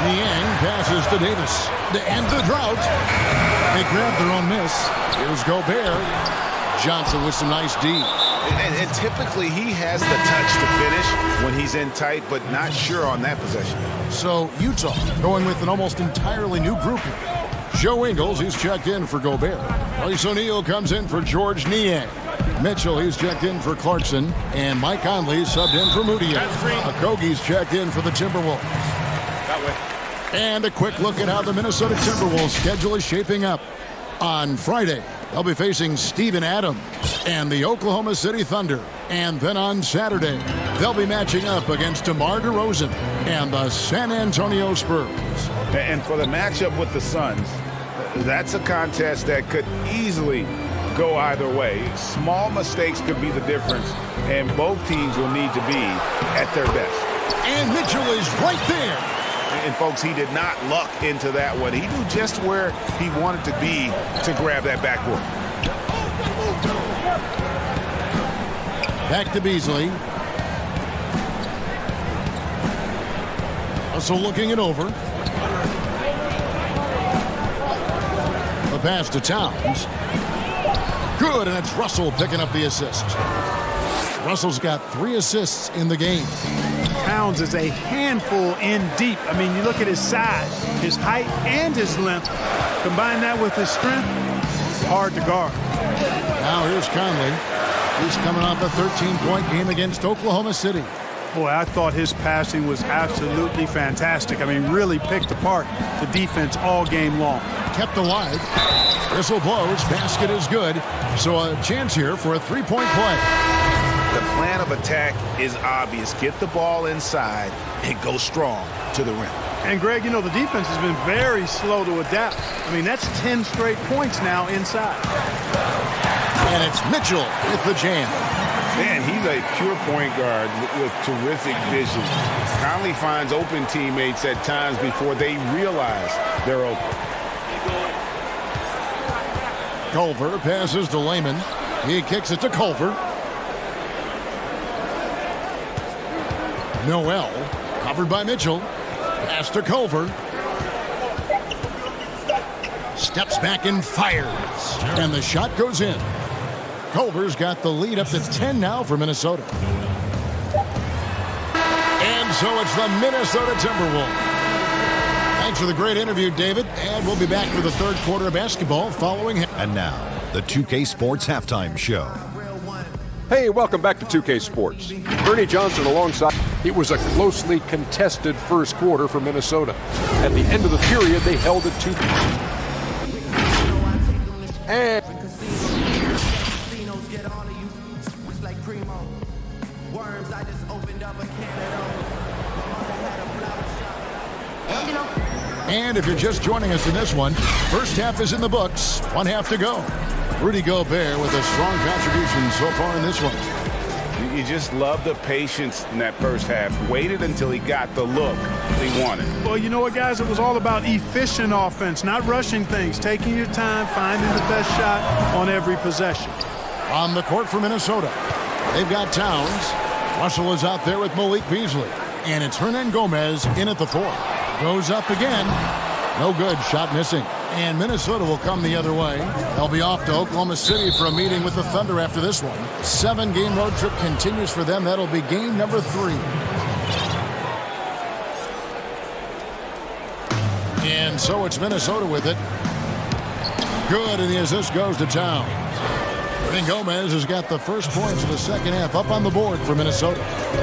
D: Niang passes to Davis. To end the drought. They grab their own miss. Here's Gobert. Johnson with some nice D.
E: And typically he has the touch to finish when he's in tight, but not sure on that possession.
D: So Utah going with an almost entirely new grouping. Joe Ingles, he's checked in for Gobert. Royce O'Neal comes in for George Niang. Mitchell, he's checked in for Clarkson. And Mike Conley subbed in for Mudiay. Okogie's checked in for the Timberwolves.
E: That way.
D: And a quick look at how the Minnesota Timberwolves schedule is shaping up. On Friday, they'll be facing Steven Adams and the Oklahoma City Thunder. And then on Saturday, they'll be matching up against DeMar DeRozan and the San Antonio Spurs.
E: And for the matchup with the Suns, that's a contest that could easily go either way. Small mistakes could be the difference, and both teams will need to be at their best.
D: And Mitchell is right there.
E: And folks, he did not luck into that one. He knew just where he wanted to be to grab that backboard.
D: Back to Beasley. Also looking it over. The pass to Towns. Good, and it's Russell picking up the assist. Russell's got 3 assists in the game.
F: Towns is a handful in deep. I mean, you look at his size, his height, and his length. Combine that with his strength, hard to guard.
D: Now here's Conley. He's coming off a 13-point game against Oklahoma City.
F: Boy, I thought his passing was absolutely fantastic. I mean, really picked apart the defense all game long.
D: Kept alive. Whistle blows. Basket is good. So a chance here for a 3-point play.
E: The plan of attack is obvious. Get the ball inside and go strong to the rim.
F: And, Greg, you know, the defense has been very slow to adapt. I mean, that's 10 straight points now inside.
D: And it's Mitchell with the jam.
E: Man, he's a pure point guard with terrific vision. Conley finds open teammates at times before they realize they're open.
D: Culver passes to Layman. He kicks it to Culver. Noel, covered by Mitchell. Pass to Culver. Steps back and fires. And the shot goes in. Culver's got the lead up to 10 now for Minnesota. And so it's the Minnesota Timberwolves. Thanks for the great interview, David. And we'll be back for the third quarter of basketball following him.
I: And now, the 2K Sports Halftime Show.
J: Hey, welcome back to 2K Sports. Bernie Johnson alongside. It was a closely contested first quarter for Minnesota. At the end of the period, they held it 2. And
D: And if you're just joining us in this one, first half is in the books. 1 half to go. Rudy Gobert with a strong contribution so far in this one.
E: You just love the patience in that first half. Waited until he got the look he wanted.
F: Well, you know what, guys? It was all about efficient offense, not rushing things, taking your time, finding the best shot on every possession.
D: On the court for Minnesota, they've got Towns. Russell is out there with Malik Beasley. And it's Hernan Gomez in at the 4. Goes up again. No good. Shot missing. And Minnesota will come the other way. They'll be off to Oklahoma City for a meeting with the Thunder after this one. 7-game road trip continues for them. That'll be game number 3. And so it's Minnesota with it. Good, and the assist goes to Towns. Gomez has got the first points of the second half up on the board for Minnesota.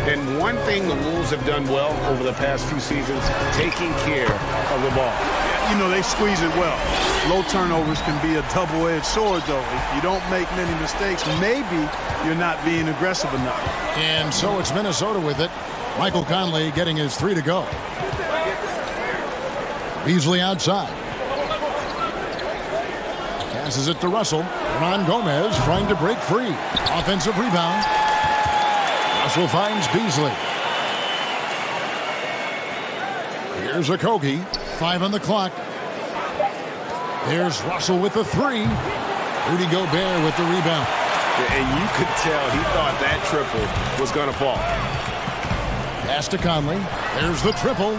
E: And one thing the Wolves have done well over the past few seasons, taking care of the ball.
F: You know, they squeeze it well. Low turnovers can be a double-edged sword, though. If you don't make many mistakes, maybe you're not being aggressive enough.
D: And so it's Minnesota with it. Michael Conley getting his 3 to go. Beasley outside. Passes it to Russell. Ron Gomez trying to break free. Offensive rebound. Russell finds Beasley. Here's Okogie. 5 on the clock. There's Russell with the 3. Rudy Gobert with the rebound.
E: And you could tell he thought that triple was going to fall.
D: Pass to Conley. There's the triple.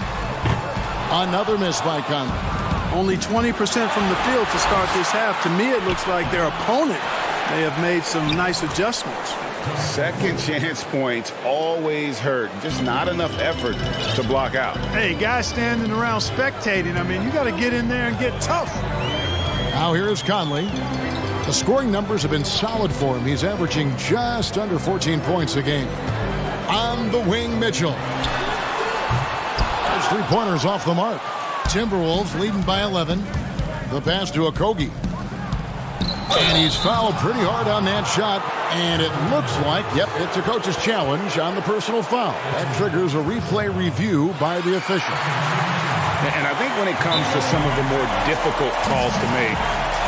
D: Another miss by Conley.
F: Only 20% from the field to start this half. To me, it looks like their opponent may have made some nice adjustments.
E: Second chance points always hurt. Just not enough effort to block out.
F: Hey, guys standing around spectating, I mean, you got to get in there and get tough.
D: Now here is Conley. The scoring numbers have been solid for him. He's averaging just under 14 points a game. On the wing, Mitchell. Those 3-pointers off the mark. Timberwolves leading by 11. The pass to Okogie. And he's fouled pretty hard on that shot. And it looks like, yep, it's a coach's challenge on the personal foul. That triggers a replay review by the official.
E: And I think when it comes to some of the more difficult calls to make,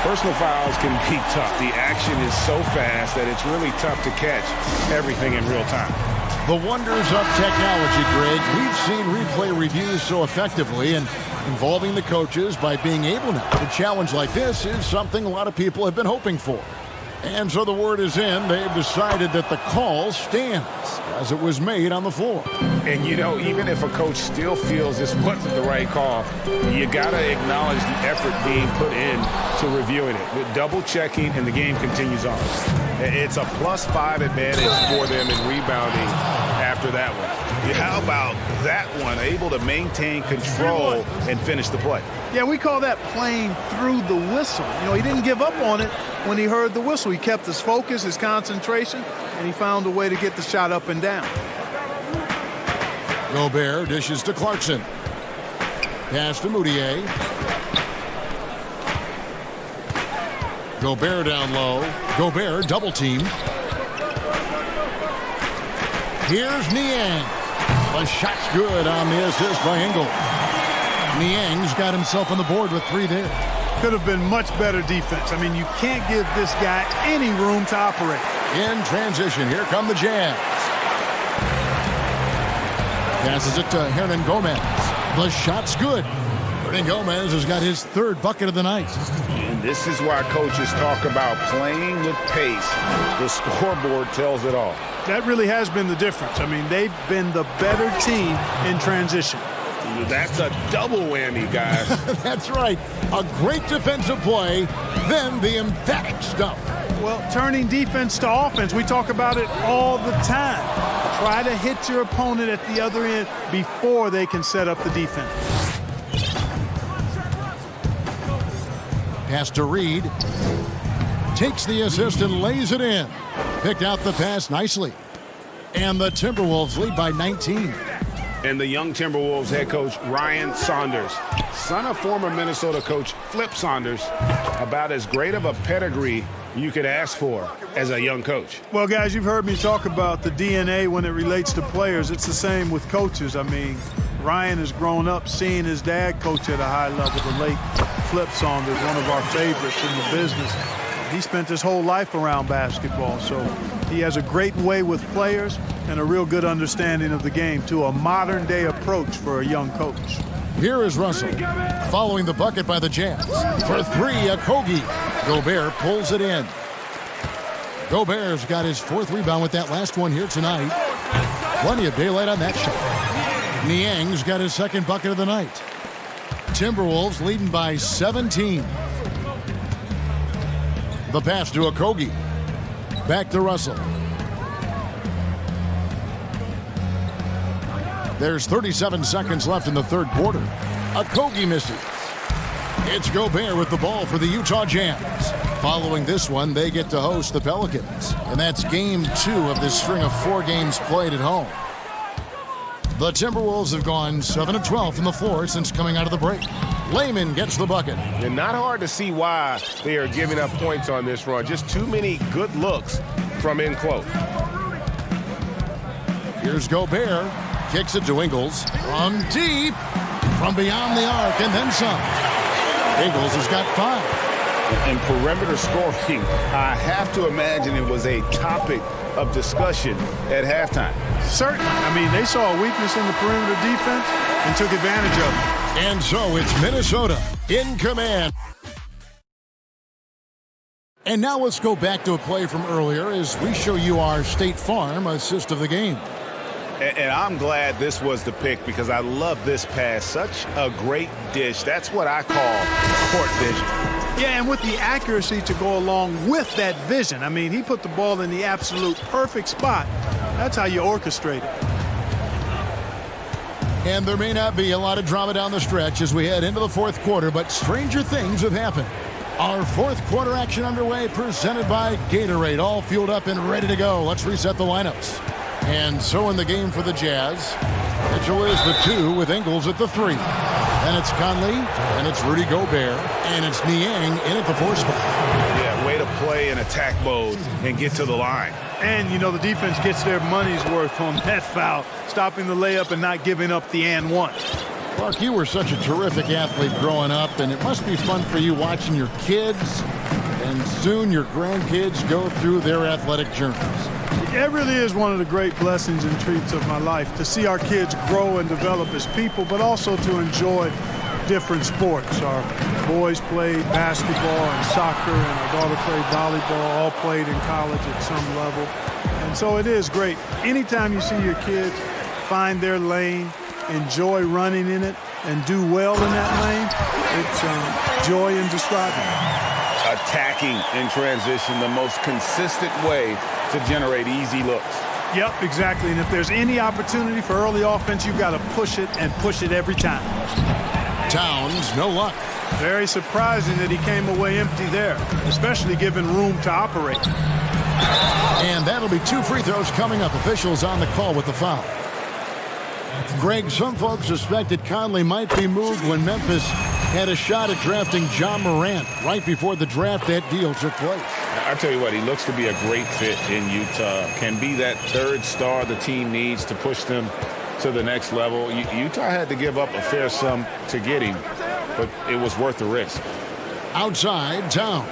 E: personal fouls can be tough. The action is so fast that it's really tough to catch everything in real time.
D: The wonders of technology, Greg. We've seen replay reviews so effectively, and involving the coaches by being able now to challenge like this is something a lot of people have been hoping for. And so the word is in. They've decided that the call stands as it was made on the floor.
E: And, you know, even if a coach still feels this wasn't the right call, you got to acknowledge the effort being put in to reviewing it. With double checking, and the game continues on. It's a +5 advantage for them in rebounding after that one. How about that one? Able to maintain control and finish the play.
F: Yeah, we call that playing through the whistle. You know, he didn't give up on it when he heard the whistle. He kept his focus, his concentration, and he found a way to get the shot up and down.
D: Gobert dishes to Clarkson. Pass to Moutier. Gobert down low. Gobert double team. Here's Niang. The shot's good on the assist by Engel. Niang's got himself on the board with 3 there.
F: Could have been much better defense. I mean, you can't give this guy any room to operate.
D: In transition, here come the Jazz. Passes it to Hernan Gomez. The shot's good. Hernan Gomez has got his 3rd bucket of the night.
E: And this is why coaches talk about playing with pace. The scoreboard tells it all.
F: That really has been the difference. I mean, they've been the better team in transition.
E: That's a double whammy, guys.
D: That's right. A great defensive play, then the emphatic stuff.
F: Well, turning defense to offense, we talk about it all the time. Try to hit your opponent at the other end before they can set up the defense.
D: Pass to Reed. Takes the assist and lays it in. Picked out the pass nicely. And the Timberwolves lead by 19.
E: And the young Timberwolves head coach, Ryan Saunders, son of former Minnesota coach Flip Saunders, about as great of a pedigree you could ask for as a young coach.
F: Well, guys, you've heard me talk about the DNA when it relates to players. It's the same with coaches. I mean, Ryan has grown up seeing his dad coach at a high level, the late Flip Saunders, one of our favorites in the business. He spent his whole life around basketball, so he has a great way with players and a real good understanding of the game, too, a modern-day approach for a young coach.
D: Here is Russell, following the bucket by the Jazz. For 3, Okogie. Gobert pulls it in. Gobert's got his 4th rebound with that last one here tonight. Plenty of daylight on that shot. Niang's got his 2nd bucket of the night. Timberwolves leading by 17. The pass to Okogie. Back to Russell. There's 37 seconds left in the 3rd quarter. Okogie misses. It's Gobert with the ball for the Utah Jazz. Following this one, they get to host the Pelicans. And that's game 2 of this string of 4 games played at home. The Timberwolves have gone 7 of 12 from the floor since coming out of the break. Layman gets the bucket.
E: And not hard to see why they are giving up points on this run. Just too many good looks from in close.
D: Here's Gobert. Kicks it to Ingles. From deep. From beyond the arc and then some. Ingles has got 5.
E: In perimeter scoring, I have to imagine it was a topic of discussion at halftime.
F: Certainly. I mean, they saw a weakness in the perimeter defense and took advantage of it.
D: And so it's Minnesota in command. And now let's go back to a play from earlier as we show you our State Farm assist of the game.
E: And I'm glad this was the pick because I love this pass. Such a great dish. That's what I call court vision.
F: Yeah, and with the accuracy to go along with that vision. I mean, he put the ball in the absolute perfect spot. That's how you orchestrate it.
D: And there may not be a lot of drama down the stretch as we head into the fourth quarter, but stranger things have happened. Our fourth quarter action underway, presented by Gatorade, all fueled up and ready to go. Let's reset the lineups. And so in the game for the Jazz, Mitchell is the 2 with Ingles at the 3. Then it's Conley, and it's Rudy Gobert, and it's Niang in at the 4 spot.
E: Yeah, way to play in attack mode and get to the line.
F: And, you know, the defense gets their money's worth on that foul, stopping the layup and not giving up the and one.
D: Clark, you were such a terrific athlete growing up, and it must be fun for you watching your kids and soon your grandkids go through their athletic journeys.
F: It really is one of the great blessings and treats of my life to see our kids grow and develop as people, but also to enjoy different sports. Our boys played basketball and soccer, and our daughter played volleyball, all played in college at some level. And so it is great. Anytime you see your kids find their lane, enjoy running in it, and do well in that lane, it's joy indescribable.
E: Attacking in transition, the most consistent way to generate easy looks.
F: Yep, exactly. And if there's any opportunity for early offense, you've got to push it and push it every time.
D: Towns, no luck.
F: Very surprising that he came away empty there, especially given room to operate.
D: And that'll be 2 free throws coming up. Officials on the call with the foul. Greg, some folks suspected Conley might be moved when Memphis had a shot at drafting John Morant. Right before the draft, that deal took place.
E: I tell you what, he looks to be a great fit in Utah. Can be that third star the team needs to push them to the next level. Utah had to give up a fair sum to get him, but it was worth the risk.
D: Outside, Towns.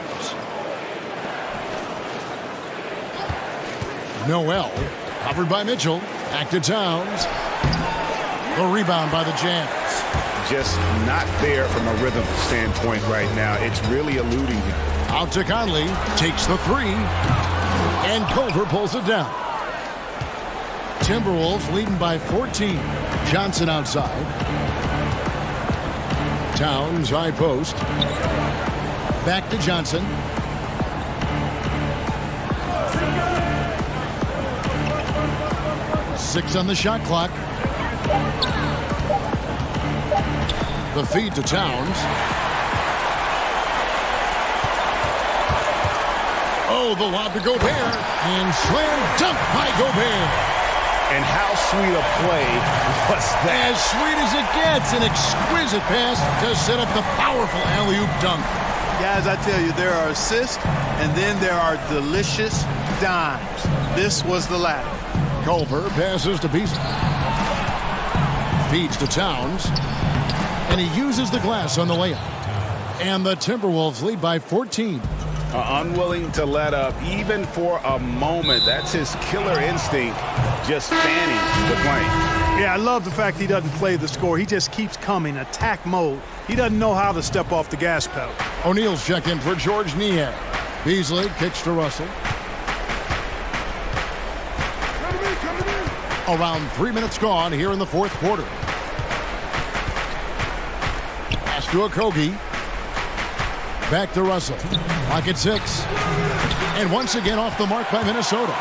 D: Noel, covered by Mitchell. Back to Towns. The rebound by the Jazz.
E: Just not there from a rhythm standpoint right now. It's really eluding him.
D: Out to Conley. Takes the 3. And Culver pulls it down. Timberwolves leading by 14. Johnson outside. Towns, high post. Back to Johnson. Six on the shot clock. The feed to Towns. Oh, the lob to Gobert. And slam dunk by Gobert.
E: And how sweet a play was that?
D: As sweet as it gets. An exquisite pass to set up the powerful alley-oop dunk.
F: Guys, I tell you, there are assists, and then there are delicious dimes. This was the latter.
D: Culver passes to Beasley. Feeds to Towns. And he uses the glass on the layup. And the Timberwolves lead by 14.
E: Unwilling to let up even for a moment. That's his killer instinct, just fanning the plane.
F: Yeah, I love the fact he doesn't play the score. He just keeps coming, attack mode. He doesn't know how to step off the gas pedal.
D: O'Neal's check in for George Niang. Beasley kicks to Russell. Around 3 minutes gone here in the fourth quarter. Pass to Okogie. Back to Russell. Clock at 6. And once again off the mark by Minnesota.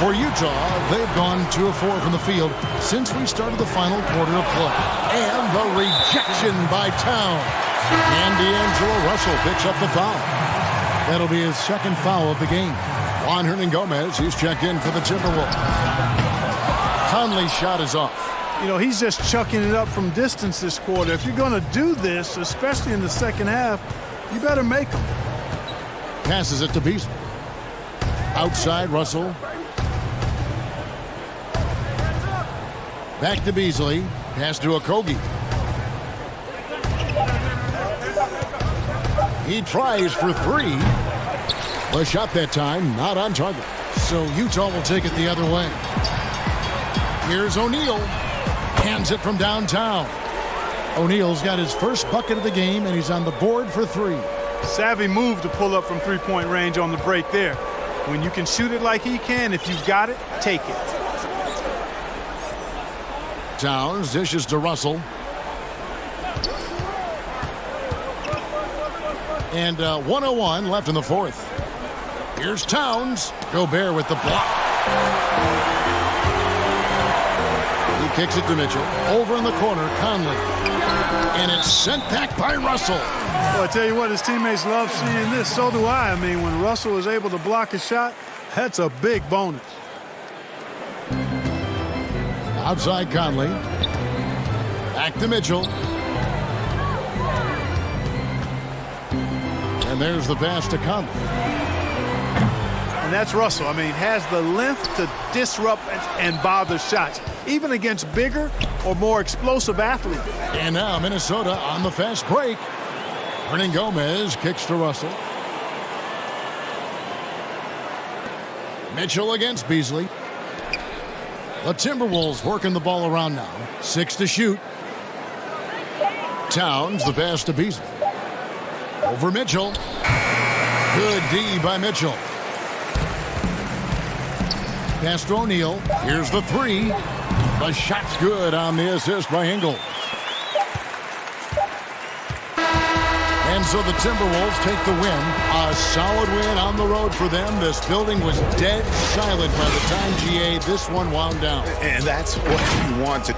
D: For Utah, they've gone 2 of 4 from the field since we started the final quarter of play. And the rejection by Towns. And D'Angelo Russell picks up the foul. That'll be his second foul of the game. Juan Hernangomez, he's checked in for the Timberwolves. Conley's shot is off.
F: You know, he's just chucking it up from distance this quarter. If you're going to do this, especially in the second half, you better make them.
D: Passes it to Beasley. Outside, Russell. Back to Beasley. Pass to Okogie. He tries for three. The shot that time, not on target. So Utah will take it the other way. Here's O'Neal. Hands it from downtown. O'Neal's got his first bucket of the game, and he's on the board for three.
F: Savvy move to pull up from three-point range on the break there. When you can shoot it like he can, if you've got it, take it.
D: Towns dishes to Russell. And 1:01 left in the fourth. Here's Towns. Gobert with the block. He kicks it to Mitchell. Over in the corner, Conley. And it's sent back by Russell.
F: Well, I tell you what, his teammates love seeing this. So do I. I mean, when Russell is able to block a shot, that's a big bonus.
D: Outside Conley. Back to Mitchell. And there's the pass to Conley.
F: And that's Russell. I mean, has the length to disrupt and bother shots, even against bigger or more explosive athletes.
D: And now Minnesota on the fast break. Hernangomez kicks to Russell. Mitchell against Beasley. The Timberwolves working the ball around now. 6 to shoot. Towns, the pass to Beasley. Over Mitchell. Good D by Mitchell. Pass to O'Neal. Here's the three. The shot's good on the assist by Ingles. And so the Timberwolves take the win. A solid win on the road for them. This building was dead silent by the time, GA, this one wound down.
E: And that's what you want to.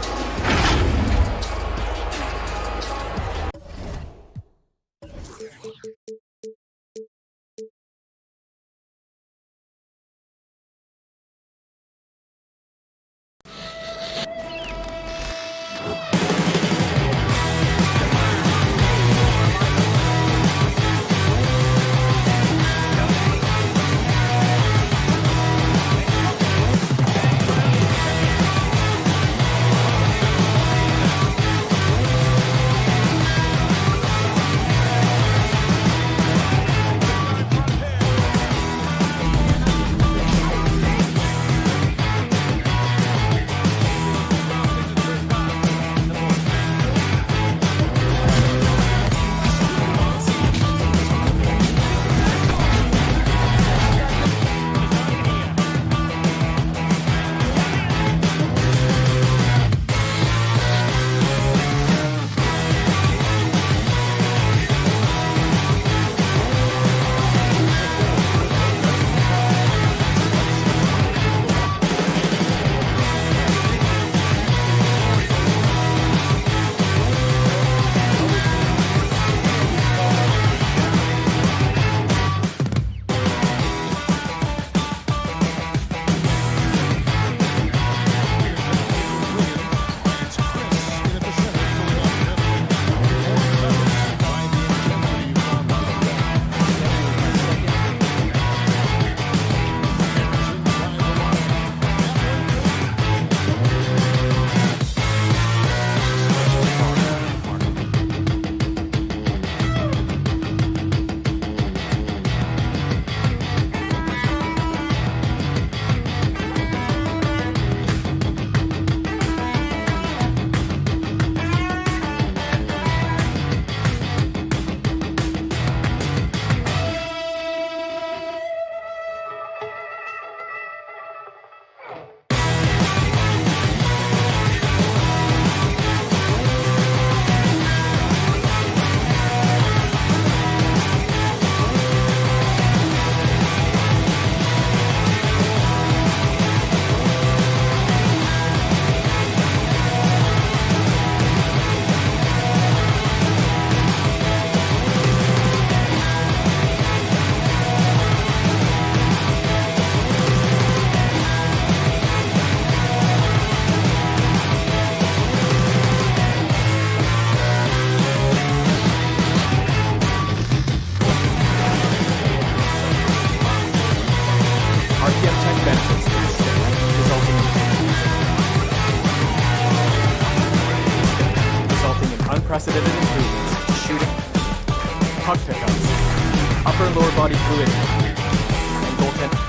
M: unprecedented improvements, shooting, puck pickups, upper and lower body fluidity, and goaltending.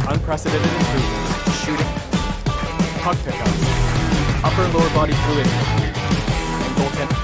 M: Unprecedented improvements, shooting, puck pickups, upper and lower body fluidity, and goaltending.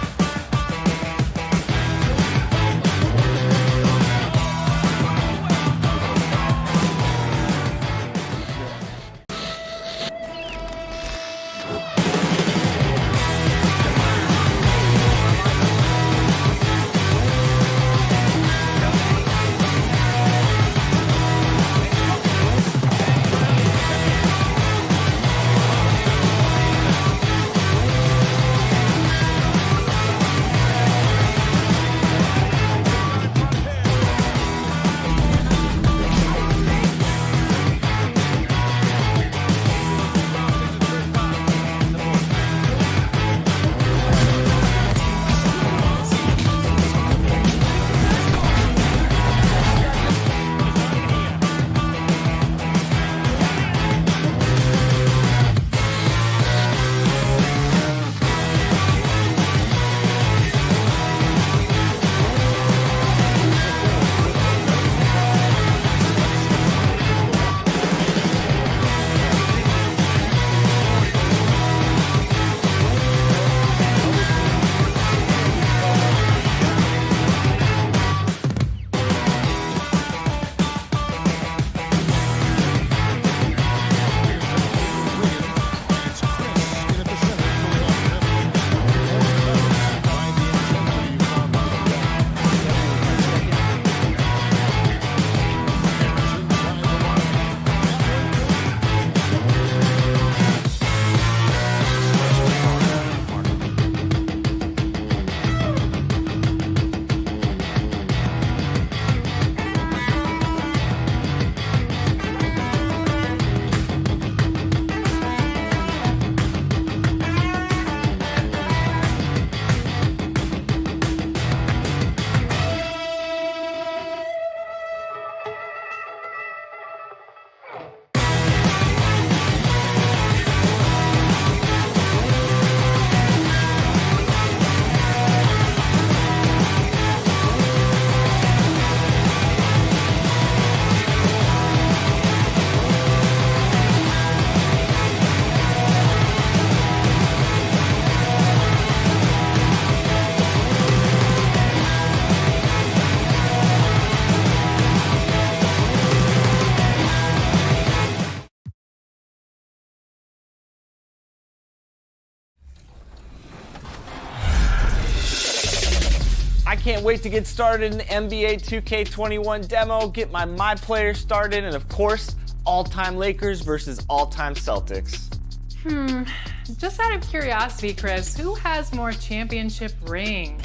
B: I can't wait to get started in the NBA 2K21 demo, get my player started, and of course, all-time Lakers versus all-time Celtics.
A: Just out of curiosity, Chris, who has more championship rings?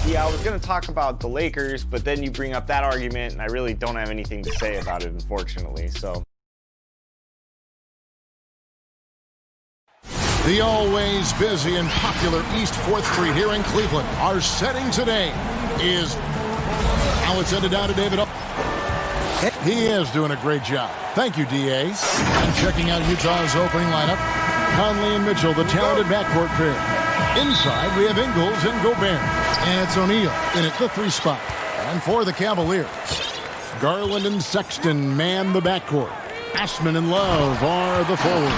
B: Yeah, I was going to talk about the Lakers, but then you bring up that argument, and I really don't have anything to say about it, unfortunately, so.
D: The always busy and popular East 4th Street here in Cleveland. Our setting today is, now it's headed down to David. He is doing a great job. Thank you, DA. And checking out Utah's opening lineup, Conley and Mitchell, the talented backcourt pair. Inside, we have Ingles and Gobert. And it's O'Neal in at the 3 spot. And for the Cavaliers, Garland and Sexton man the backcourt. Ashman and Love are the forwards.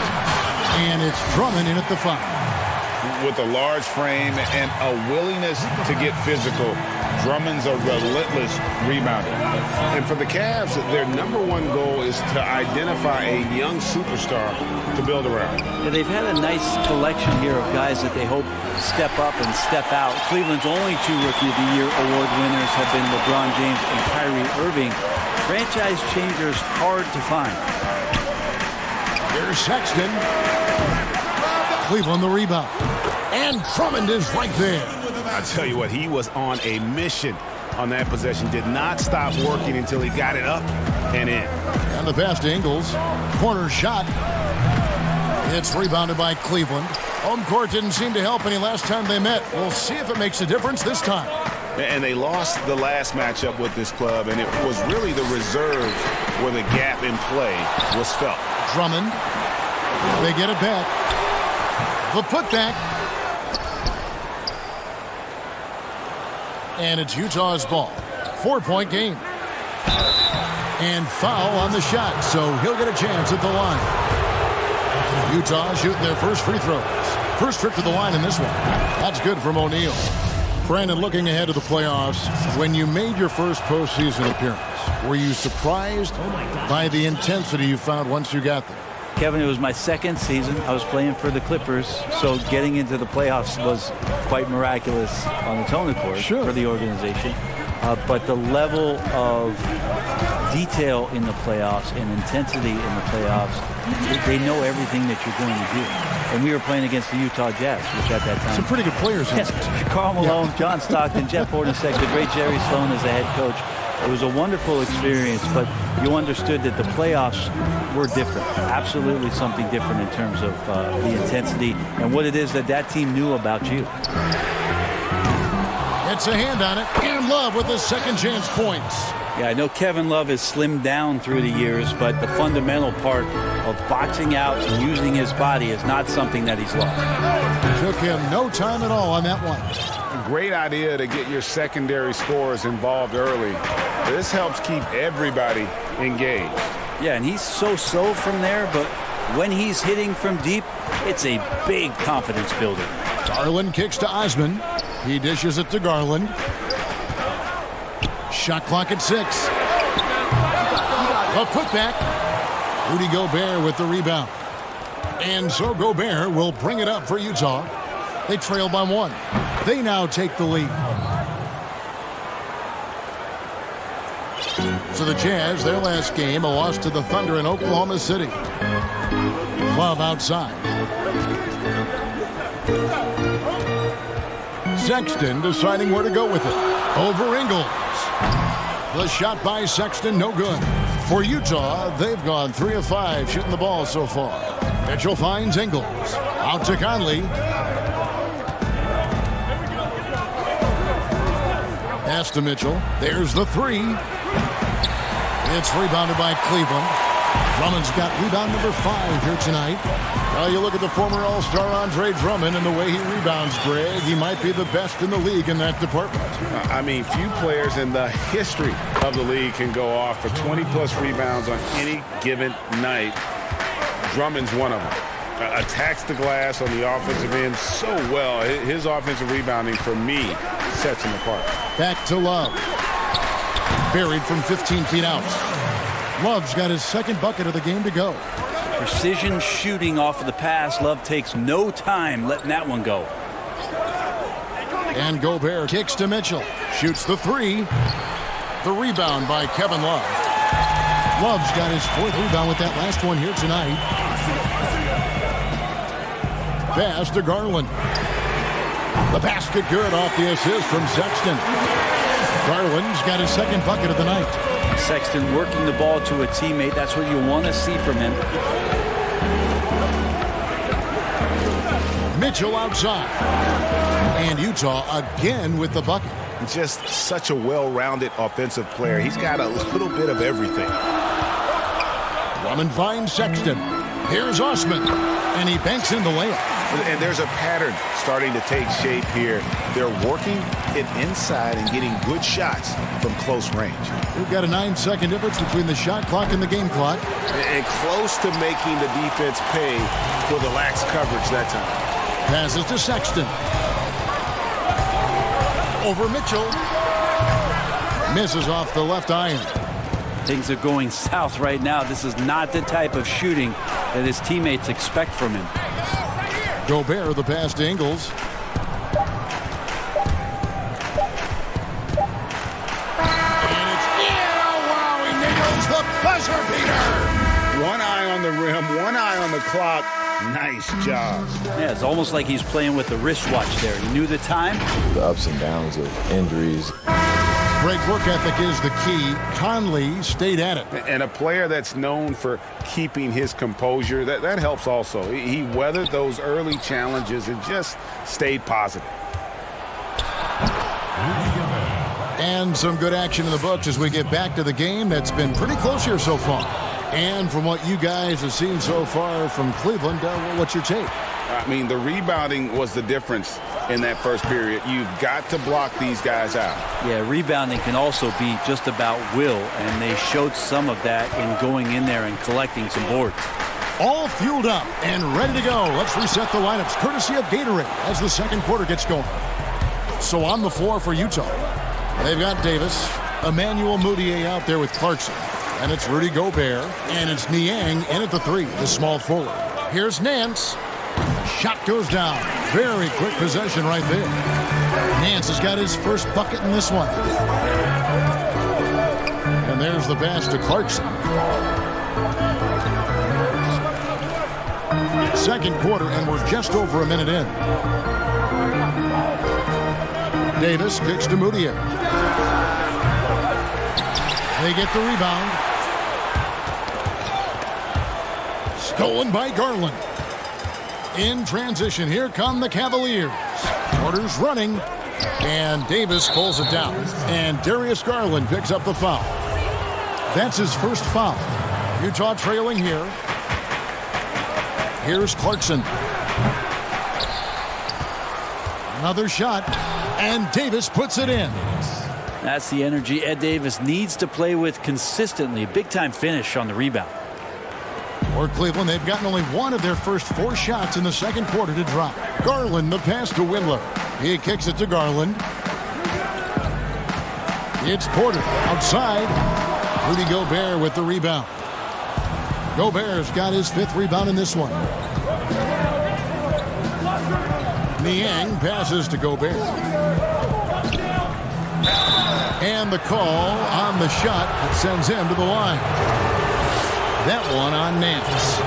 D: And it's Drummond in at the 5.
E: With a large frame and a willingness to get physical, Drummond's a relentless rebounder. And for the Cavs, their number one goal is to identify a young superstar to build around.
H: Yeah, they've had a nice collection here of guys that they hope step up and step out. Cleveland's only 2 Rookie of the Year award winners have been LeBron James and Kyrie Irving. Franchise changers hard to find.
D: Here's Sexton. Cleveland the rebound. And Drummond is right there.
E: I tell you what, he was on a mission on that possession. Did not stop working until he got it up and in.
D: And the pass to Ingles. Corner shot. It's rebounded by Cleveland. Home court didn't seem to help any last time they met. We'll see if it makes a difference this time.
E: And they lost the last matchup with this club, and it was really the reserves where the gap in play was felt.
D: Drummond. They get it back. The putback. And it's Utah's ball. 4-point game. And foul on the shot, so he'll get a chance at the line. Utah shooting their first free throws. First trip to the line in this one. That's good from O'Neal. Brandon, looking ahead to the playoffs, when you made your first postseason appearance, were you surprised by the intensity you found once you got there?
H: Kevin, it was my second season. I was playing for the Clippers, so getting into the playoffs was quite miraculous on the Tony court for the organization. But the level of detail in the playoffs and intensity in the playoffs, they know everything that you're going to do. And we were playing against the Utah Jazz, which at that time...
D: Some pretty good players.
H: Yes, Karl Malone, John Stockton, Jeff Hornacek, the great Jerry Sloan as the head coach. It was a wonderful experience, but you understood that the playoffs were different. Absolutely something different in terms of the intensity and what it is that team knew about you.
D: It's a hand on it, and Love with his second chance points.
H: Yeah, I know Kevin Love has slimmed down through the years, but the fundamental part of boxing out and using his body is not something that he's lost.
D: Took him no time at all on that one.
E: A great idea to get your secondary scorers involved early. This helps keep everybody engaged.
H: Yeah, and he's so-so from there, but when he's hitting from deep, it's a big confidence builder.
D: Garland kicks to Osman. He dishes it to Garland. Shot clock at 6. A putback. Rudy Gobert with the rebound. And so Gobert will bring it up for Utah. They trail by 1. They now take the lead. So the Jazz, their last game, a loss to the Thunder in Oklahoma City. Love outside. Sexton deciding where to go with it. Over Ingles. The shot by Sexton, no good. For Utah, they've gone 3 of 5 shooting the ball so far. Mitchell finds Ingles. Out to Conley. Pass to Mitchell. There's the 3. It's rebounded by Cleveland. Drummond's got rebound number 5 here tonight. Well, you look at the former All-Star Andre Drummond and the way he rebounds, Greg. He might be the best in the league in that department.
E: I mean, few players in the history of the league can go off for 20-plus rebounds on any given night. Drummond's one of them. Attacks the glass on the offensive end so well. His offensive rebounding, for me, sets him apart.
D: Back to Love. Buried from 15 feet out. Love's got his second bucket of the game to go.
H: Precision shooting off of the pass. Love takes no time letting that one go.
D: And Gobert kicks to Mitchell. Shoots the three. The rebound by Kevin Love. Love's got his 4th rebound with that last one here tonight. Pass to Garland. The basket good off the assist from Sexton. Garland's got his 2nd bucket of the night.
R: Sexton working the ball to a teammate. That's what you want to see from him.
D: Mitchell outside. And Utah again with the bucket.
E: Just such a well-rounded offensive player. He's got a little bit of everything.
D: Drummond finds Sexton. Here's Osman. And he banks in the layup.
E: And there's a pattern starting to take shape here. They're working it inside and getting good shots from close range.
D: We've got a 9-second difference between the shot clock and the game clock.
E: And close to making the defense pay for the lax coverage that time.
D: Passes to Sexton. Over Mitchell. Misses off the left iron.
R: Things are going south right now. This is not the type of shooting that his teammates expect from him.
D: Gobert, the pass to Ingles. And it's in. Oh, wow, he nails the buzzer beater.
E: One eye on the rim, one eye on the clock. Nice job.
R: Yeah, it's almost like he's playing with the wristwatch there. He knew the time.
Q: The ups and downs of injuries.
D: Great work ethic is the key. Conley stayed at it.
E: And a player that's known for keeping his composure, that helps also. He weathered those early challenges and just stayed positive.
D: And some good action in the books as we get back to the game that's been pretty close here so far. And from what you guys have seen so far from Cleveland, what's your take?
E: I mean, the rebounding was the difference in that first period. You've got to block these guys out.
R: Yeah, rebounding can also be just about will, and they showed some of that in going in there and collecting some boards.
D: All fueled up and ready to go. Let's reset the lineups courtesy of Gatorade as the second quarter gets going. So on the floor for Utah, they've got Davis, Emmanuel Mudiay out there with Clarkson. And it's Rudy Gobert, and it's Niang in at the 3, the small forward. Here's Nance. Shot goes down. Very quick possession right there. Nance has got his first bucket in this one. And there's the pass to Clarkson. Second quarter, and we're just over a minute in. Davis kicks to Mudiay. They get the rebound. Stolen by Garland. In transition, here come the Cavaliers. Porter's running, and Davis pulls it down. And Darius Garland picks up the foul. That's his first foul. Utah trailing here. Here's Clarkson. Another shot, and Davis puts it in.
R: That's the energy Ed Davis needs to play with consistently. Big-time finish on the rebound.
D: For Cleveland, they've gotten only one of their first 4 shots in the second quarter to drop. Garland, the pass to Windler. He kicks it to Garland. It's Porter outside. Rudy Gobert with the rebound. Gobert's got his 5th rebound in this one. Niang passes to Gobert. And the call on the shot that sends him to the line. That one on Nance.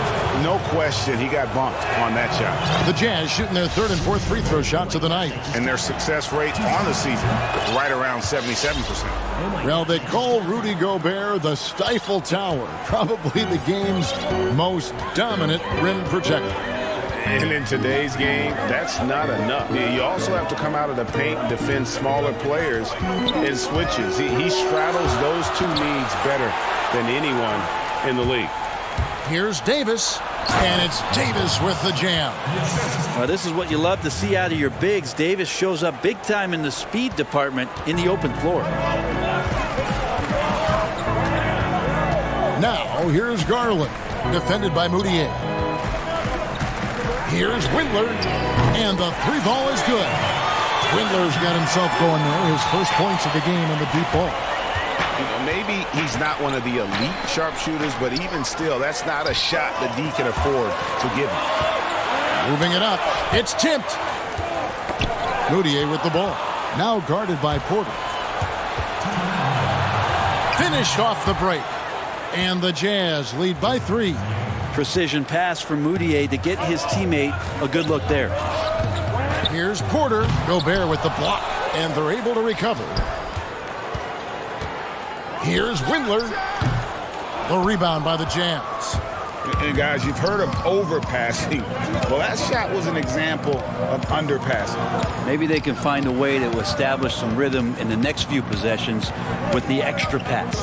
E: No question, he got bumped on that shot.
D: The Jazz shooting their 3rd and 4th free throw shots of the night.
E: And their success rate on the season, right around 77%.
D: Well, they call Rudy Gobert the Stifle Tower. Probably the game's most dominant rim protector.
E: And in today's game, that's not enough. You also have to come out of the paint and defend smaller players in switches. He straddles those 2 needs better than anyone in the league.
D: Here's Davis, and it's Davis with the jam.
R: Well, this is what you love to see out of your bigs. Davis shows up big time in the speed department in the open floor.
D: Now, here's Garland, defended by Mudiay. Here's Windler, and the 3 ball is good. Windler's got himself going there, his first points of the game on the deep ball.
E: Maybe he's not one of the elite sharpshooters, but even still, that's not a shot that D can afford to give him.
D: Moving it up, it's tipped. Moutier with the ball. Now guarded by Porter. Finished off the break. And the Jazz lead by 3.
R: Precision pass from Moutier to get his teammate a good look there.
D: Here's Porter. Gobert with the block. And they're able to recover. Here's Windler. The rebound by the Jazz.
E: And guys, you've heard of overpassing. Well, that shot was an example of underpassing.
R: Maybe they can find a way to establish some rhythm in the next few possessions with the extra pass.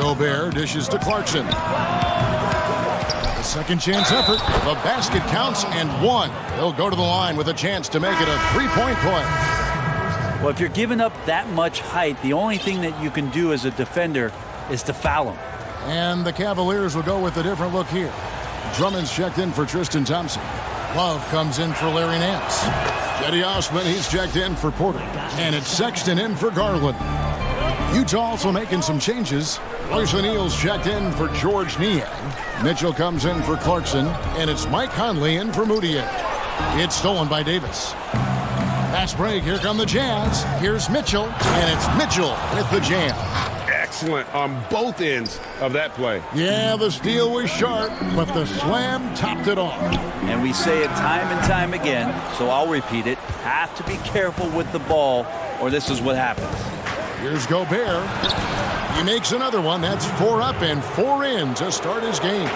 D: Gobert dishes to Clarkson. The second chance effort. The basket counts and 1. He'll go to the line with a chance to make it a 3-point play.
R: Well, if you're giving up that much height, the only thing that you can do as a defender is to foul him.
D: And the Cavaliers will go with a different look here. Drummond's checked in for Tristan Thompson. Love comes in for Larry Nance. Cedi Osman, he's checked in for Porter. And it's Sexton in for Garland. Utah also making some changes. Royce O'Neal's checked in for George Niang. Mitchell comes in for Clarkson. And it's Mike Conley in for Moutier. It's stolen by Davis. Fast break. Here come the Jazz. Here's Mitchell. And it's Mitchell with the jam.
E: Excellent on both ends of that play.
D: Yeah, the steal was sharp, but the slam topped it off.
R: And we say it time and time again, so I'll repeat it. Have to be careful with the ball, or this is what happens.
D: Here's Gobert. He makes another one. That's 4 up and 4 in to start his game.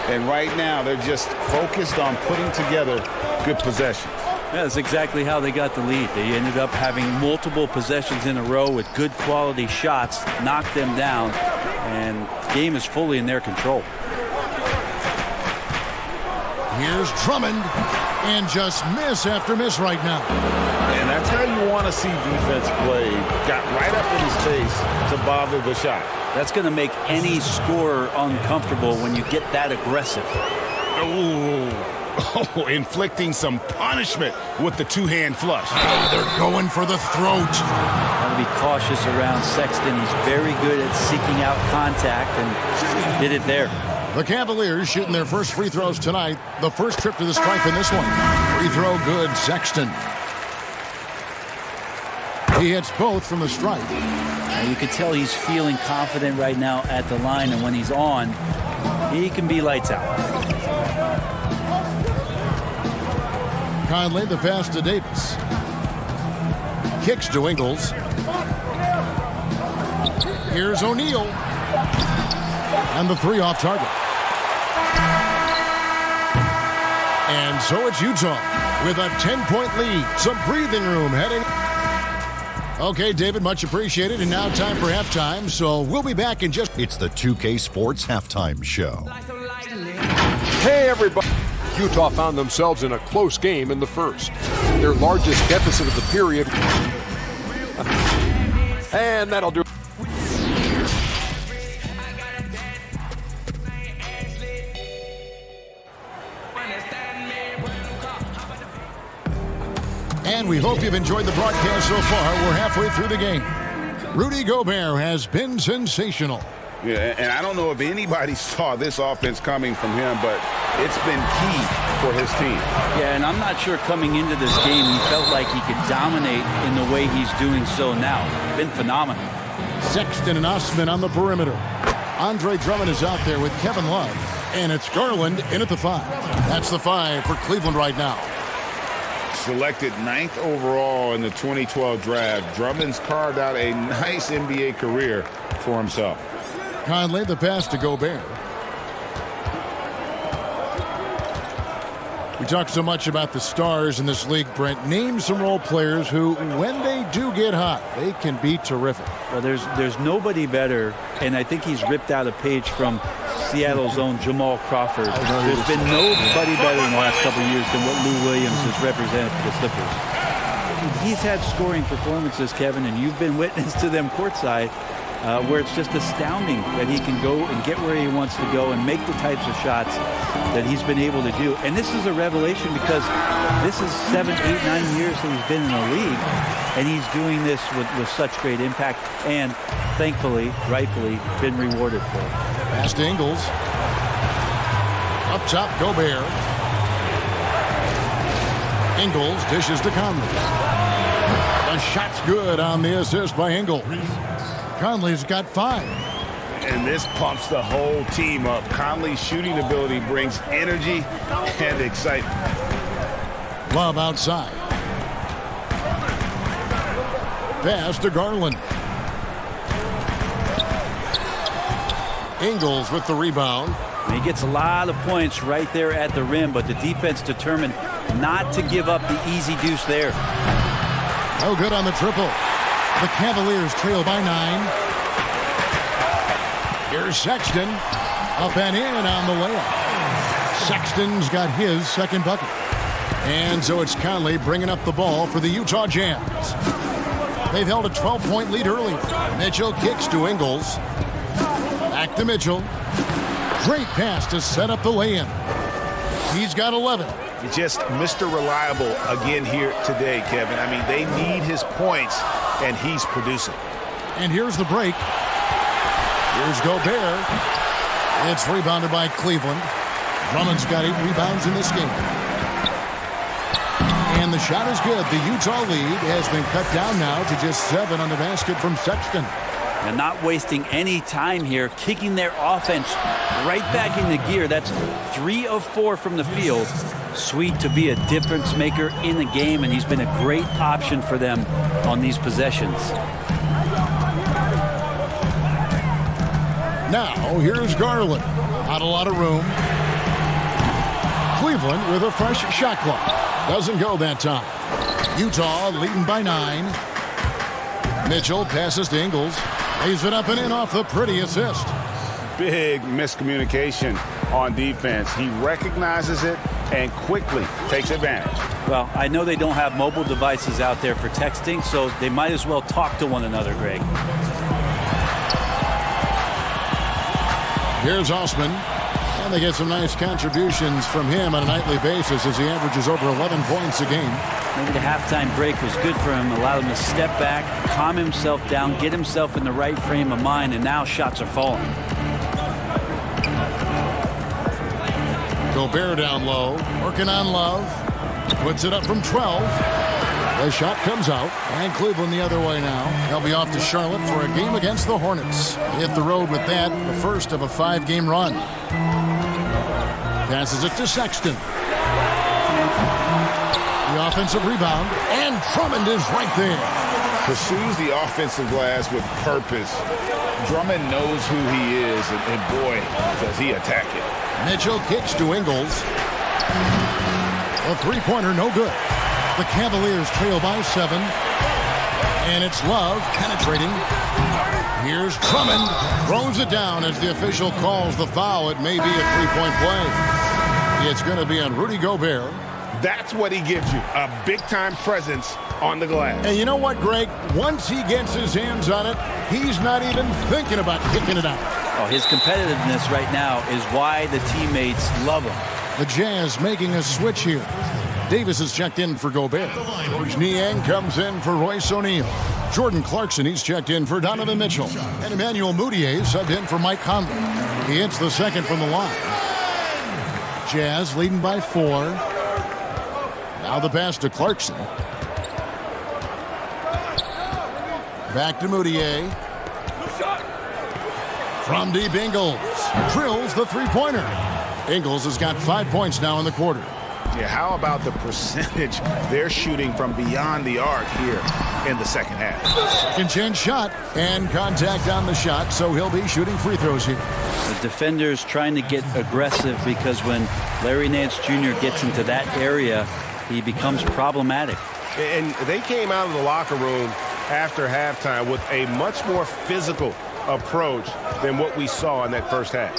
E: And right now, they're just focused on putting together good possessions.
R: Yeah, that's exactly how they got the lead. They ended up having multiple possessions in a row with good quality shots, knocked them down, and the game is fully in their control.
D: Here's Drummond, and just miss after miss right now.
E: And that's how you want to see defense play. Got right up in his face to bother the shot.
R: That's going to make any scorer uncomfortable when you get that aggressive.
E: Ooh. Oh, inflicting some punishment with the two-hand flush.
D: They're going for the throat.
R: Got to be cautious around Sexton. He's very good at seeking out contact and did it there.
D: The Cavaliers shooting their first free throws tonight. The first trip to the stripe in this one. Free throw good, Sexton. He hits both from the stripe.
R: Now you can tell he's feeling confident right now at the line, and when he's on, he can be lights out.
D: Conley, the pass to Davis. Kicks to Ingles. Here's O'Neal. And the 3 off target. And so it's Utah with a 10-point lead. Some breathing room heading. Okay, David, much appreciated. And now time for halftime. So we'll be back in just...
I: It's the 2K Sports Halftime Show.
J: Hey, everybody. Utah found themselves in a close game in the first. Their largest deficit of the period. And that'll do it.
D: And we hope you've enjoyed the broadcast so far. We're halfway through the game. Rudy Gobert has been sensational.
E: Yeah, and I don't know if anybody saw this offense coming from him, but it's been key for his team.
R: Yeah, and I'm not sure coming into this game he felt like he could dominate in the way he's doing so now. Been phenomenal.
D: Sexton and Osman on the perimeter. Andre Drummond is out there with Kevin Love. And it's Garland in at the 5. That's the 5 for Cleveland right now.
E: Selected 9th overall in the 2012 draft, Drummond's carved out a nice NBA career for himself.
D: Conley, the pass to Gobert. We talk so much about the stars in this league, Brent. Name some role players who, when they do get hot, they can be terrific.
R: Well, there's nobody better, and I think he's ripped out a page from Seattle's own Jamal Crawford. There's been nobody better in the last couple of years than what Lou Williams has represented for the Clippers. He's had scoring performances, Kevin, and you've been witness to them courtside, where it's just astounding that he can go and get where he wants to go and make the types of shots that he's been able to do. And this is a revelation because this is 7, 8, 9 years that he's been in the league, and he's doing this with such great impact and, thankfully, rightfully, been rewarded for it.
D: Pass to Ingles. Up top, Gobert. Ingles dishes to Conley. The shot's good on the assist by Ingles. Conley's got 5.
E: And this pumps the whole team up. Conley's shooting ability brings energy and excitement.
D: Love outside. Pass to Garland. Ingles with the rebound.
R: He gets a lot of points right there at the rim, but the defense determined not to give up the easy deuce there.
D: No good on the triple. The Cavaliers trail by 9. Here's Sexton. Up and in on the layup. Sexton's got his second bucket. And so it's Conley bringing up the ball for the Utah Jazz. They've held a 12-point lead earlier. Mitchell kicks to Ingles. Back to Mitchell. Great pass to set up the lay-in. He's got 11.
E: Just Mr. Reliable again here today, Kevin. I mean, they need his points, and he's producing.
D: And here's the break. Here's Gobert. It's rebounded by Cleveland. Drummond's got 8 rebounds in this game. And the shot is good. The Utah lead has been cut down now to just 7 on the basket from Sexton.
R: And not wasting any time here, kicking their offense right back into gear. That's 3 of 4 from the field. Sweet to be a difference maker in the game, and he's been a great option for them on these possessions.
D: Now, here's Garland. Not a lot of room. Cleveland with a fresh shot clock. Doesn't go that time. Utah leading by 9. Mitchell passes to Ingles. Lays it up and in off the pretty assist.
E: Big miscommunication on defense. He recognizes it and quickly takes advantage.
R: Well, I know they don't have mobile devices out there for texting, so they might as well talk to one another, Greg.
D: Here's Osman. And they get some nice contributions from him on a nightly basis as he averages over 11 points a game.
R: Maybe the halftime break was good for him, allowed him to step back, calm himself down, get himself in the right frame of mind, and now shots are falling.
D: Gobert down low, working on Love. Puts it up from 12. The shot comes out, and Cleveland the other way now. They'll be off to Charlotte for a game against the Hornets. Hit the road with that, the first of a 5-game run. Passes it to Sexton. The offensive rebound, and Drummond is right there.
E: Pursues the offensive glass with purpose. Drummond knows who he is, and boy, does he attack it.
D: Mitchell kicks to Ingles. A three-pointer, no good. The Cavaliers trail by 7. And it's Love penetrating. Here's Drummond. Throws it down as the official calls the foul. It may be a three-point play. It's going to be on Rudy Gobert.
E: That's what he gives you, a big-time presence on the glass.
D: And you know what, Greg? Once he gets his hands on it, he's not even thinking about kicking it out.
R: Oh, his competitiveness right now is why the teammates love him.
D: The Jazz making a switch here. Davis is checked in for Gobert. George Niang comes in for Royce O'Neal. Jordan Clarkson, he's checked in for Donovan Mitchell. And Emmanuel Mudiay subbed in for Mike Conley. He hits the second from the line. Jazz leading by 4. Now the pass to Clarkson. Back to Mudiay. From deep, Ingles drills the three-pointer. Ingles has got 5 points now in the quarter.
E: Yeah, how about the percentage they're shooting from beyond the arc here in the second half?
D: Second chance shot and contact on the shot, so he'll be shooting free throws here.
R: The defender's trying to get aggressive because when Larry Nance Jr. gets into that area, he becomes problematic.
E: And they came out of the locker room after halftime with a much more physical approach than what we saw in that first half.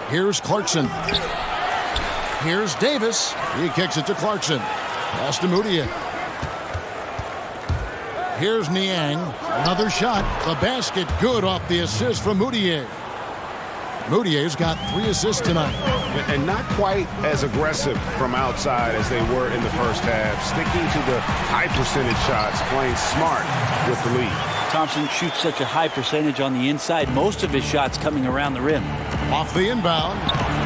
D: Here's Clarkson. Here's Davis. He kicks it to Clarkson. Pass to Mudiay. Here's Niang. Another shot. The basket good off the assist from Mudiay. Mudiay's got 3 assists tonight.
E: And not quite as aggressive from outside as they were in the first half. Sticking to the high percentage shots, playing smart with the lead.
R: Thompson shoots such a high percentage on the inside. Most of his shots coming around the rim.
D: Off the inbound,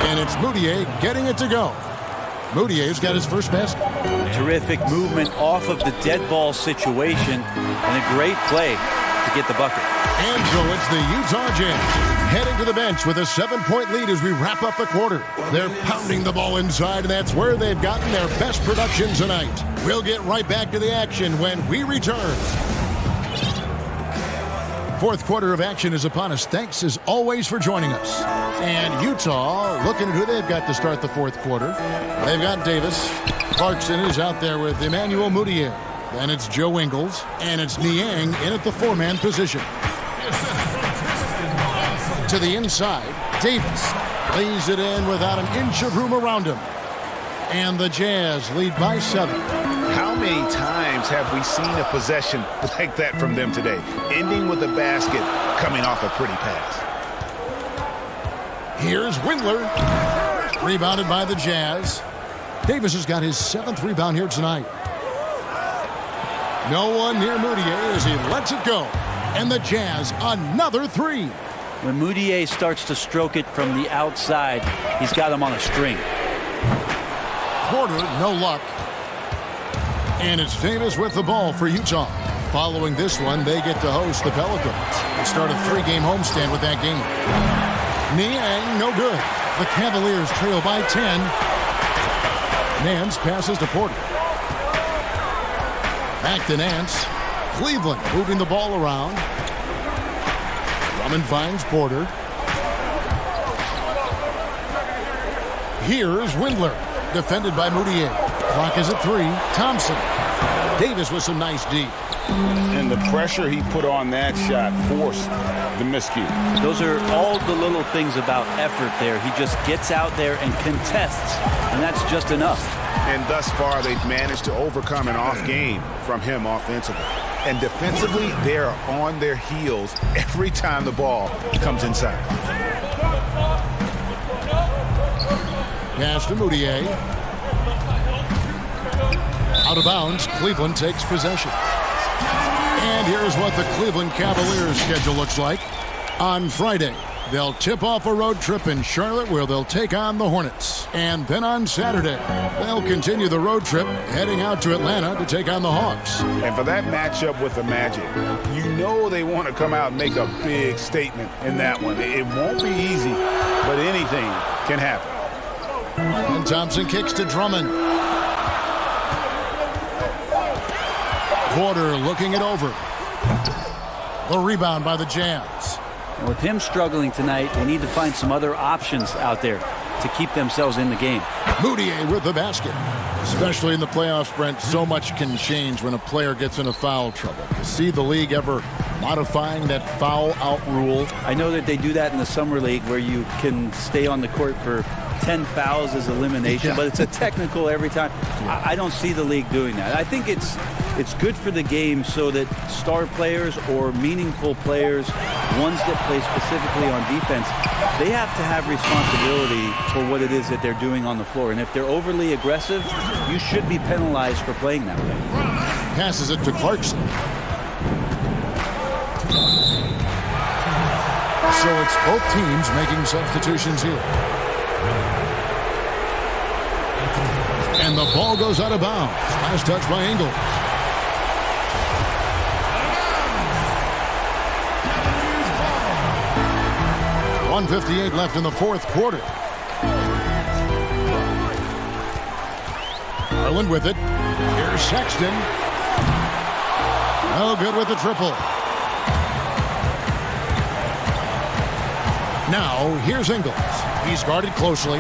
D: and it's Mudiay getting it to go. Moutier's got his first basket.
R: Terrific movement off of the dead ball situation and a great play to get the bucket.
D: And so it's the Utah Jazz heading to the bench with a 7-point lead as we wrap up the quarter. They're pounding the ball inside, and that's where they've gotten their best production tonight. We'll get right back to the action when we return. Fourth quarter of action is upon us. Thanks as always for joining us. And Utah looking at who they've got to start the fourth quarter. They've got Davis. Clarkson is out there with Emmanuel Mudiay. Then it's Joe Ingles. And it's Niang in at the 4-man position. To the inside, Davis lays it in without an inch of room around him. And the Jazz lead by 7.
E: How many times have we seen a possession like that from them today? Ending with a basket, coming off a pretty pass.
D: Here's Windler. Rebounded by the Jazz. Davis has got his 7th rebound here tonight. No one near Mudiay as he lets it go. And the Jazz, another 3.
R: When Mudiay starts to stroke it from the outside, he's got him on a string.
D: Porter, no luck. And it's Davis with the ball for Utah. Following this one, they get to host the Pelicans. They start a 3-game homestand with that game. Niang, no good. The Cavaliers trail by 10. Nance passes to Porter. Back to Nance. Cleveland moving the ball around. Drummond finds Porter. Here's Windler. Defended by Mudiay. Clock is at 3. Thompson. Davis with some nice D.
E: And the pressure he put on that shot forced the miscue.
R: Those are all the little things about effort there. He just gets out there and contests, and that's just enough.
E: And thus far, they've managed to overcome an off game from him offensively. And defensively, they're on their heels every time the ball comes inside.
D: Pass to Mudiay. Out of bounds, Cleveland takes possession. And here's what the Cleveland Cavaliers schedule looks like. On Friday, they'll tip off a road trip in Charlotte where they'll take on the Hornets. And then on Saturday, they'll continue the road trip heading out to Atlanta to take on the Hawks.
E: And for that matchup with the Magic, you know they want to come out and make a big statement in that one. It won't be easy, but anything can happen.
D: And Thompson kicks to Drummond. Porter looking it over. The rebound by the Jazz.
R: And with him struggling tonight, they need to find some other options out there to keep themselves in the game.
D: Mudiay with the basket. Especially in the playoffs, Brent, so much can change when a player gets into foul trouble. You see the league ever modifying that foul out rule?
R: I know that they do that in the Summer League where you can stay on the court for 10 fouls as elimination, but it's a technical every time. I don't see the league doing that. I think it's good for the game so that star players or meaningful players, ones that play specifically on defense, they have to have responsibility for what it is that they're doing on the floor. And if they're overly aggressive, you should be penalized for playing that way.
D: Passes it to Clarkson. So it's both teams making substitutions here. And the ball goes out of bounds. Last touch by Ingles. .158 left in the fourth quarter. Garland with it. Here's Sexton. No good with the triple. Now, here's Ingles. He's guarded closely.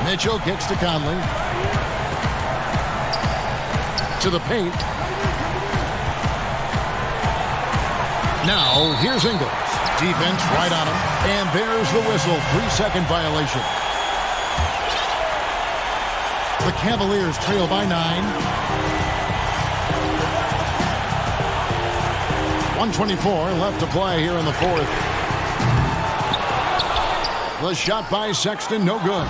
D: Mitchell kicks to Conley. To the paint. Now, here's Ingles. Defense right on him. And there's the whistle. 3-second violation. The Cavaliers trail by 9. 124 left to play here in the fourth. The shot by Sexton, no good.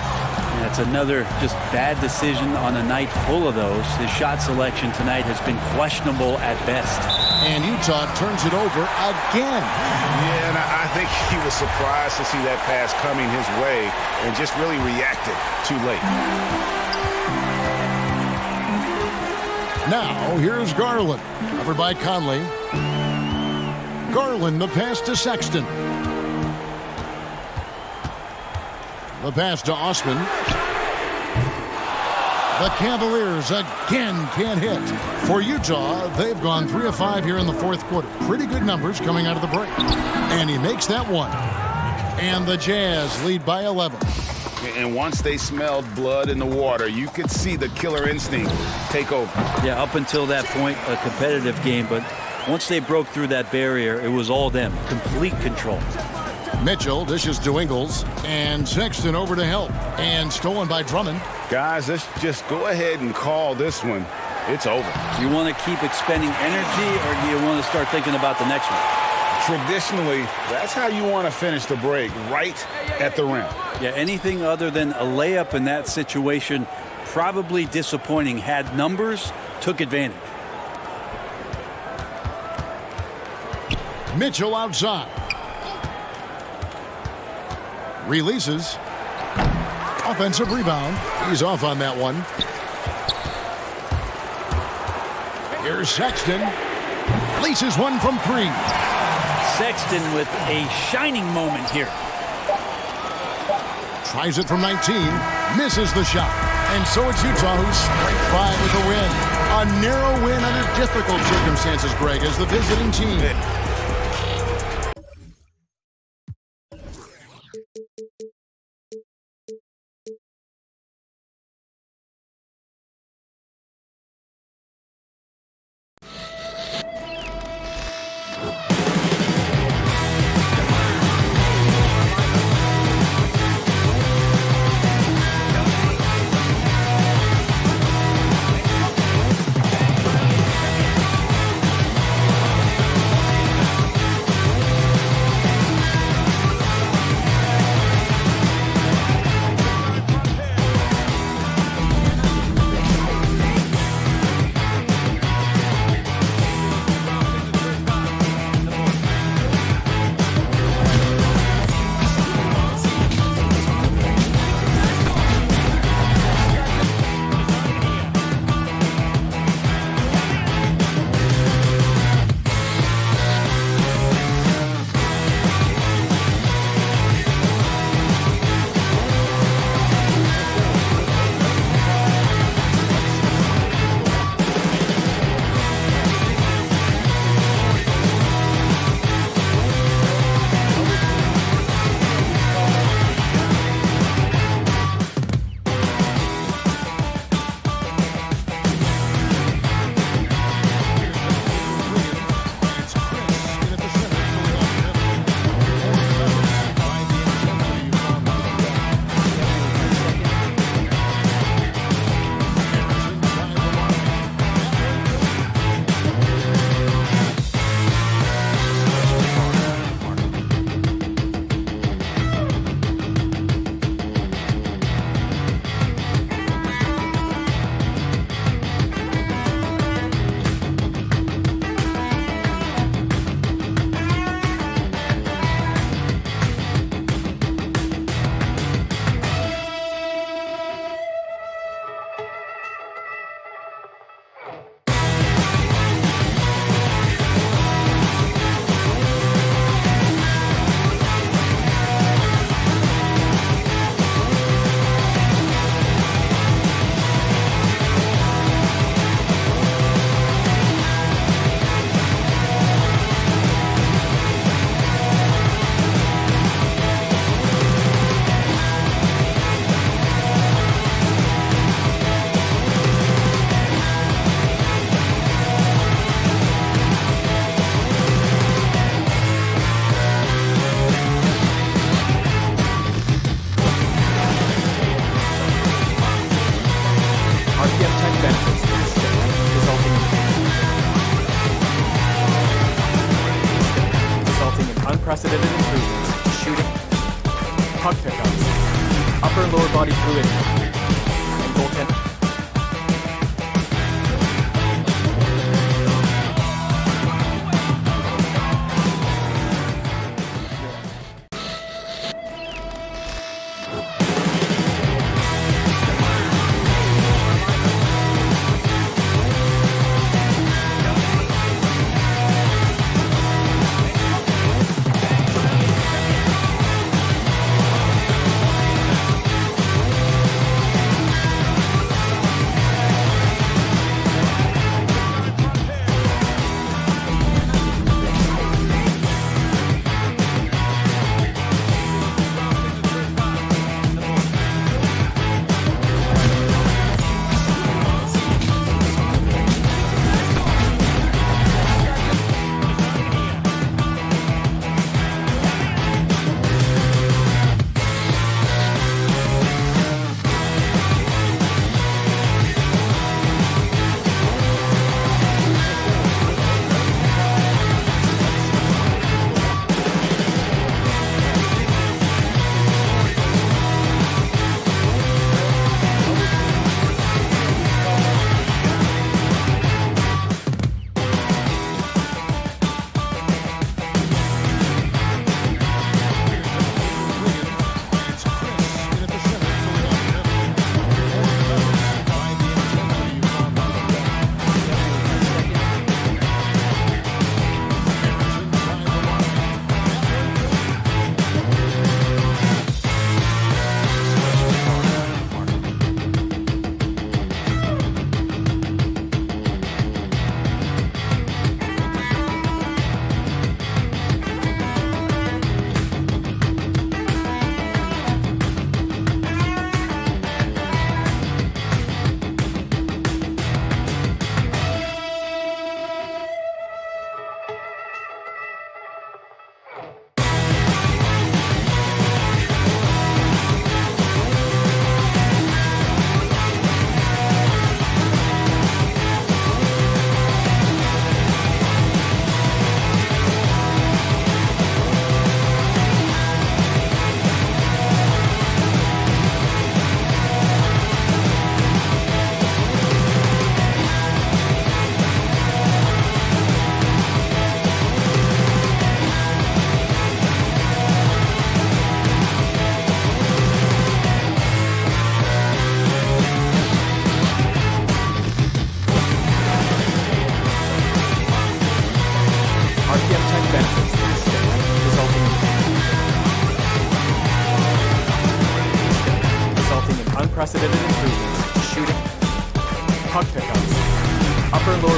R: That's another just bad decision on a night full of those. His shot selection tonight has been questionable at best.
D: And Utah turns it over again.
E: Yeah, and I think he was surprised to see that pass coming his way and just really reacted too late.
D: Now, here's Garland. Covered by Conley. Garland, the pass to Sexton. The pass to Osman. The Cavaliers again can't hit. For Utah, they've gone 3 of 5 here in the fourth quarter. Pretty good numbers coming out of the break. And he makes that one. And the Jazz lead by 11.
E: And once they smelled blood in the water, you could see the killer instinct take over.
R: Yeah, up until that point, a competitive game. But once they broke through that barrier, it was all them. Complete control.
D: Mitchell dishes to Ingles, and Sexton over to help, and stolen by Drummond.
E: Guys, let's just go ahead and call this one. It's over.
R: Do you want to keep expending energy, or do you want to start thinking about the next one?
E: Traditionally, that's how you want to finish the break, right at the rim.
R: Yeah, anything other than a layup in that situation, probably disappointing. Had numbers, took advantage.
D: Mitchell outside. Releases. Offensive rebound. He's off on that one. Here's Sexton. Leases one from 3.
R: Sexton with a shining moment here.
D: Tries it from 19. Misses the shot. And so it's Utah who's straight by with a win. A narrow win under difficult circumstances, Greg, as the visiting team.
M: unprecedented improvements in shooting, puck pickups, upper and lower body fluidity, and goaltending.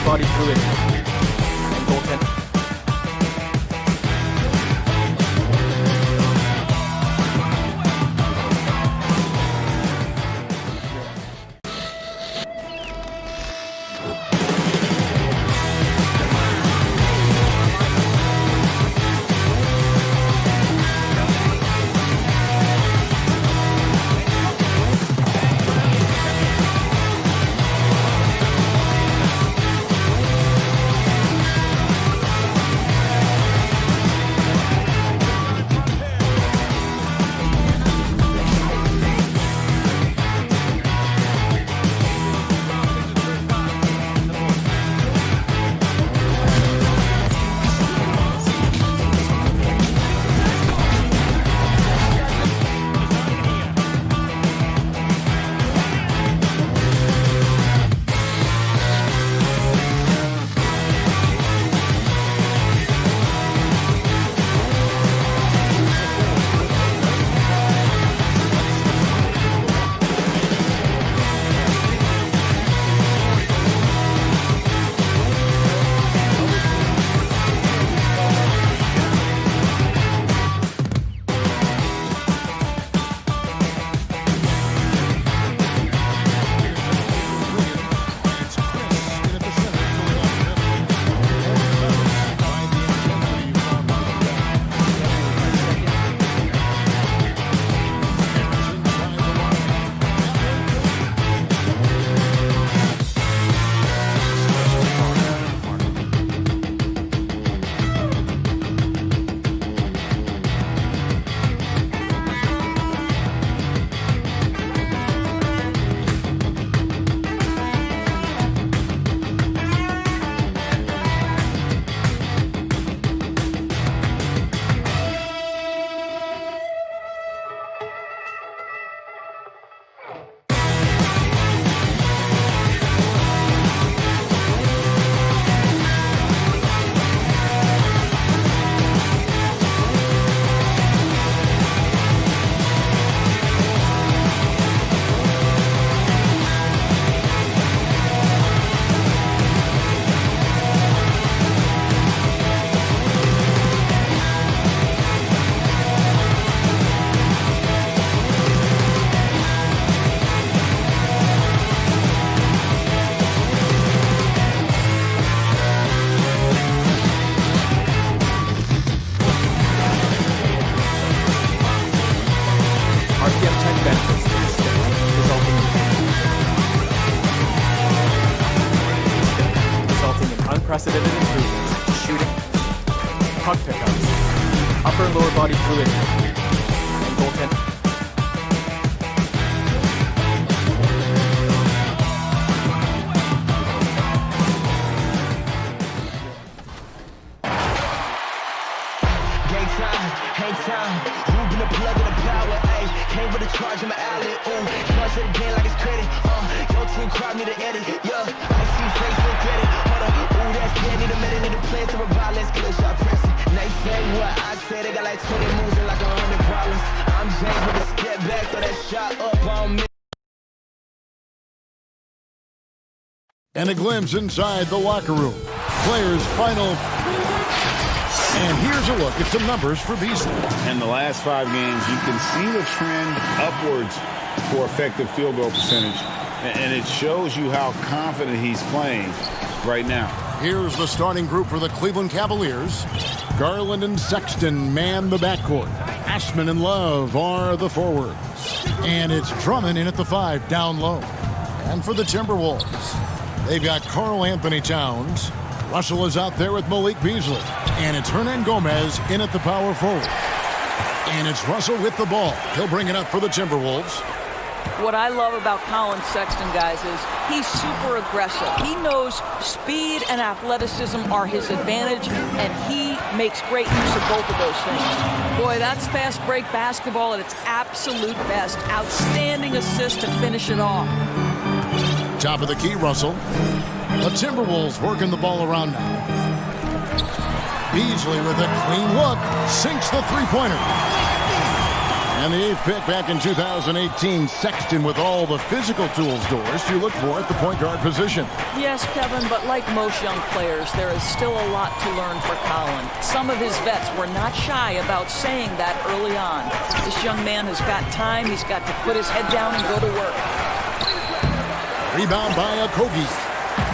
M: body fluid and goaltend. Unprecedented improvements, shooting, puck pickups, upper and lower body fluid, and goaltending.
S: Hang time, moving the plug in the power, ayy. Came with a charge in my alley, ooh. Charge it again like it's credit, your team crowd need to edit, yeah. I see face and credit, hold up, ooh, that's dead. Need a minute, need a plan to revive, let's get a shot pressing. Nice say what I said, they got like 20 moves and like 100 problems. I'm James with a step back, throw that shot up on me.
D: And a glimpse inside the locker room. Players' final. And here's a look at some numbers for Beasley.
E: In the last 5 games, you can see the trend upwards for effective field goal percentage. And it shows you how confident he's playing right now.
D: Here's the starting group for the Cleveland Cavaliers. Garland and Sexton man the backcourt. Ashman and Love are the forwards. And it's Drummond in at the 5 down low. And for the Timberwolves, they've got Karl Anthony Towns. Russell is out there with Malik Beasley. And it's Hernan Gomez in at the power forward. And it's Russell with the ball. He'll bring it up for the Timberwolves.
N: What I love about Colin Sexton, guys, is he's super aggressive. He knows speed and athleticism are his advantage, and he makes great use of both of those things. Boy, that's fast break basketball at its absolute best. Outstanding assist to finish it off.
D: Top of the key, Russell. The Timberwolves working the ball around now. Beasley with a clean look, sinks the three-pointer. And the 8th pick back in 2018, Sexton with all the physical tools, Doris, you look for at the point guard position.
N: Yes, Kevin, but like most young players, there is still a lot to learn for Colin. Some of his vets were not shy about saying that early on. This young man has got time. He's got to put his head down and go to work.
D: Rebound by Okogie.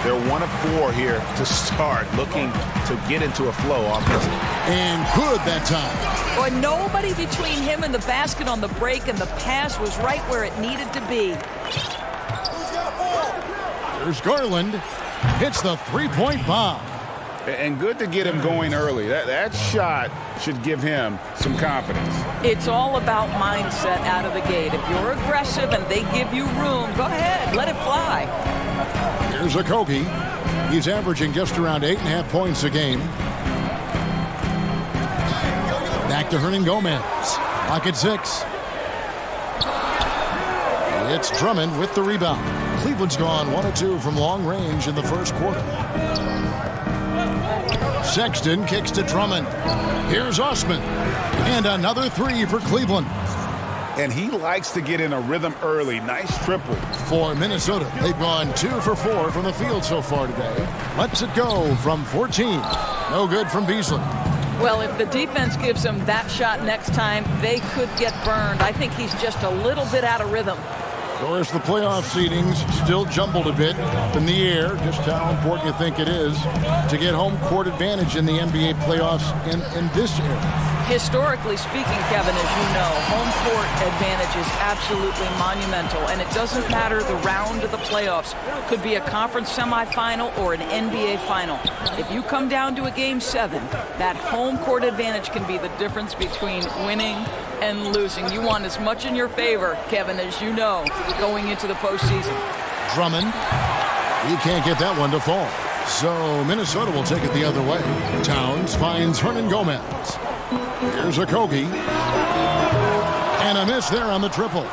E: They're 1 of 4 here to start, looking to get into a flow offensively.
D: And good that time.
N: Boy, nobody between him and the basket on the break, and the pass was right where it needed to be.
D: There's Garland. Hits the three-point bomb.
E: And good to get him going early. That shot should give him some confidence.
N: It's all about mindset out of the gate. If you're aggressive and they give you room, go ahead, let it fly.
D: Here's Okogie. He's averaging just around 8.5 points a game. Back to Hernangomez. Clock at 6. It's Drummond with the rebound. Cleveland's gone 1 of 2 from long range in the first quarter. Sexton kicks to Drummond. Here's Osman. And another 3 for Cleveland.
E: And he likes to get in a rhythm early. Nice triple.
D: For Minnesota, they've gone 2 for 4 from the field so far today. Lets it go from 14. No good from Beasley.
N: Well, if the defense gives him that shot next time, they could get burned. I think he's just a little bit out of rhythm.
D: Of course, the playoff seedings still jumbled a bit up in the air. Just how important you think it is to get home court advantage in the NBA playoffs in this era.
N: Historically speaking, Kevin, as you know, home court advantage is absolutely monumental, and it doesn't matter the round of the playoffs. Could be a conference semifinal or an NBA final. If you come down to a Game 7, that home court advantage can be the difference between winning and losing. You want as much in your favor, Kevin, as you know, going into the postseason.
D: Drummond, he can't get that one to fall. So Minnesota will take it the other way. Towns finds Hernangomez. Here's Okogie. And a miss there on the triple.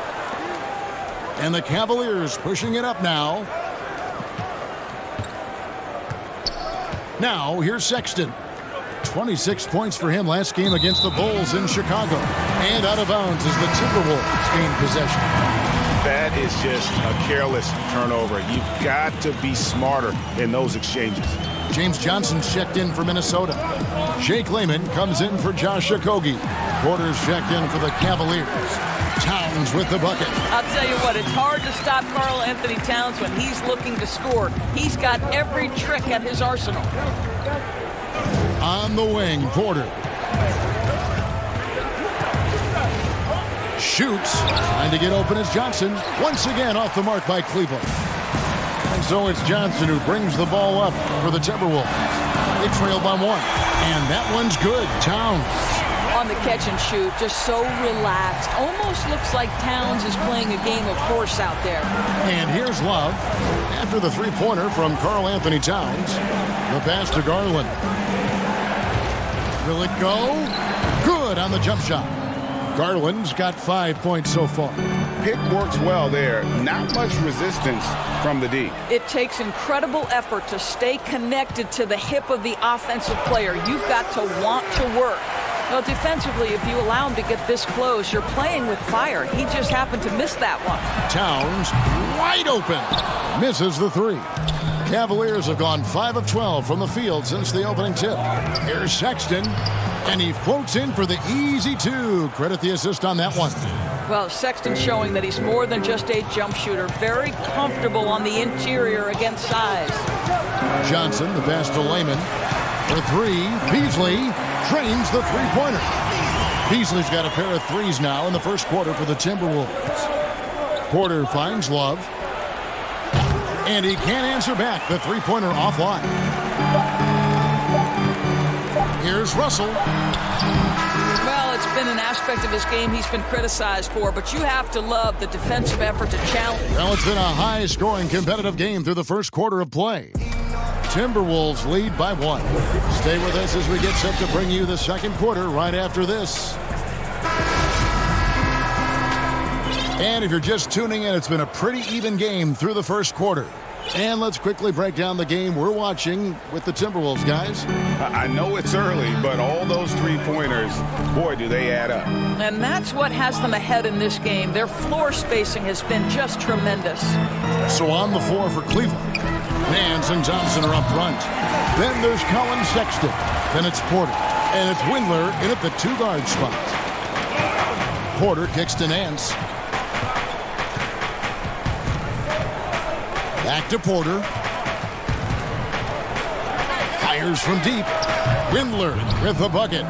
D: And the Cavaliers pushing it up now. Now, here's Sexton. 26 points for him last game against the Bulls in Chicago. And out of bounds as the Timberwolves gain possession.
E: That is just a careless turnover. You've got to be smarter in those exchanges.
D: James Johnson checked in for Minnesota. Jake Layman comes in for Josh Okogie. Porter's checked in for the Cavaliers. Towns with the bucket.
N: I'll tell you what, it's hard to stop Karl Anthony Towns when he's looking to score. He's got every trick at his arsenal.
D: On the wing, Porter. Shoots. Trying to get open as Johnson. Once again off the mark by Cleveland. And so it's Johnson who brings the ball up for the Timberwolves. They trail by 1. And that one's good. Towns.
N: On the catch and shoot, just so relaxed. Almost looks like Towns is playing a game of horse out there.
D: And here's Love. After the three-pointer from Karl Anthony Towns. The pass to Garland. Will it go? Good on the jump shot. Garland's got 5 points so far.
E: Pick works well there. Not much resistance from the D.
N: It takes incredible effort to stay connected to the hip of the offensive player. You've got to want to work. Well, defensively, if you allow him to get this close, you're playing with fire. He just happened to miss that one.
D: Towns wide open. Misses the 3. Cavaliers have gone 5 of 12 from the field since the opening tip. Here's Sexton, and he floats in for the easy 2. Credit the assist on that one.
N: Well, Sexton showing that he's more than just a jump shooter. Very comfortable on the interior against size.
D: Johnson, the pass to Layman. For 3, Beasley drains the three-pointer. Beasley's got a pair of threes now in the first quarter for the Timberwolves. Porter finds Love. And he can't answer back. The three-pointer offline. Here's Russell.
N: Well, it's been an aspect of his game he's been criticized for, but you have to love the defensive effort to challenge.
D: Well, it's been a high-scoring competitive game through the first quarter of play. Timberwolves lead by 1. Stay with us as we get set to bring you the second quarter right after this. And if you're just tuning in, it's been a pretty even game through the first quarter. And let's quickly break down the game we're watching with the Timberwolves, guys.
E: I know it's early, but all those three-pointers, boy, do they add up.
N: And that's what has them ahead in this game. Their floor spacing has been just tremendous.
D: So on the floor for Cleveland, Nance and Thompson are up front. Then there's Colin Sexton. Then it's Porter. And it's Windler in at the two-guard spot. Porter kicks to Nance. Back to Porter. Fires from deep. Windler with the bucket.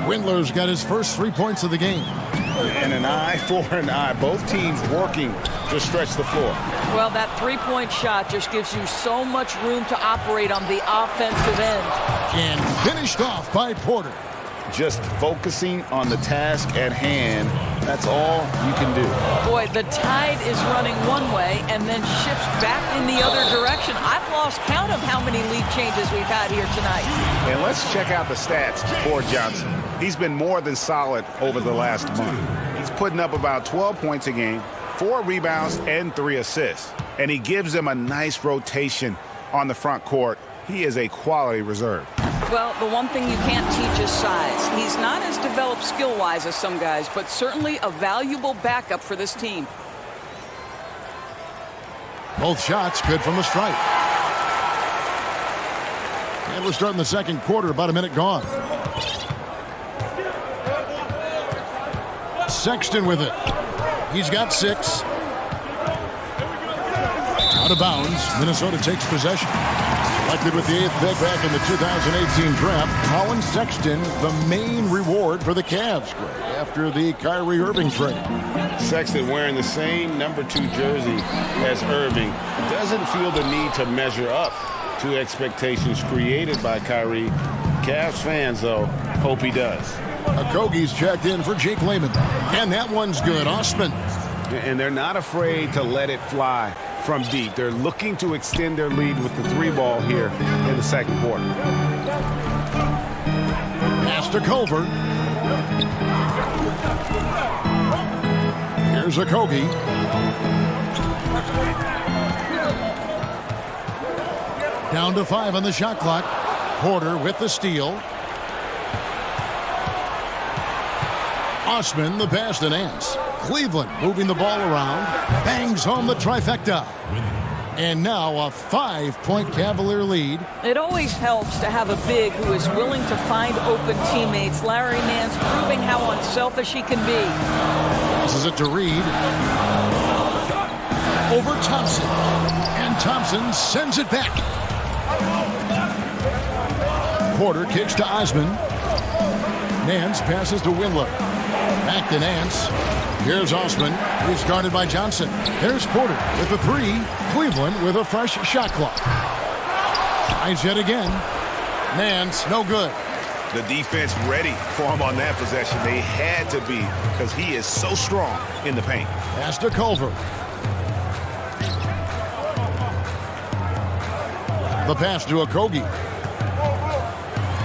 D: Windler's got his first 3 points of the game.
E: And an eye for an eye. Both teams working to stretch the floor.
N: Well, that three-point shot just gives you so much room to operate on the offensive end.
D: And finished off by Porter.
E: Just focusing on the task at hand. That's all you can do.
N: Boy, the tide is running one way and then shifts back in the other direction. I've lost count of how many lead changes we've had here tonight.
E: And let's check out the stats for Johnson. He's been more than solid over the last month. He's putting up about 12 points a game, 4 rebounds, and 3 assists. And he gives them a nice rotation on the front court. He is a quality reserve.
N: Well, the one thing you can't teach is size. He's not as developed skill-wise as some guys, but certainly a valuable backup for this team.
D: Both shots good from the stripe. And we're starting the second quarter, about a minute gone. Sexton with it. He's got 6. Out of bounds. Minnesota takes possession. Elected with the 8th pick back in the 2018 draft, Colin Sexton, the main reward for the Cavs, Greg, after the Kyrie Irving trade.
E: Sexton wearing the same number 2 jersey as Irving doesn't feel the need to measure up to expectations created by Kyrie. Cavs fans, though, hope he does.
D: Okogie's checked in for Jake Layman. And that one's good. Osman.
E: And they're not afraid to let it fly from deep. They're looking to extend their lead with the 3-ball here in the second quarter.
D: Pass to Culver. Here's Okogie. Down to 5 on the shot clock. Porter with the steal. Osman the pass to Nance. Cleveland moving the ball around. Bangs home the trifecta. And now a 5-point Cavalier lead.
N: It always helps to have a big who is willing to find open teammates. Larry Nance proving how unselfish he can be.
D: Passes it to Reed. Over Thompson. And Thompson sends it back. Porter kicks to Osman. Nance passes to Windler. Back to Nance. Here's Osman. He's guarded by Johnson. There's Porter with the 3. Cleveland with a fresh shot clock. Tries yet again. Nance, no good.
E: The defense ready for him on that possession. They had to be because he is so strong in the paint.
D: Pass to Culver. The pass to Okogie.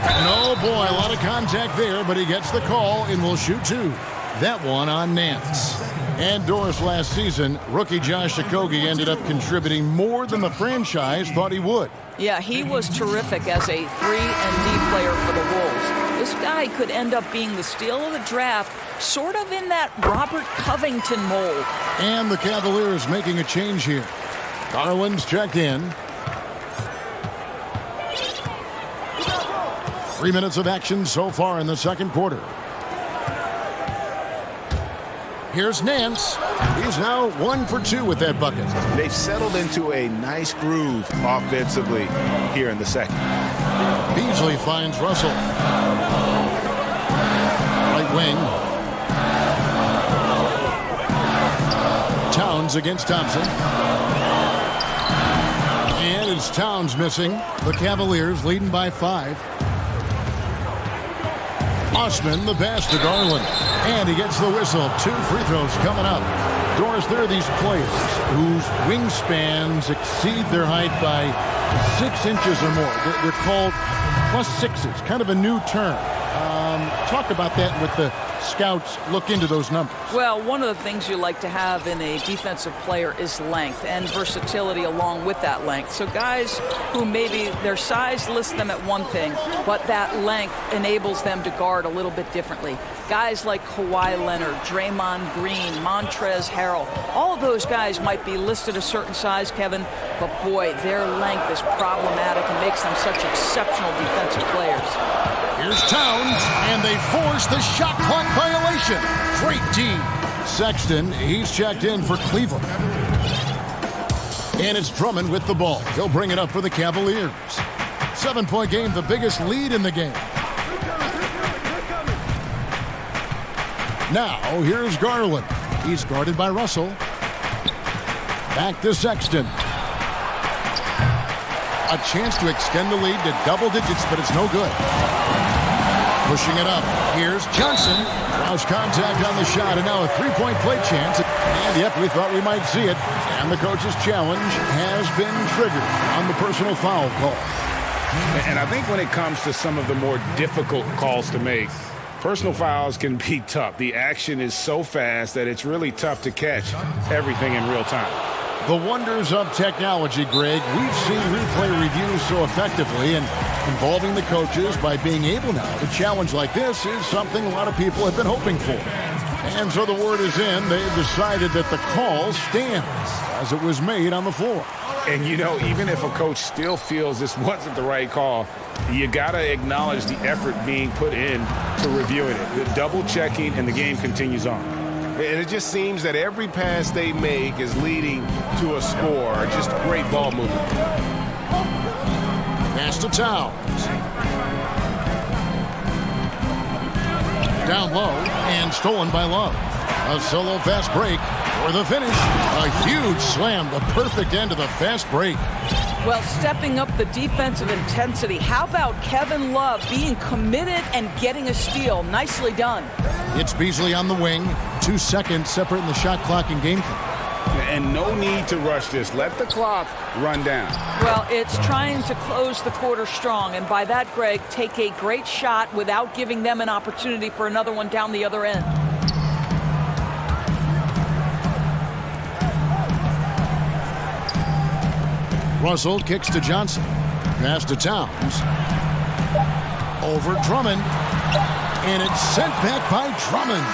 D: And oh boy, a lot of contact there, but he gets the call and will shoot 2. That one on Nance. And Doris last season, rookie Josh Okogie ended up contributing more than the franchise thought he would.
N: Yeah, he was terrific as a 3-and-D player for the Wolves. This guy could end up being the steal of the draft, sort of in that Robert Covington mold.
D: And the Cavaliers making a change here. Garland's checked in. 3 minutes of action so far in the second quarter. Here's Nance. He's now 1 for 2 with that bucket.
E: They've settled into a nice groove offensively here in the second.
D: Beasley finds Russell. Right wing. Towns against Thompson. And it's Towns missing. The Cavaliers leading by 5. Osman the pass to Garland. And he gets the whistle. 2 free throws coming up. Doris, there are these players whose wingspans exceed their height by 6 inches or more. They're called +6s, kind of a new term. Talk about that with the scouts look into those numbers?
N: Well, one of the things you like to have in a defensive player is length and versatility along with that length. So guys who maybe their size lists them at one thing, but that length enables them to guard a little bit differently. Guys like Kawhi Leonard, Draymond Green, Montrezl Harrell, all of those guys might be listed a certain size, Kevin, but boy, their length is problematic and makes them such exceptional defensive players.
D: Here's Towns, and they force the shot clock violation. Great team. Sexton, he's checked in for Cleveland. And it's Drummond with the ball. He'll bring it up for the Cavaliers. 7-point game, the biggest lead in the game. Now, here's Garland. He's guarded by Russell. Back to Sexton. A chance to extend the lead to double digits, but it's no good. Pushing it up. Here's Johnson. Draws contact on the shot, and now a three-point play chance. And yep, we thought we might see it. And the coach's challenge has been triggered on the personal foul call.
E: And I think when it comes to some of the more difficult calls to make, personal fouls can be tough. The action is so fast that it's really tough to catch everything in real time.
D: The wonders of technology, Greg. We've seen replay reviews so effectively, and involving the coaches by being able now to challenge like this is something a lot of people have been hoping for. And so the word is in. They've decided that the call stands as it was made on the floor.
E: And, you know, even if a coach still feels this wasn't the right call, you got to acknowledge the effort being put in to reviewing it. The double checking, and the game continues on.
T: And it just seems that every pass they make is leading to a score. Just great ball movement.
D: Pass to Towns. Down low and stolen by Love. A solo fast break for the finish. A huge slam, the perfect end of the fast break.
N: Well, stepping up the defensive intensity. How about Kevin Love being committed and getting a steal? Nicely done.
D: It's Beasley on the wing. 2 seconds separating the shot clock and game clock.
E: And no need to rush this. Let the clock run down.
N: Well, it's trying to close the quarter strong. And by that, Greg, take a great shot without giving them an opportunity for another one down the other end.
D: Russell kicks to Johnson. Pass to Towns. Over Drummond. And it's sent back by Drummond.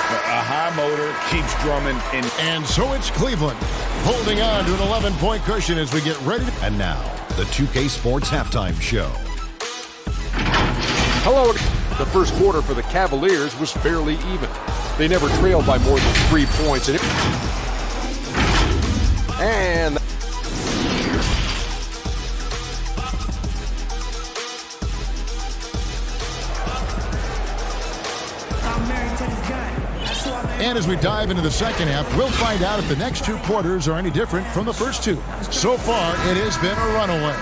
E: A high motor keeps Drummond in.
D: And so it's Cleveland holding on to an 11-point cushion as we get ready.
I: And now, the 2K Sports Halftime Show.
J: Hello. The first quarter for the Cavaliers was fairly even. They never trailed by more than 3 points. And
D: And as we dive into the second half, we'll find out if the next 2 quarters are any different from the first 2. So far, it has been a runaway.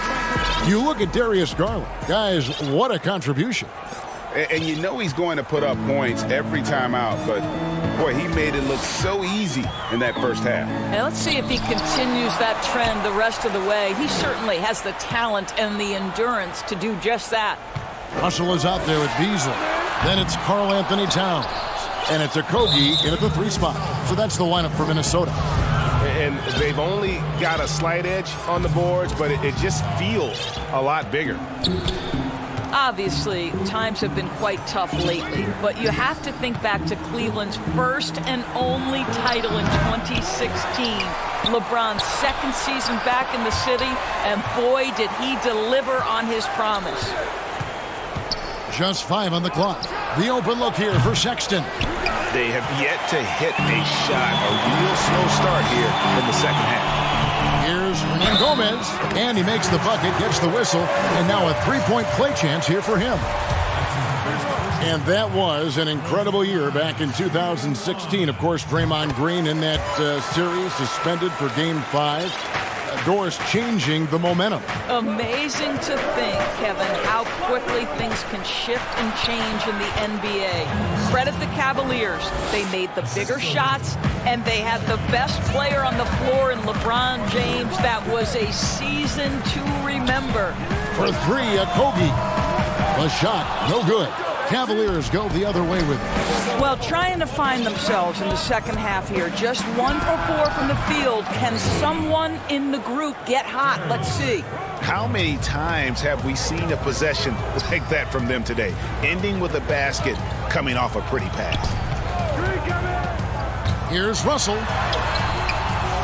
D: You look at Darius Garland. Guys, what a contribution.
E: And you know he's going to put up points every time out, but boy, he made it look so easy in that first half.
N: Now let's see if he continues that trend the rest of the way. He certainly has the talent and the endurance to do just that.
D: Russell is out there with Beasley. Then it's Karl Anthony Towns. And it's Okogie in at the 3 spot. So that's the lineup for Minnesota.
T: And they've only got a slight edge on the boards, but it just feels a lot bigger.
N: Obviously, times have been quite tough lately, but you have to think back to Cleveland's first and only title in 2016. LeBron's second season back in the city, and boy, did he deliver on his promise.
D: Just 5 on the clock. The open look here for Sexton.
E: They have yet to hit a shot, a real slow start here in the second half.
D: Here's Hernan Gomez, and he makes the bucket, gets the whistle, and now a 3-point play chance here for him. And that was an incredible year back in 2016. Of course, Draymond Green in that series suspended for Game 5. Doris changing the momentum.
N: Amazing to think, Kevin, how quickly things can shift and change in the NBA. Credit the Cavaliers. They made the bigger shots, and they had the best player on the floor in LeBron James. That was a season to remember.
D: For 3, Okogie. The shot, no good. Cavaliers go the other way with it.
N: Well, trying to find themselves in the second half here. Just 1 for 4 from the field. Can someone in the group get hot? Let's see.
E: How many times have we seen a possession like that from them today? Ending with a basket, coming off a pretty pass.
D: Here's Russell.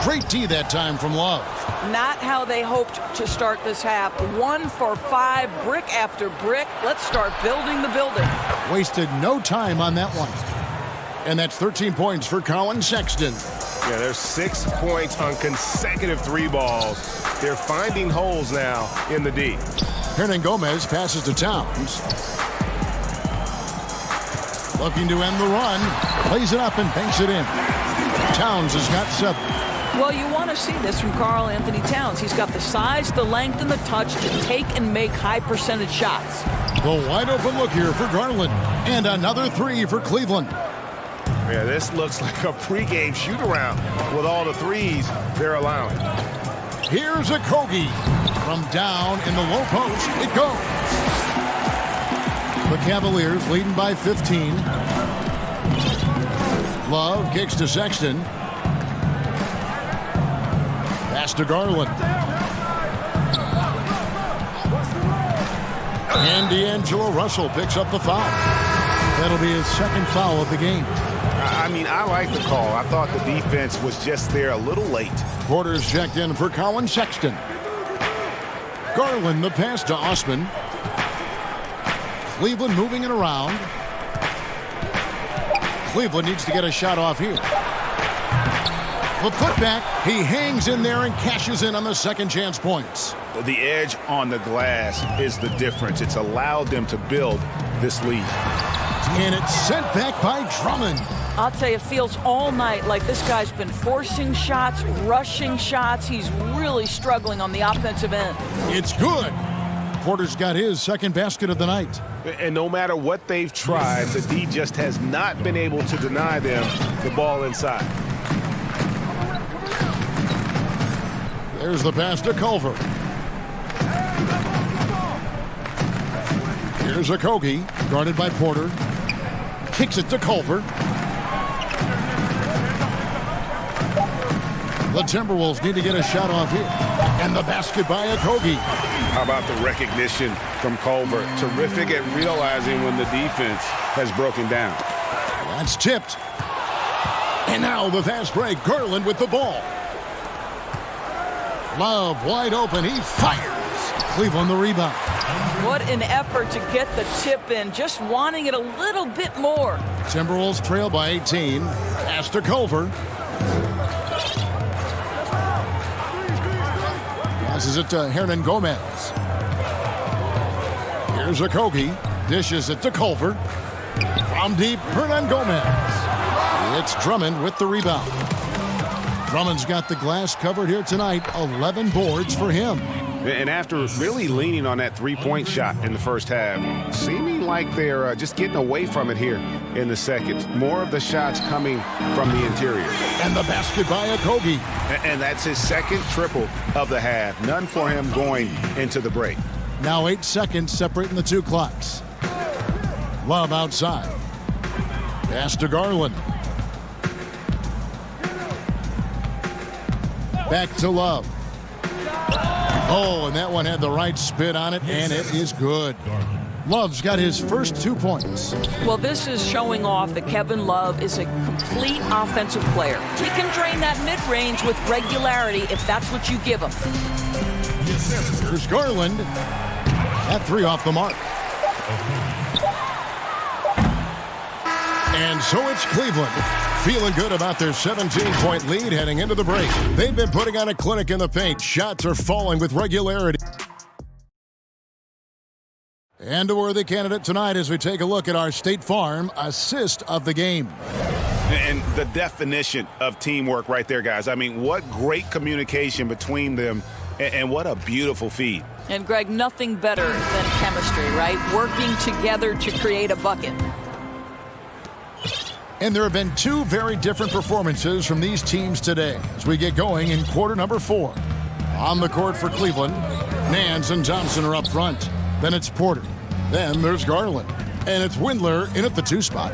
D: Great D that time from Love.
N: Not how they hoped to start this half. 1 for 5, brick after brick. Let's start building the building.
D: Wasted no time on that one. And that's 13 points for Colin Sexton.
T: Yeah, there's 6 points on consecutive 3 balls. They're finding holes now in the D.
D: Hernan Gomez passes to Towns. Looking to end the run. Plays it up and banks it in. Towns has got 7.
N: Well, you want to see this from Karl Anthony Towns. He's got the size, the length, and the touch to take and make high-percentage shots.
D: The wide-open look here for Garland. And another 3 for Cleveland.
T: Yeah, this looks like a pregame shoot-around with all the threes they're allowing.
D: Here's a Kogi. From down in the low post, it goes. The Cavaliers leading by 15. Love kicks to Sexton. Pass to Garland. And D'Angelo Russell picks up the foul. That'll be his second foul of the game.
E: I mean, I like the call. I thought the defense was just there a little late.
D: Porter's checked in for Colin Sexton. Garland the pass to Osman. Cleveland moving it around. Cleveland needs to get a shot off here. The putback, he hangs in there and cashes in on the second chance points.
E: The edge on the glass is the difference. It's allowed them to build this lead.
D: And it's sent back by Drummond.
N: I'll tell you, it feels all night like this guy's been forcing shots, rushing shots. He's really struggling on the offensive end.
D: It's good. Porter's got his second basket of the night.
E: And no matter what they've tried, the D just has not been able to deny them the ball inside.
D: There's the pass to Culver. Here's a Kogi, guarded by Porter. Kicks it to Culver. The Timberwolves need to get a shot off here. And the basket by Okogie.
E: How about the recognition from Culver? Terrific at realizing when the defense has broken down.
D: That's tipped. And now the fast break. Garland with the ball. Love wide open. He fires. Cleveland the rebound.
N: What an effort to get the tip in. Just wanting it a little bit more.
D: Timberwolves trail by 18. Pass to Culver. Passes it to Hernan Gomez. Here's Okogie. Dishes it to Culver. From deep, Hernan Gomez. It's Drummond with the rebound. Drummond's got the glass covered here tonight. 11 boards for him.
E: And after really leaning on that three-point shot in the first half, seeming like they're just getting away from it here in the second. More of the shots coming from the interior.
D: And the basket by Okogie.
E: And that's his second triple of the half. None for him going into the break.
D: Now 8 seconds separating the two clocks. Love outside. Pass to Garland. Back to Love. Oh, and that one had the right spin on it, and it is good. Love's got his first 2 points.
N: Well, this is showing off that Kevin Love is a complete offensive player. He can drain that mid-range with regularity if that's what you give him.
D: Here's Garland. That 3 off the mark. And so it's Cleveland. Feeling good about their 17-point lead heading into the break. They've been putting on a clinic in the paint. Shots are falling with regularity. And a worthy candidate tonight as we take a look at our State Farm assist of the game.
E: And the definition of teamwork right there, guys. I mean, what great communication between them, and what a beautiful feed.
N: And, Greg, nothing better than chemistry, right? Working together to create a bucket.
D: And there have been 2 very different performances from these teams today as we get going in quarter number 4. On the court for Cleveland, Nance and Thompson are up front. Then it's Porter. Then there's Garland. And it's Windler in at the 2 spot.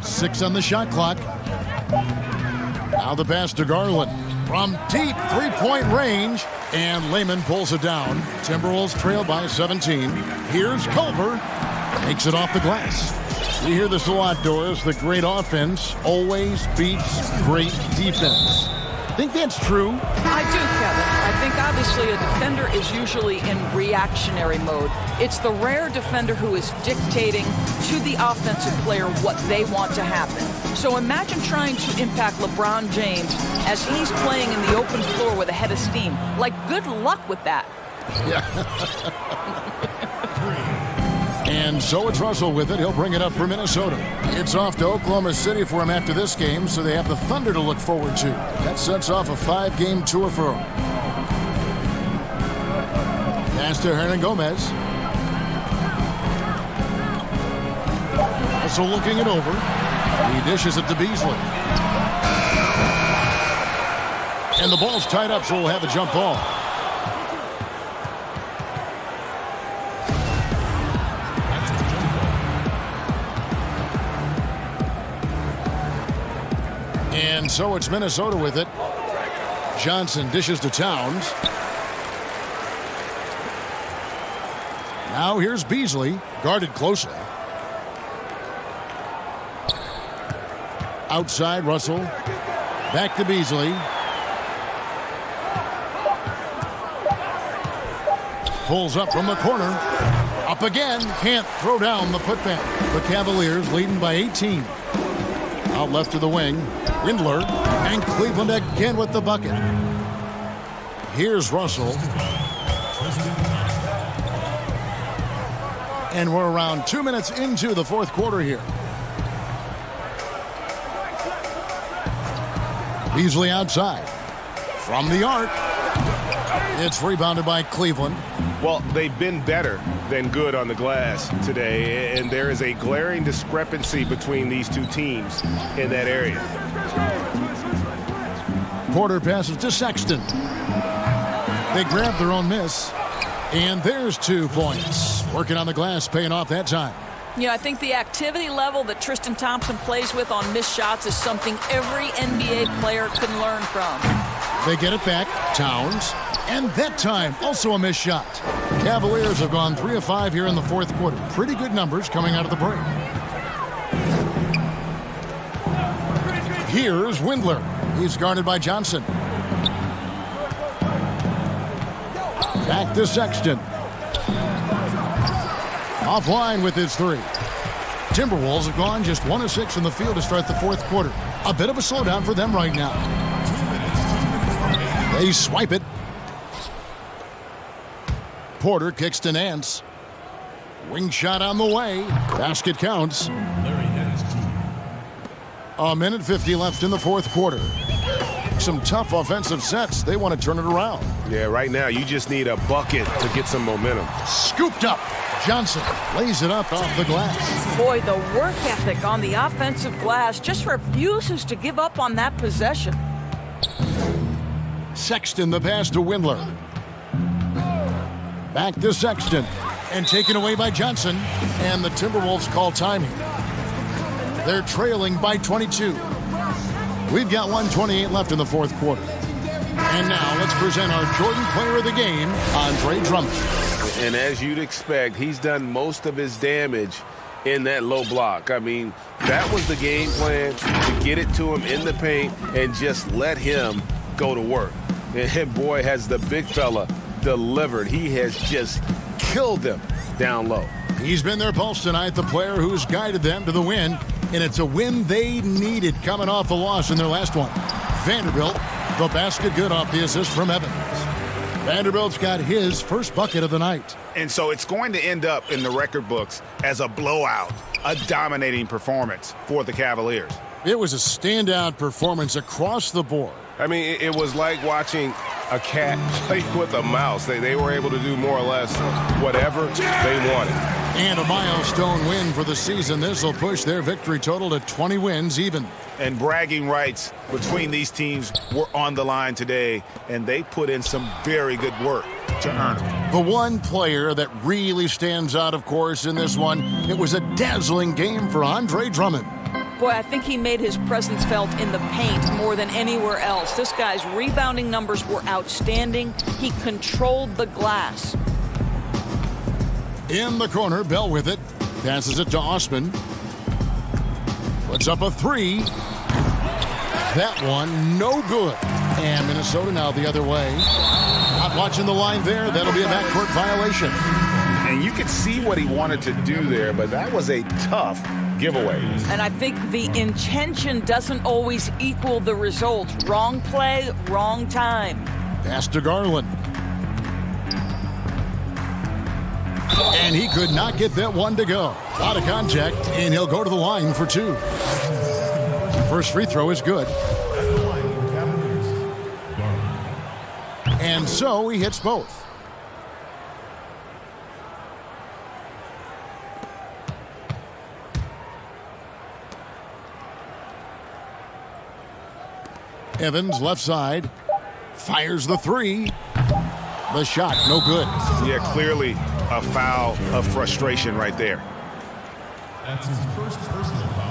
D: 6 on the shot clock. Now the pass to Garland. From deep 3-point range. And Lehman pulls it down. Timberwolves trail by 17. Here's Culver. Takes it off the glass. We hear this a lot, Doris. The great offense always beats great defense. Think that's true?
N: I do, Kevin. I think obviously a defender is usually in reactionary mode. It's the rare defender who is dictating to the offensive player what they want to happen. So imagine trying to impact LeBron James as he's playing in the open floor with a head of steam. Like, good luck with that.
D: Yeah. And so it's Russell with it. He'll bring it up for Minnesota. It's off to Oklahoma City for him after this game, so they have the Thunder to look forward to. That sets off a 5-game tour for him. Pass to Hernangomez. Also looking it over. He dishes it to Beasley. And the ball's tied up, so we'll have a jump ball. And so it's Minnesota with it. Johnson dishes to Towns. Now here's Beasley, guarded closely. Outside, Russell. Back to Beasley. Pulls up from the corner. Up again. Can't throw down the putback. The Cavaliers leading by 18. Out left to the wing. Windler. And Cleveland again with the bucket. Here's Russell. And we're around 2 minutes into the fourth quarter here. Beasley outside. From the arc. It's rebounded by Cleveland.
T: Well, they've been better than good on the glass today, and there is a glaring discrepancy between these two teams in that area.
D: Porter passes to Sexton. They grab their own miss. And there's 2 points. Working on the glass, paying off that time.
N: Yeah, I think the activity level that Tristan Thompson plays with on missed shots is something every NBA player can learn from.
D: They get it back. Towns. And that time, also a missed shot. Cavaliers have gone 3 of 5 here in the fourth quarter. Pretty good numbers coming out of the break. Here's Windler. He's guarded by Johnson. Back to Sexton. Offline with his 3. Timberwolves have gone just 1 of 6 in the field to start the fourth quarter. A bit of a slowdown for them right now. They swipe it. Porter kicks to Nance. Wing shot on the way. Basket counts. A minute 50 left in the fourth quarter. Some tough offensive sets. They want to turn it around.
T: Yeah, right now you just need a bucket to get some momentum.
D: Scooped up. Johnson lays it up off the glass.
N: Boy, the work ethic on the offensive glass just refuses to give up on that possession.
D: Sexton, the pass to Windler. Back to Sexton. And taken away by Johnson. And the Timberwolves call timing. They're trailing by 22. We've got 1:28 left in the fourth quarter. And now let's present our Jordan Player of the Game, Andre Drummond.
T: And as you'd expect, he's done most of his damage in that low block. I mean, that was the game plan, to get it to him in the paint and just let him go to work. And boy, has the big fella delivered. He has just killed them down low.
D: He's been their pulse tonight, the player who's guided them to the win. And it's a win they needed coming off a loss in their last one. Vanderbilt, the basket good off the assist from Evans. Vanderbilt's got his first bucket of the night.
E: And so it's going to end up in the record books as a blowout, a dominating performance for the Cavaliers.
D: It was a standout performance across the board.
T: I mean, it was like watching a cat play with a mouse. They were able to do more or less whatever they wanted.
D: And a milestone win for the season. This will push their victory total to 20 wins even.
E: And bragging rights between these teams were on the line today, and they put in some very good work.
D: to earn them. The one player that really stands out, of course, in this one, it was a dazzling game for Andre Drummond.
N: Boy, I think he made his presence felt in the paint more than anywhere else. This guy's rebounding numbers were outstanding. He controlled the glass.
D: In the corner, Bell with it. Passes it to Osman. Puts up a three. That one, no good. And Minnesota now the other way. Not watching the line there. That'll be a backcourt violation.
E: And you could see what he wanted to do there, but that was a tough giveaway.
N: And I think the intention doesn't always equal the result. Wrong play, wrong time.
D: Pass to Garland. And he could not get that one to go. Out of contact, and he'll go to the line for two. First free throw is good. And so he hits both. Evans, left side, fires the three. The shot, no good.
E: Yeah, clearly a foul of frustration right there.
D: That's his first personal foul.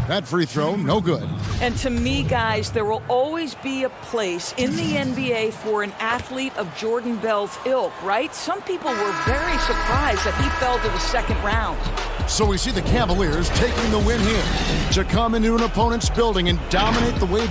D: That free throw, no good.
N: And to me, guys, there will always be a place in the NBA for an athlete of Jordan Bell's ilk, right? Some people were very surprised that he fell to the second round.
D: So we see the Cavaliers taking the win here to come into an opponent's building and dominate the way